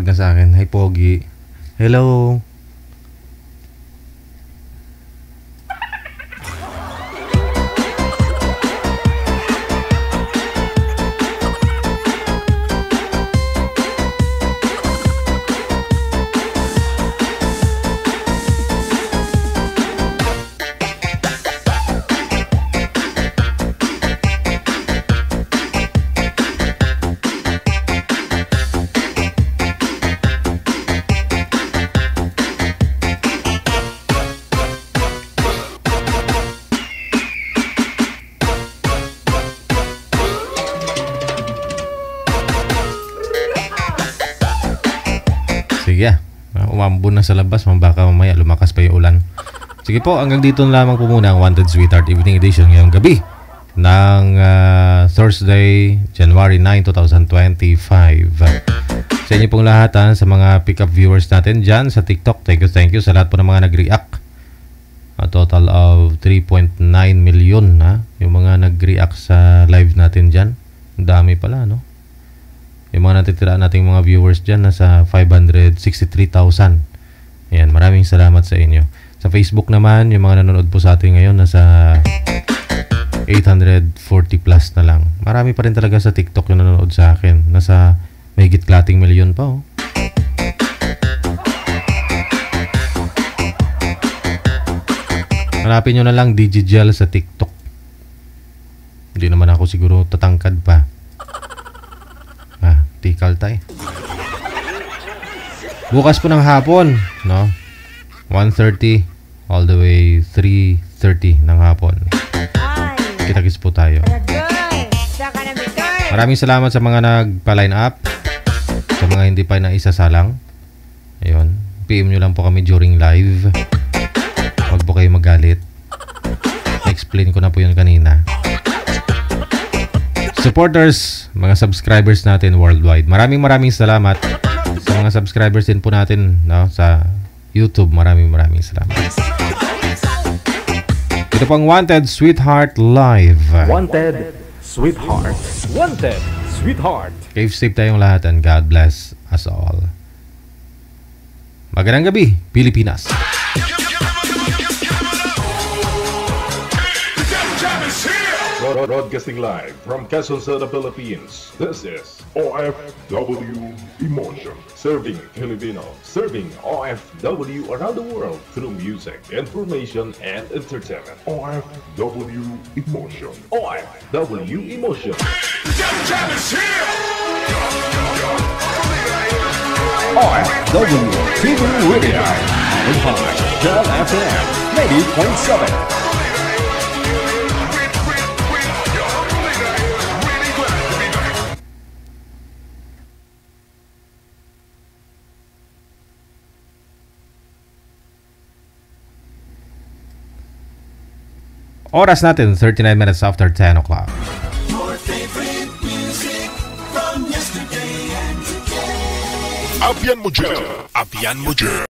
[SPEAKER 1] na sa akin. Hi, Pogi. Hello. Sige, umambon na sa labas, baka mamaya lumakas pa yung ulan. Sige po, hanggang dito na lamang po muna ang Wanted Sweetheart Evening Edition ngayong gabi ng Thursday, January 9, 2025. Sa inyo pong lahat, sa mga pick-up viewers natin dyan sa TikTok, thank you sa lahat po ng mga nag-react. A total of 3.9 million yung mga nag-react sa live natin dyan. Ang dami pala, no? Yung mga natitira nating mga viewers dyan, nasa 563,000. Ayan, maraming salamat sa inyo. Sa Facebook naman, yung mga nanonood po sa atin ngayon, nasa 840 plus na lang. Marami pa rin talaga sa TikTok yung nanonood sa akin. Nasa mahigit klating milyon pa, oh. Hanapin nyo na lang Digigel sa TikTok. Hindi naman ako siguro tatangkad pa. Tikal tayo. Bukas po ng hapon, no? 1:30 all the way 3:30 ng hapon. Kita-kits po tayo. Maraming salamat sa mga nagpa-line up. Sa mga hindi pa naisasalang. Ayun. PM nyo lang po kami during live. Huwag po kayo magalit. Na-explain ko na po yun kanina. Supporters, mga subscribers natin worldwide. Maraming salamat sa mga subscribers din po natin, no, sa YouTube. Maraming salamat. Ito pang Wanted Sweetheart Live.
[SPEAKER 2] Wanted Sweetheart. Wanted Sweetheart.
[SPEAKER 1] Cave safe tayong lahat and God bless us all. Magandang gabi, Pilipinas.
[SPEAKER 2] Broadcasting live from Quezon City, Philippines. This is OFW Emotion. Serving Filipino. Serving OFW around the world through music, information, and entertainment. OFW Emotion. OFW Emotion. OFW TV Radio. Impact Del FM 90.7.
[SPEAKER 1] Oras natin, 39 minutes after 10 o'clock.
[SPEAKER 3] Your favorite music from yesterday and today. Abian mo dyan.